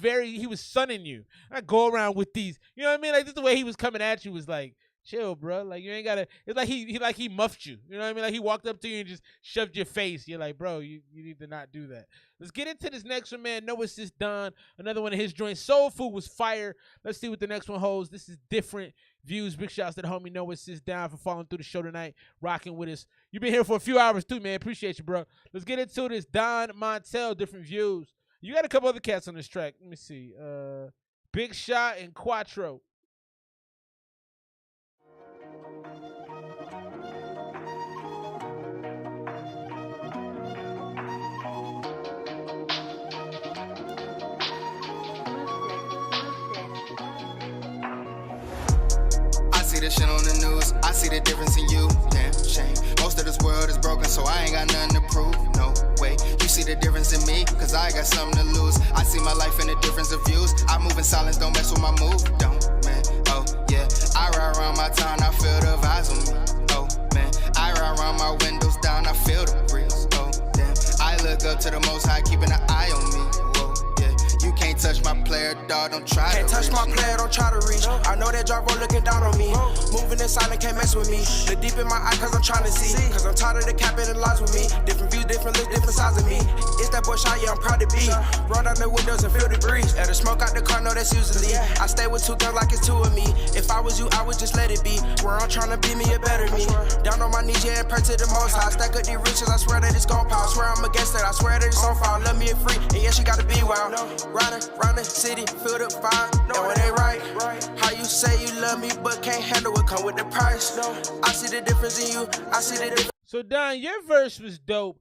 sunning you. I go around with these. You know what I mean? Like, just the way he was coming at you was like, chill, bro. Like, you ain't gotta. It's like he muffed you. You know what I mean? Like, he walked up to you and just shoved your face. You're like, bro, you need to not do that. Let's get into this next one, man. No Assist Don. Another one of his joints. Soul Food was fire. Let's see what the next one holds. This is Different Views. Big shouts to the homie No Assist Don for following through the show tonight, rocking with us. You've been here for a few hours too, man. Appreciate you, bro. Let's get into this. Don Montel, Different Views. You got a couple other cats on this track. Let me see. Big Shot and Quattro. See the shit on the news, I see the difference in you. Damn shame. Most of this world is broken, so I ain't got nothing to prove. No way. You see the difference in me, cause I got something to lose. I see my life in a difference of views. I move in silence, don't mess with my move. Don't, man. Oh, yeah. I ride around my town, I feel the vibes on me. Oh, man. I ride around my windows down, I feel the breeze. Oh, damn. I look up to the most high, keeping an eye on me. You can't touch my player, dog, don't try can't to touch reach my me. player, don't try to reach. I know that Jarvo looking down on me. Moving in silent, can't mess with me. Look deep in my eye, cause I'm trying to see. Cause I'm tired of the cap and the lies with me. Different views, different looks, different sides of me. It's that boy Shy, yeah, I'm proud to be. Roll down the windows and feel the breeze. Let the smoke out the car, know that's usually. I stay with two guns like it's two of me. If I was you, I would just let it be. Where I'm trying to be me, a better me. Down on my knees, yeah, and pray to the most high. Stack up these riches, I swear that it's gon' pop. I swear I'm against it, I swear that it's on fire. Love me and free, and yeah, she gotta be wild. Riding round the city, feel the fire. No, it ain't right. How you say you love me, but can't handle it, come with the price. I see the difference in you, I see the difference. So, Don, your verse was dope.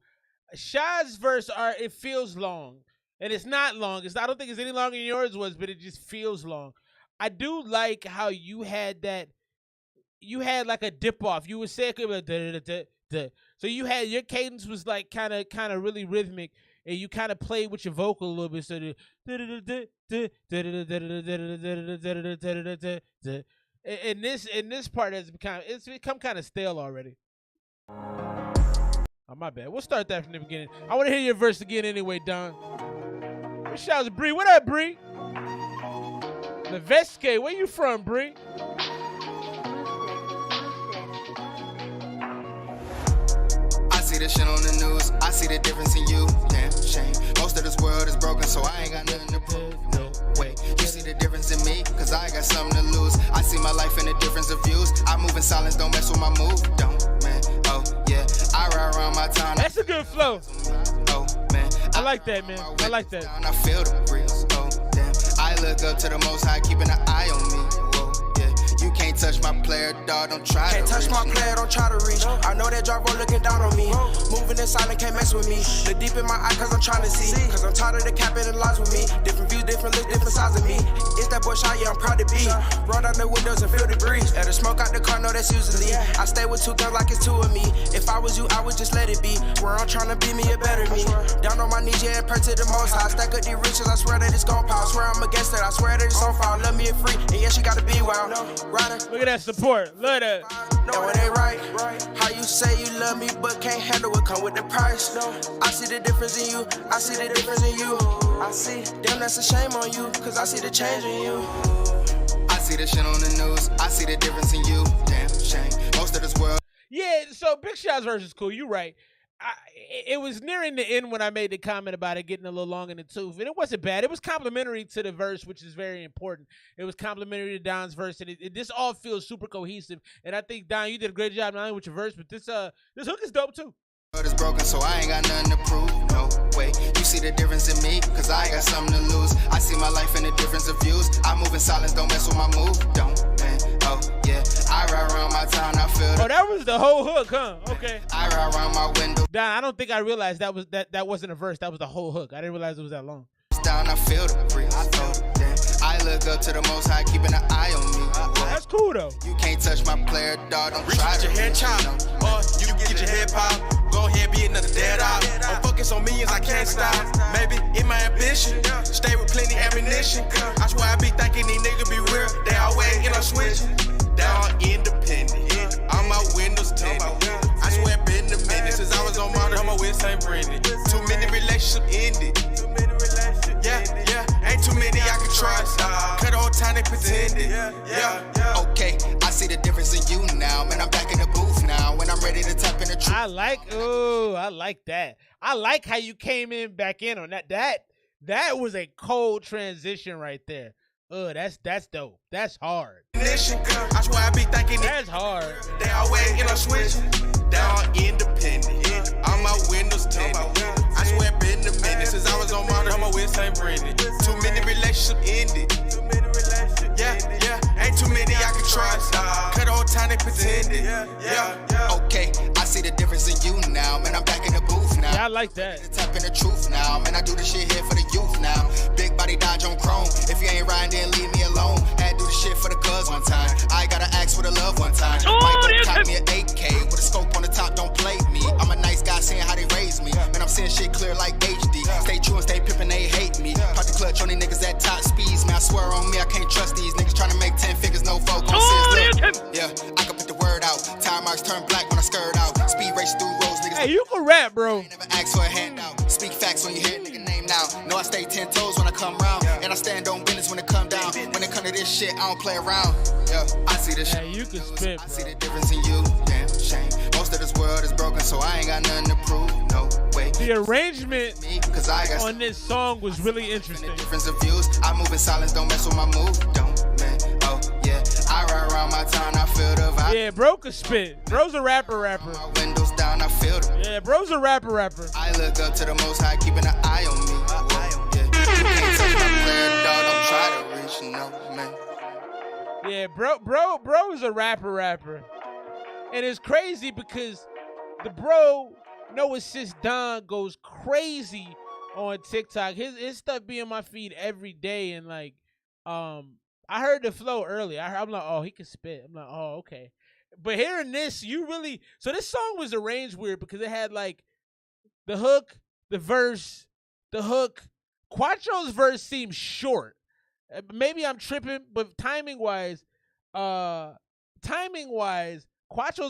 Shad's verse, it feels long. And it's not long. I don't think it's any longer than yours was, but it just feels long. I do like how you had that you had like a dip off. You would say it like da. So you had your cadence was like kind of really rhythmic, and you kind of played with your vocal a little bit. So and this part has become kind of stale already. Oh, my bad. We'll start that from the beginning. I want to hear your verse again anyway, Don. Shouts Bree. What up, Bree? Leveske, where you from, Bree? I see the shit on the news. I see the difference in you. Damn shame. Most of this world is broken, so I ain't got nothing to prove. No way. You see the difference in me, cause I got something to lose. I see my life in the difference of views. I move in silence, don't mess with my move. Don't, man. Oh, yeah. I ride around my town. That's a good flow. Oh, man. I like that, man. I like that. I feel the breeze. Oh, damn. I look up to the Most High, keeping an eye on me. Whoa, yeah. You can't touch my player, dog. Don't try to reach. Can't touch my player, don't try to reach. I know that Jarvo looking down on me. Moving in silent, can't mess with me. Look deep in my eye, cause I'm trying to see. Cause I'm tired of the capping and lies with me. Different views, different looks, different sides of me. It's that boy Shy, yeah, I'm proud to be. Roll down the windows and feel the breeze. Let the smoke out the car, no, that's usually. I stay with two guns like it's two of me. If I was you, I would just let it be. Where I'm trying to be me, a better me. Down on my knees, yeah, and pray to the Most High. Stack up these riches, I swear that it's gon' pop. I swear I'm against it, I swear that it's on fire. Love me and free, and yes, you gotta be wild. Rider. Look at that support. Look at that. No, it ain't right. How you say you love me, but can't handle it, come with the price. I see the difference in you. I see the difference in you. I see, damn, that's a shame on you, cause I see the change in you. I see the shit on the news. I see the difference in you. Damn, shame. Most of this world. Yeah, so Big Shot's verse is cool. You're right. It was nearing the end when I made the comment about it getting a little long in the tooth, and it wasn't bad. It was complimentary to the verse, which is very important. It was complimentary to Don's verse, and this all feels super cohesive. And I think, Don, you did a great job not only with your verse, but this hook is dope too. Is broken, so I ain't got nothing to prove. No way. You see the difference in me, cause I got something to lose. I see my life in the difference of views. I move in silence, don't mess with my move. Don't, man. Oh, yeah. I ride around my town, I feel. Oh, that was the whole hook, huh? Okay. I ride around my window. Don, I don't think I realized that wasn't a verse. That was the whole hook. I didn't realize it was that long. Down, I feel the breeze. Oh, damn. I look up to the Most High, keeping an eye on me. That's cool though. You can't touch my player, dog. Don't Reach try your head chop, or you get your head pop. Go ahead, be another dead out. I'm focused on millions, I can't stop. Maybe in my ambition, stay with plenty ammunition. I swear I be thinking these niggas be real. They always get on switching. Down independent, all my windows tinted. I swear been a minute since I was on my with St. Brendan. Too many relationships ended. Yeah, ain't too many I can trust. Cut all time they pretended. Yeah. Okay, I see the difference in you now. Man, I'm back in the booth now. When I'm ready to tap in the truth. I like that. I like how you came back in on that. That was a cold transition right there. That's dope. That's hard. I swear I be thinking that's hard. They always get on switching. Down independent. All my windows tinted. I swear been a minute since I was on my with St. Brendan. Too many relationships ended. Yeah, ain't too many I can trust. Cut all time they pretended. Yeah. Okay, I see the difference in you now. Man, I'm back in the booth now. Yeah, I like that. Tap in the truth now. Man, I do this shit here for the youth now. Big body Dodge on chrome. If you ain't riding, then leave me alone. Had to do the shit for the cuz one time. I gotta ask for the love one time. Might go cop me an 8K with a scope on the top, don't play me. I'm a nice guy seeing how they raise me. Man, I'm seeing shit clear like HD. Stay true and stay pimpin', they hate me. Pop the clutch on these niggas at top speeds. Man, I swear on me, I can't trust these niggas trying to make 10 figures, no folk on sense. Yeah, I can put the word out. Tire marks turn black when I skirt out. Speed race through roads, niggas. Hey, you can rap, bro. Never ask for a handout. Speak facts when you hear nigga name now. Know I stay 10 toes when I come round. And I stand on business when it come down. When it come to this shit, I don't play around. Yeah, I see the shit. Hey, you can spit, bro. I see the difference in you. Damn shame. Most of this world is broken, so I ain't got nothing to prove. No way. The arrangement on this song was really interesting. Difference of views. I move in silence, don't mess with my move. Don't, man. Oh, yeah. I ride around my town, I feel the vibe. Yeah, bro can spit. Bro's a rapper. My windows down, I feel the. Yeah, bro's a rapper. I look up to the Most High, keeping an eye on me. Yeah. You can't touch my player, dog. Don't try to reach, no, man. Yeah, bro is a rapper. And it's crazy because the bro, Noah Sis Don, goes crazy on TikTok. His stuff be in my feed every day, and like, I heard the flow early. I'm like, oh, he can spit. I'm like, oh, okay. But hearing this, so this song was arranged weird because it had like the hook, the verse, the hook. Quatro's verse seems short. Maybe I'm tripping, but timing wise, Quatro's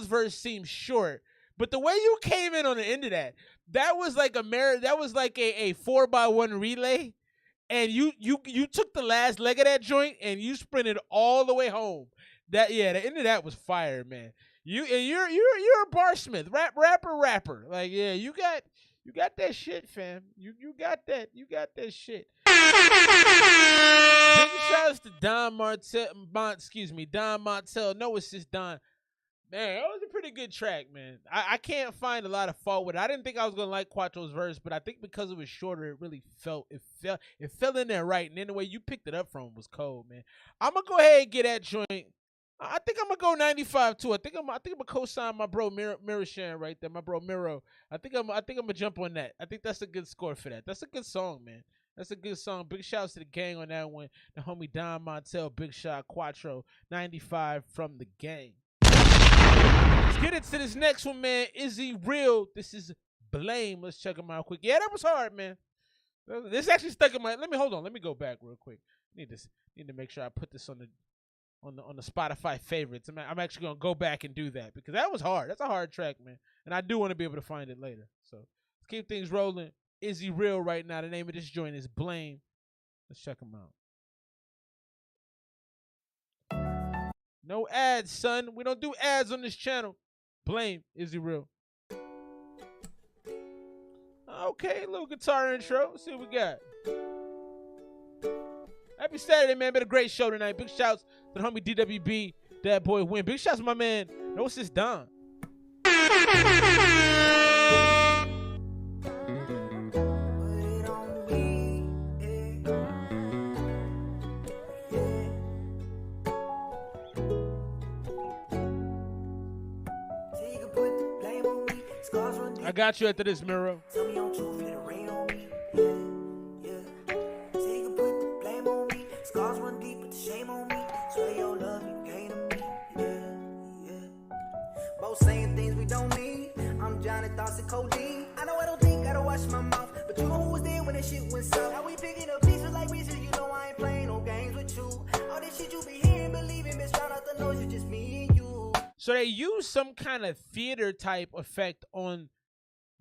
verse seems short. But the way you came in on the end of that was like a 4x1 relay. And you took the last leg of that joint and you sprinted all the way home. The end of that was fire, man. You're a barsmith, rapper. Like, yeah, you got that shit, fam. You got that shit. Big shouts to Don Martell. No, it's just Don. Man, that was a pretty good track, man. I can't find a lot of fault with it. I didn't think I was gonna like Quatro's verse, but I think because it was shorter, it really fell in there right. And then the way you picked it up from was cold, man. I'm gonna go ahead and get that joint. I think I'm gonna go 95 too. I think I'm gonna co-sign my bro Mirror Sharon right there, my bro Miro. I think I'm gonna jump on that. I think that's a good score for that. That's a good song, man. That's a good song. Big shouts to the gang on that one. The homie Don Montel, Big Shot, Quatro, 95 from the gang. Let's get into this next one, man. Is he real? This is Blame. Let's check him out quick. Yeah, that was hard, man. This actually stuck in my. Let me go back real quick. Need to make sure I put this on the Spotify favorites. I'm actually gonna go back and do that because that was hard. That's a hard track, man. And I do want to be able to find it later. So let's keep things rolling. Is he real right now? The name of this joint is Blame. Let's check him out. No ads, son. We don't do ads on this channel. Blame. Is he real? Okay, little guitar intro. Let's see what we got. Happy Saturday, man. Been a great show tonight. Big shouts to the homie DWB, that boy Winn. Big shouts to my man. No, it's just Don. I got you after this, Miro. Saying things we don't mean. I'm Johnny Thoughts and codeine. I know I don't think, gotta watch my mouth. But you know who was there when that shit went south. Now we picking up pieces like pieces. You know I ain't playing no games with you. All this shit you be hearing, believing, bitch, shout out the noise. It's just me and you. So they use some kind of theater type effect on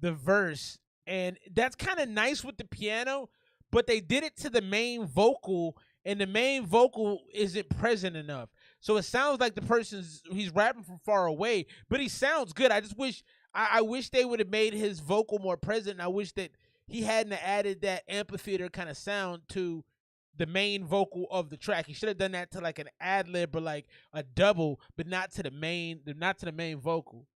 the verse. And that's kind of nice with the piano. But they did it to the main vocal. And the main vocal isn't present enough. So it sounds like he's rapping from far away, but he sounds good. I just wish, I wish they would have made his vocal more present. I wish that he hadn't added that amphitheater kind of sound to the main vocal of the track. He should have done that to like an ad lib or like a double, but not to the main vocal.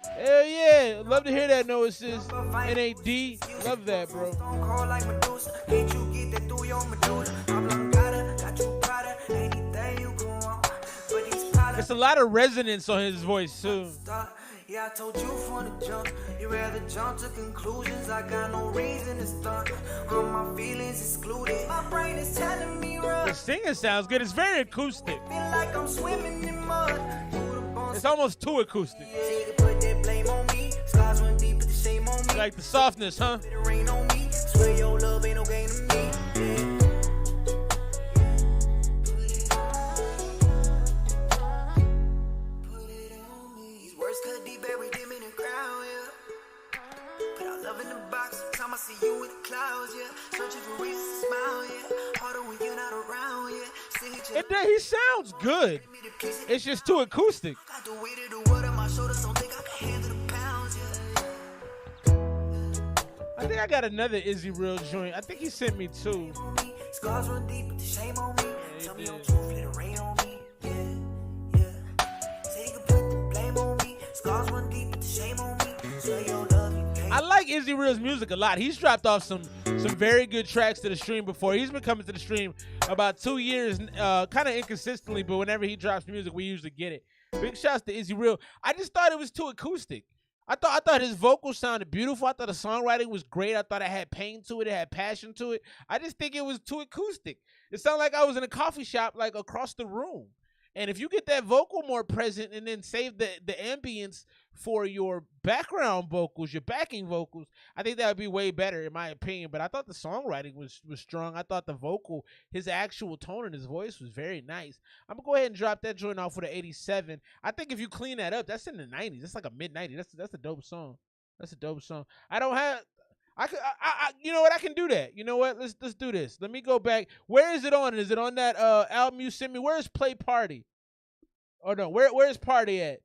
Hell yeah, love to hear that. No assist, NAD, love that, bro. There's a lot of resonance on his voice too. Yeah, I told you from the jump, you rather jump to conclusions. I got no reason to stunt. All my feelings excluded. My brain is telling me run. The singing sounds good. It's very acoustic. Feel like I'm swimming in mud. It's almost too acoustic. Put that blame on me. Scars run deep, put the shame on me. Like the softness, huh? It rain on me. Swear your love ain't no gain to me. Yeah. See you in the clouds, yeah. Searching for reasons to smile, yeah. Harder when you're not around, yeah. He sounds good. It's just too acoustic. Got the weight of the world on my shoulders, don't think I can handle the pounds, yeah. I think I got another Izzy Real joint. I think he sent me two. Scars run deep, but the shame on me. Tell me I'm truth, let it rain on me, yeah, yeah. Say you can put the blame on me. Scars run deep, but the shame on me. Swear your love, you can't. I like Izzy Real's music a lot. He's dropped off some very good tracks to the stream before. He's been coming to the stream about 2 years, kind of inconsistently, but whenever he drops music, we usually get it. Big shouts to Izzy Real. I just thought it was too acoustic. I thought his vocals sounded beautiful. I thought the songwriting was great. I thought it had pain to it. It had passion to it. I just think it was too acoustic. It sounded like I was in a coffee shop, like across the room. And if you get that vocal more present and then save the ambience for your background vocals, your backing vocals, I think that would be way better in my opinion. But I thought the songwriting was strong. I thought the vocal, his actual tone in his voice was very nice. I'm going to go ahead and drop that joint off with an 87. I think if you clean that up, that's in the 90s. That's like a mid-90s. That's a dope song. That's a dope song. I you know what? I can do that. You know what? Let's do this. Let me go back. Where is it on? Is it on that album you sent me? Where's Play Party? Oh no, where's Party at?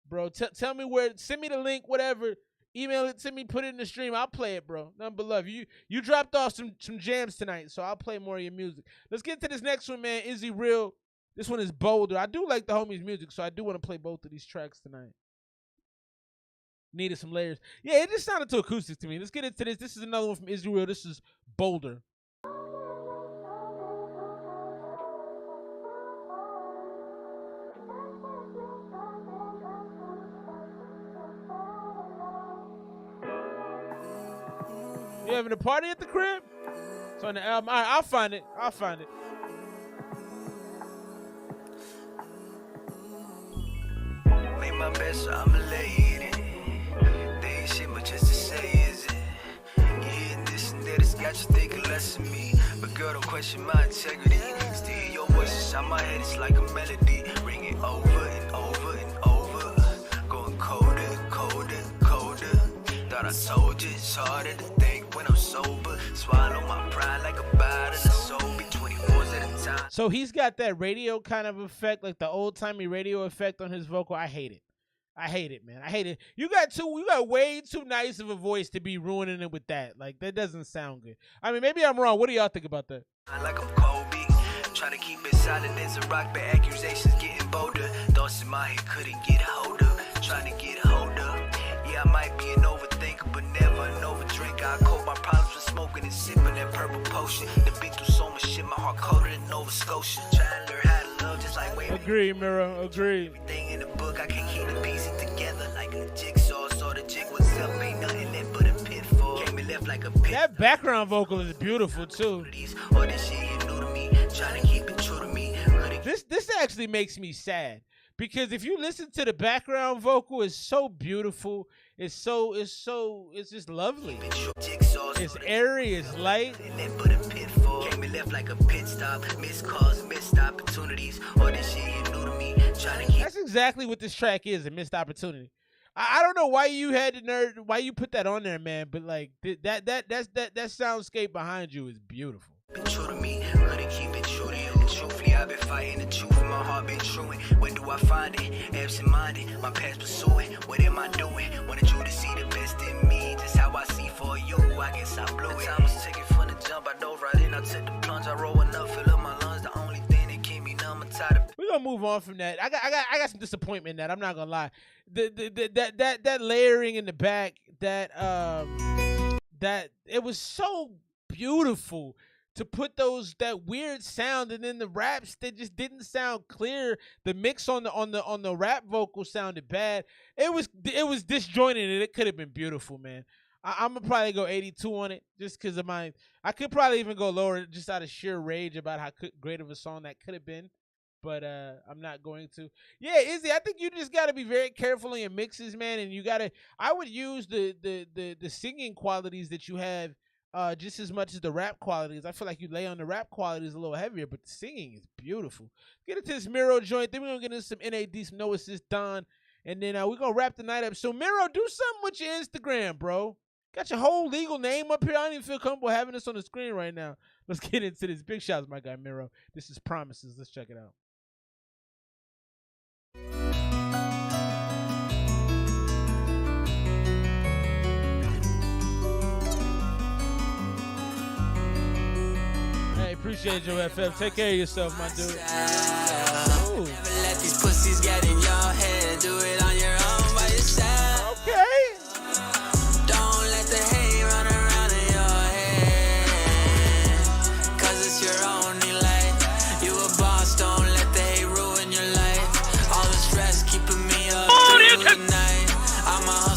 Bro, tell me where. Send me the link, whatever. Email it to me, put it in the stream. I'll play it, bro. Nothing but love. You dropped off some jams tonight, so I'll play more of your music. Let's get to this next one, man. Is he real? This one is bolder. I do like the homie's music, so I do want to play both of these tracks tonight. Needed some layers. Yeah, it just sounded too acoustic to me. Let's get into this. This is another one from Israel. This is Bolder. You having a party at the crib? It's on the album. All right, I'll find it. Make my best, so I'ma lay it in. They ain't shit, but just to say is it. You hear this and that, it's got you thinking less of me. But girl, don't question my integrity. Still hear your voice inside my head, it's like a melody. Ring it over and over and over. Going colder, colder, colder. Thought I told you it's harder to think when I'm sober. Swallow my pride like a bite of the soul. Be 24s at a time. So he's got that radio kind of effect, like the old-timey radio effect on his vocal. I hate it. I hate it, man. I hate it. You got way too nice of a voice to be ruining it with that. Like, that doesn't sound good. I mean, maybe I'm wrong. What do y'all think about that? Like I'm Kobe, trying to keep it solid as a rock, but accusations getting bolder. Thoughts in my head couldn't get hold of, trying to get hold of. Yeah, I might be an overthinker, but never an overdrinker. I cope my problems with smoking and sipping that purple potion. The been through so much shit, my heart colder than Nova Scotia. Trying to learn how to love just like wait. Agree, Miro. Agree. Everything in the book, I can keep the pieces together like a jigsaw. So the jig was up, ain't nothing left but a pitfall. Came and left like a pit. That background vocal is beautiful too. All this shit you new to me, trying to keep it true to me. This actually makes me sad. Because if you listen to the background vocal, it's so beautiful. It's just lovely. It's airy, it's light. Came and left like a pit stop. Missed calls, missed opportunities. All this shit you new to me. That's exactly what this track is, a missed opportunity. I don't know why you had the nerve, why you put that on there, man. But like that soundscape behind you is beautiful. Been true to me, couldn't keep it true to you. Truthfully, I've been fighting the truth, and my heart been true. When do I find it? Absent-minded, my past pursuing. What am I doing? Wanted you to see the best in me, just how I see for you. I guess I blew it. Time was ticking from the jump. I dove right in, I took the plunge. I roll enough, fill up my lungs. The only thing that keep me numb, I'm tired of. We're gonna move on from that. I got some disappointment in that. I'm not gonna lie. That layering in the back, that it was so beautiful. To put that weird sound, and then the raps that just didn't sound clear. The mix on the rap vocal sounded bad. It was disjointed, and it could have been beautiful, man. I'm gonna probably go 82 on it, just because of my. I could probably even go lower, just out of sheer rage about how great of a song that could have been, but I'm not going to. Yeah, Izzy, I think you just gotta be very careful in your mixes, man, and you gotta. I would use the singing qualities that you have. Just as much as the rap qualities. I feel like you lay on the rap qualities a little heavier, but the singing is beautiful. Get into this Miro joint, then we're going to get into some NAD, some No Assist Don, and then we're going to wrap the night up. So, Miro, do something with your Instagram, bro. Got your whole legal name up here. I don't even feel comfortable having this on the screen right now. Let's get into this. Big shouts, my guy, Miro. This is Promises. Let's check it out. Appreciate your FF. Take care of yourself, my dude. Ooh. Never let these pussies get in your head. Do it on your own by yourself. Okay. Don't let the hate run around in your head. Cause it's your only life. You a boss, don't let the hate ruin your life. All the stress keeping me up through the night. I'm a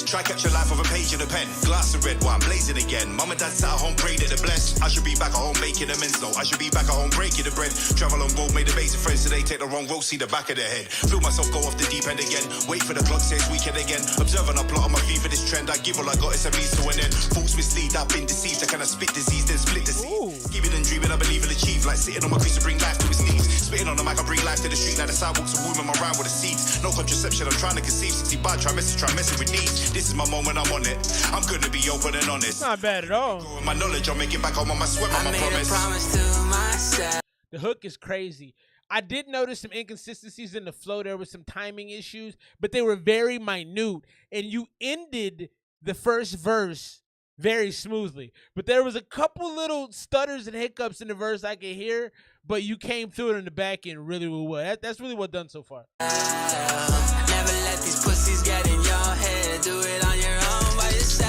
Try capture life of a page in a pen. Glass of red wine, blazing again. Mum and dad sat at home, prayed at the blessed. I should be back at home making amends. No, I should be back at home breaking the bread. Travel on road, made a base of friends today. Take the wrong road, see the back of their head. Feel myself go off the deep end again. Wait for the clock, say it's weekend again. Observe and I plot on my feet for this trend. I give all I got, it's a means to an end. Fools mislead, I've been deceived. I cannot spit disease, then split the seed. Scheming and dreaming, I believe I'll achieve. Like sitting on my crease to bring life to his knees. Spitting on the mic, I bring life to the street. Like the sidewalks of women, my rhyme with the seeds. No contraception, I'm trying to conceive. 60 bad, try messing with these. This is my moment, I'm on it. I'm gonna be open and honest. Not bad at all. With my knowledge, I'll make it back home on my sweat, I made a promise to myself. The hook is crazy. I did notice some inconsistencies in the flow. There were some timing issues, but they were very minute. And you ended the first verse very smoothly. But there was a couple little stutters and hiccups in the verse I could hear, but you came through it in the back end really well. That's really well done so far. Never let these pussies get in your head. Do it on your own by yourself.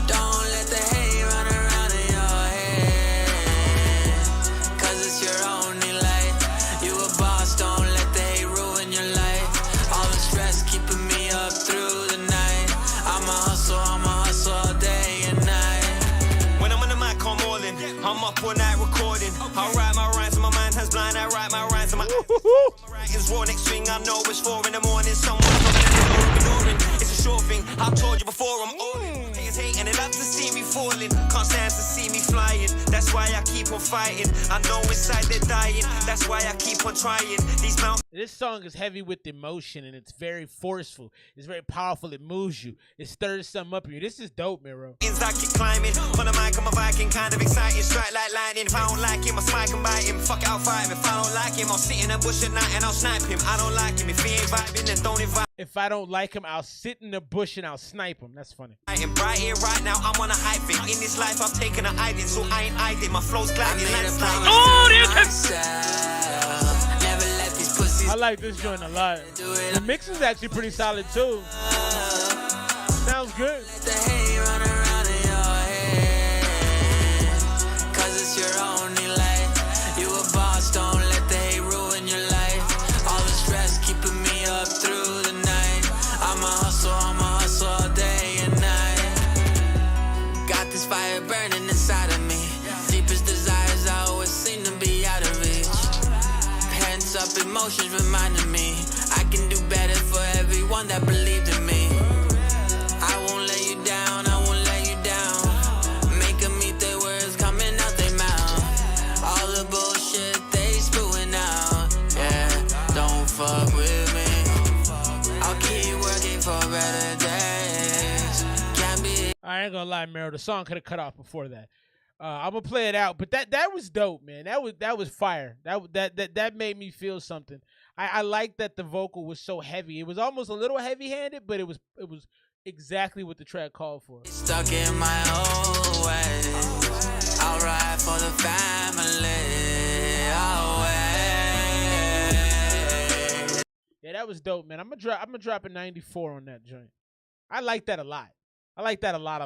Don't let the hate run around in your head. Cause it's your only life. You a boss, don't let the hate ruin your life. All the stress keeping me up through the night. I'ma hustle all day and night. When I'm on the mic, I'm all in. I'm up all night recording. I write my rhymes and my mind has blind. I write my rhymes and my writing's raw. Next thing I know it's 4 in the morning. Someone ignoring. It's a sure thing. I've told you before. I'm all in. Players hating and love to see me falling. Can't stand to see me flying. That's why I keep on fighting. I know inside they're dying. That's why I keep on trying. These mountains. This song is heavy with emotion and it's very forceful. It's very powerful. It moves you. It stirs something up in you. This is dope, Miro. I keep climbing. On the mic, I'm a Viking, kind of exciting. Strike like lightning. If I don't like him, I'll spike and bite him. Fuck it, I'll fight him. If I don't like him, I'll sit in a bush at night and I'll snipe him. I don't like him. If he ain't vibing, then don't invite. If I don't like him, I'll sit in the bush and I'll snipe him. That's funny. I'm right here, right now, I'm on a hype thing. In this life, I've taken a hiding, so I ain't hiding. My flow's gliding like sliding. Oh, there I like this joint a lot. The mix is actually pretty solid too. Sounds good. The hate run around in your head. Cause it's your only life. You a boss, don't let the hate ruin your life. All the stress keeping me up through the night. I'ma hustle all day and night. Got this fire burning inside of me. Deepest desires I always seem to be out of reach. Pent up emotions reminding me I can do better for everyone that believed in me. I won't let you down, I won't let you down. Make them eat their words coming out their mouth. All the bullshit they spewing out. Yeah, don't fuck with me. I'll keep working for better days. Can't be. I ain't gonna lie, Mero. The song could have cut off before that. I'm gonna play it out, but that was dope, man. That was fire. That made me feel something. I like that the vocal was so heavy. It was almost a little heavy-handed, but it was exactly what the track called for. Stuck in my own way. I'll ride for the family. Always. Yeah, that was dope, man. I'm gonna drop a 94 on that joint. I like that a lot. I like that a lot.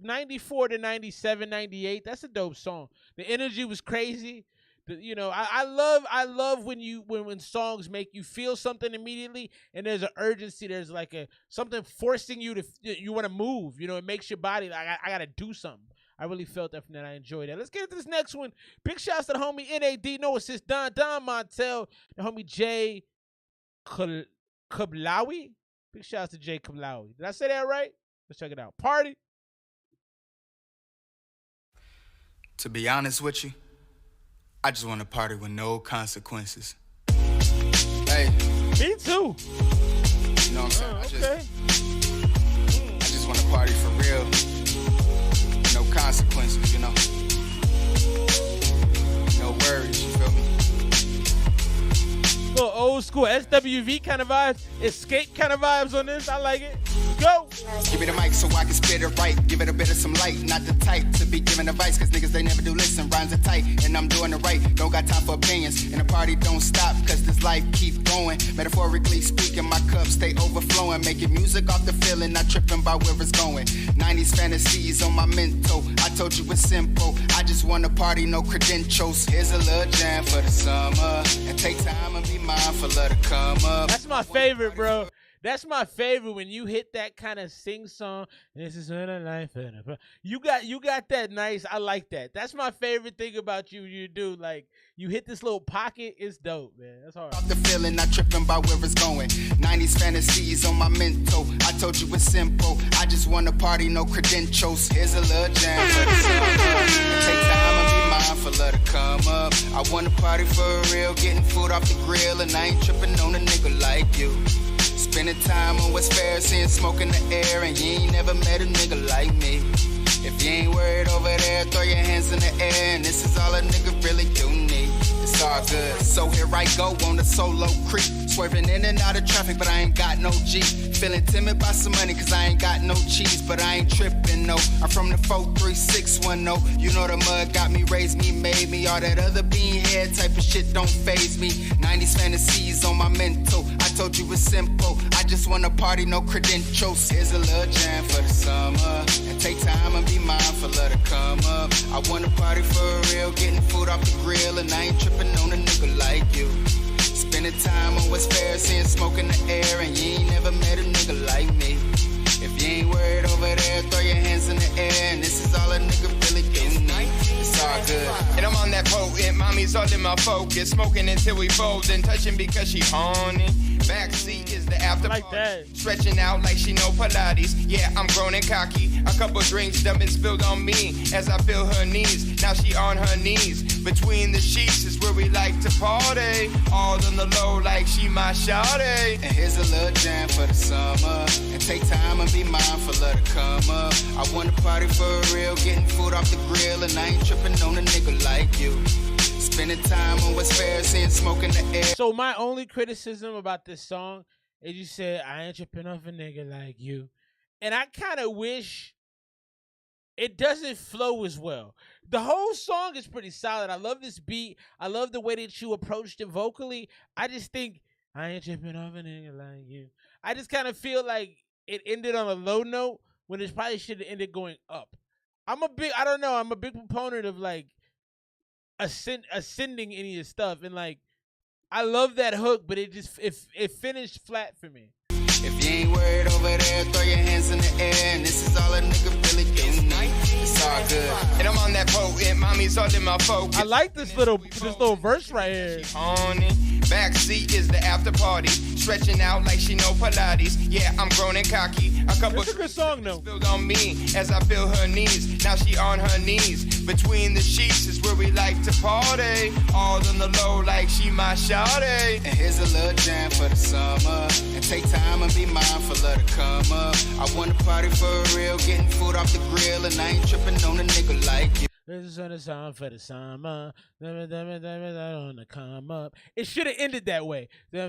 94 to 97, 98. That's a dope song. The energy was crazy. I love when songs make you feel something immediately, and there's an urgency. There's like something forcing you you want to move. It makes your body like I gotta do something. I really felt that from that. I enjoyed that. Let's get into this next one. Big shouts to the homie NAD, No Assist, Don Montel, the homie Jay Kablawi. Big shouts to Jay Kablawi. Did I say that right? Let's check it out. Party. To be honest with you, I just want to party with no consequences. Hey. Me too. You know what I'm saying? I just want to party for real. No consequences, you know. No worries, you feel me? Little old school SWV kind of vibes, escape kind of vibes on this. I like it. Go. Give me the mic so I can spit it right. Give it a bit of some light. Not the type to be giving advice, cause niggas they never do listen. Rhymes are tight and I'm doing it right. Don't got time for opinions. And the party don't stop cause this life keep going. Metaphorically speaking, my cup stay overflowing. Making music off the feeling, not tripping by where it's going. 90s fantasies on my mental. I told you it's simple. I just want to party, no credentials. Here's a little jam for the summer. And take time and be mindful of the come up. That's my favorite, bro. That's my favorite when you hit that kind of sing song. This is what I life. You got that nice. I like that. That's my favorite thing about you. You do like you hit this little pocket. It's dope, man. That's hard. The feeling, not tripping by where it's going. 90s fantasies on my mental. I told you it's simple. I just want to party, no credentials. Here's a little jam for the summer. Take time and be mindful, let it come up. I want to party for real, getting food off the grill, and I ain't tripping on a nigga like you. Spending time on what's fair, seeing smoke in the air, and you ain't never met a nigga like me. If you ain't worried over there, throw your hands in the air, and this is all a nigga really do need. It's all good. So here I go on the solo creep, swerving in and out of traffic, but I ain't got no G. Feeling timid by some money, cause I ain't got no cheese, but I ain't tripping, no. I'm from the 43610. You know the mud got me, raised me, made me. All that other bean head type of shit don't faze me. 90s fantasies on my mental. I told you it's simple. I just wanna party, no credentials. Here's a little jam for the summer. And take time and be mindful, let it come up. I wanna party for real, getting food off the grill, and I ain't tripping on a nigga like you. Spending time on what's fair, seeing smoke in the air, and you ain't never met a nigga like me. If you ain't worried over there, throw your hands in the air, and this is all a nigga really do need. It's all good. And I'm on that potent, mommy's all in my focus, smoking until we fold and touching because she horny. Backseat is the after like party. that. Stretching out like she know Pilates. Yeah, I'm grown and cocky. A couple drinks done been spilled on me as I feel her knees. Now she on her knees. Between the sheets is where we like to party. All on the low like she my shawty. And here's a little jam for the summer. And take time and be mindful, let it come up. I wanna party for real, getting food off the grill, and I ain't tripping on a nigga like you. Spending time on what's fair, seeing smoke in the air. So my only criticism about this song is you said I ain't tripping off a nigga like you, and I kind of wish it doesn't flow as well. The whole song is pretty solid. I love this beat. I love the way that you approached it vocally. I just think I ain't tripping off a nigga like you. I just kind of feel like it ended on a low note when it probably should have ended going up. I'm a big proponent of like ascending any of your stuff, and like I love that hook, but it finished flat for me. If you ain't worried over there, throw your hands in the air, and this is all a nigga really do need. It's all good. And I'm on that potent, mommy's all in my focus. I like this little verse right here. Horny. Backseat is the after party. Stretching out like she know Pilates. Yeah, I'm grown and cocky. A couple It's a good song though. spilled on me as I feel her knees. Now she on her knees. Between the sheets is where we like to party. All on the low like she my shawty. And here's a little jam for the summer. And take time and be mindful, let it come up. I wanna party for real, getting food off the grill, and I ain't tripping on a nigga like you. This is on the song for the summer. On the come up. It should have ended that way. It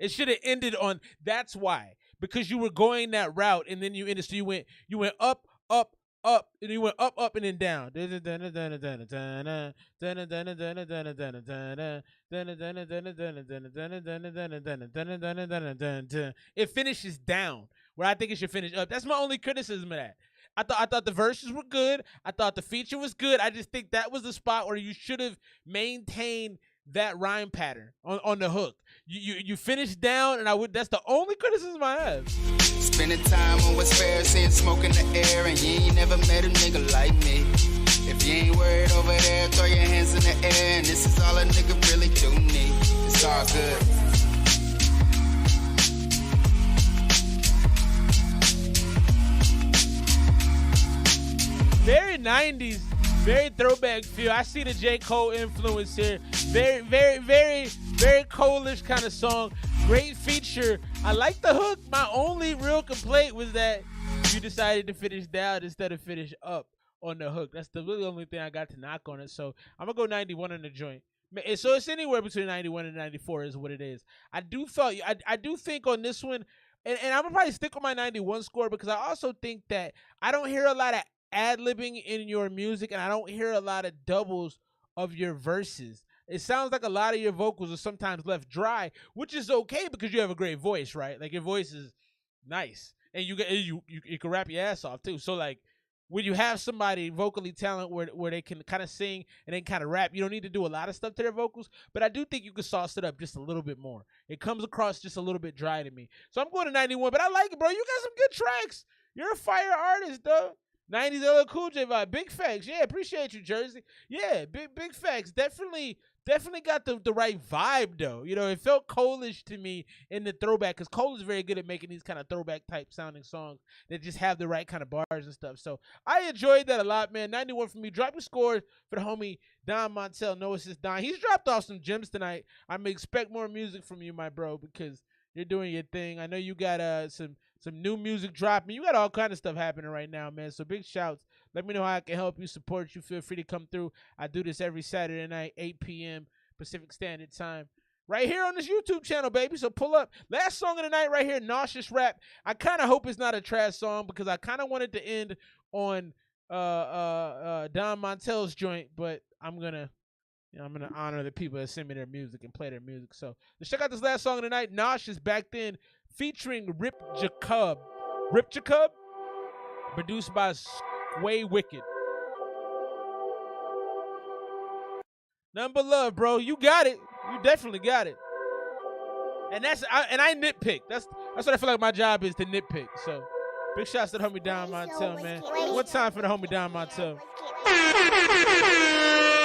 should have ended on that's why. Because you were going that route and then you ended, so you went up, up, up, and you went up, up, and then down. It finishes down where I think it should finish up. That's my only criticism of that. I thought the verses were good. I thought the feature was good. I just think that was the spot where you should have maintained that rhyme pattern on the hook. You finished down, and that's the only criticism I have. Spending time on what's fair, seeing smoke in the air, and you ain't never met a nigga like me. If you ain't worried over there, throw your hands in the air, and this is all a nigga really do need. It's all good. Very 90s, very throwback feel. I see the J. Cole influence here. Very, very, very, very Cole-ish kind of song. Great feature. I like the hook. My only real complaint was that you decided to finish down instead of finish up on the hook. That's the really only thing I got to knock on it. So I'm going to go 91 on the joint. So it's anywhere between 91 and 94 is what it is. I do think on this one, and I'm going to probably stick with my 91 score because I also think that I don't hear a lot of ad-libbing in your music, and I don't hear a lot of doubles of your verses. It sounds like a lot of your vocals are sometimes left dry, which is okay because you have a great voice, right? Like your voice is nice, and you can rap your ass off too. So like, when you have somebody vocally talent where they can kind of sing and then kind of rap, you don't need to do a lot of stuff to their vocals, but I do think you can sauce it up just a little bit more. It comes across just a little bit dry to me. So I'm going to 91, but I like it, bro. You got some good tracks. You're a fire artist, though. 90s LL Cool J vibe. Big facts. Yeah, appreciate you, Jersey. Yeah, big facts. Definitely got the right vibe, though. You know, it felt Cole-ish to me in the throwback, because Cole is very good at making these kind of throwback type sounding songs that just have the right kind of bars and stuff. So I enjoyed that a lot, man. 91 for me. Drop your scores for the homie Don Montel. No Assist Don. He's dropped off some gems tonight. I'm going to expect more music from you, my bro, because you're doing your thing. I know you got some new music dropping. You got all kind of stuff happening right now, man. So big shouts. Let me know how I can help you, support you. Feel free to come through. I do this every Saturday night, 8 p.m. Pacific Standard Time. Right here on this YouTube channel, baby. So pull up. Last song of the night right here, Nauseous Rap. I kind of hope it's not a trash song, because I kind of wanted to end on Don Montel's joint, but I'm gonna honor the people that send me their music and play their music. So let's check out this last song of the night, Nauseous, Back Then, featuring Rip Jacob, produced by Sway Wicked. Nothing but love, bro. You got it. You definitely got it. And I nitpick. That's what I feel like my job is, to nitpick. So big shouts to the homie Don Montel, man. One time for the homie Don Montel.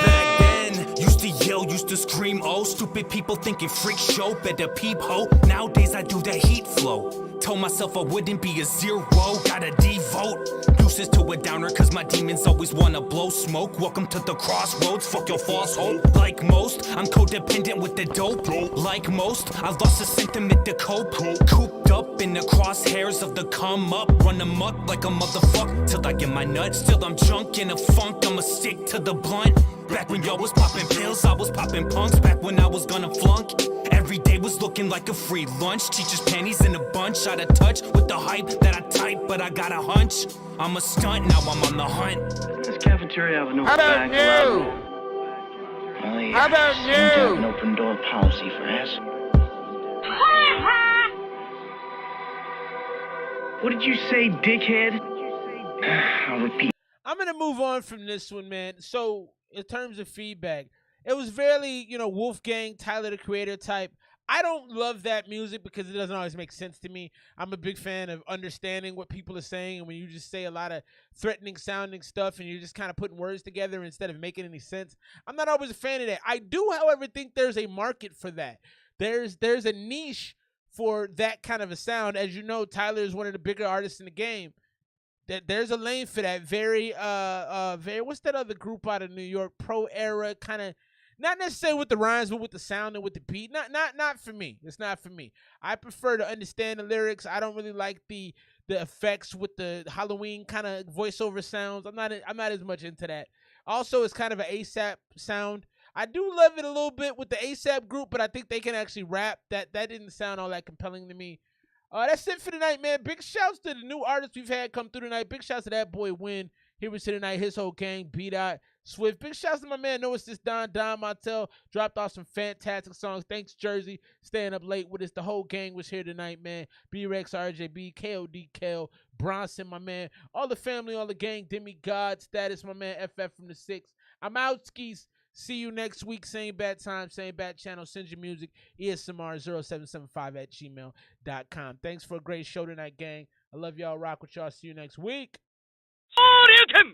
Back then, used to yell, used to scream, oh, stupid people thinking freak show, better peep ho. Nowadays I do the heat flow. Told myself I wouldn't be a zero, gotta devote. Deuces to a downer, cause my demons always wanna blow smoke. Welcome to the crossroads, fuck your false hope. Like most, I'm codependent with the dope. Like most, I lost a sentiment to cope. Cooped up in the crosshairs of the come up. Run amok like a motherfucker till I get my nuts. Still I'm drunk in a funk, I'ma stick to the blunt. Back when y'all was popping pills, I was popping punks. Back when I was gonna flunk, every day was looking like a free lunch. Teacher's panties in a bunch, out of touch with the hype that I type, but I got a hunch. I'm a stunt, now I'm on the hunt. This cafeteria have no How about you? How about you? An open door policy for us. What did you say, dickhead? I'll repeat. I'm going to move on from this one, man. So in terms of feedback, it was fairly, Wolfgang, Tyler, the Creator type. I don't love that music because it doesn't always make sense to me. I'm a big fan of understanding what people are saying, and when you just say a lot of threatening sounding stuff and you're just kind of putting words together instead of making any sense, I'm not always a fan of that. I do, however, think there's a market for that. There's a niche for that kind of a sound. As you know, Tyler is one of the bigger artists in the game. There's a lane for that. Very what's that other group out of New York? Pro Era, kind of, not necessarily with the rhymes, but with the sound and with the beat. Not for me. It's not for me. I prefer to understand the lyrics. I don't really like the effects with the Halloween kind of voiceover sounds. I'm not as much into that. Also, it's kind of an ASAP sound. I do love it a little bit with the ASAP group, but I think they can actually rap. That didn't sound all that compelling to me. That's it for tonight, man. Big shouts to the new artists we've had come through tonight. Big shouts to that boy Winn. He was here tonight. His whole gang, B-Dot, Swift. Big shouts to my man, No Assist Don Montel. Dropped off some fantastic songs. Thanks, Jersey. Staying up late with us. The whole gang was here tonight, man. B-Rex, RJB, KOD, Kel, Bronson, my man. All the family, all the gang. Demigod, Status, my man. FF from the 6. I'm out, skis. See you next week. Same bad time, same bad channel. Send your music. ESMR0775@gmail.com. Thanks for a great show tonight, gang. I love y'all. Rock with y'all. See you next week.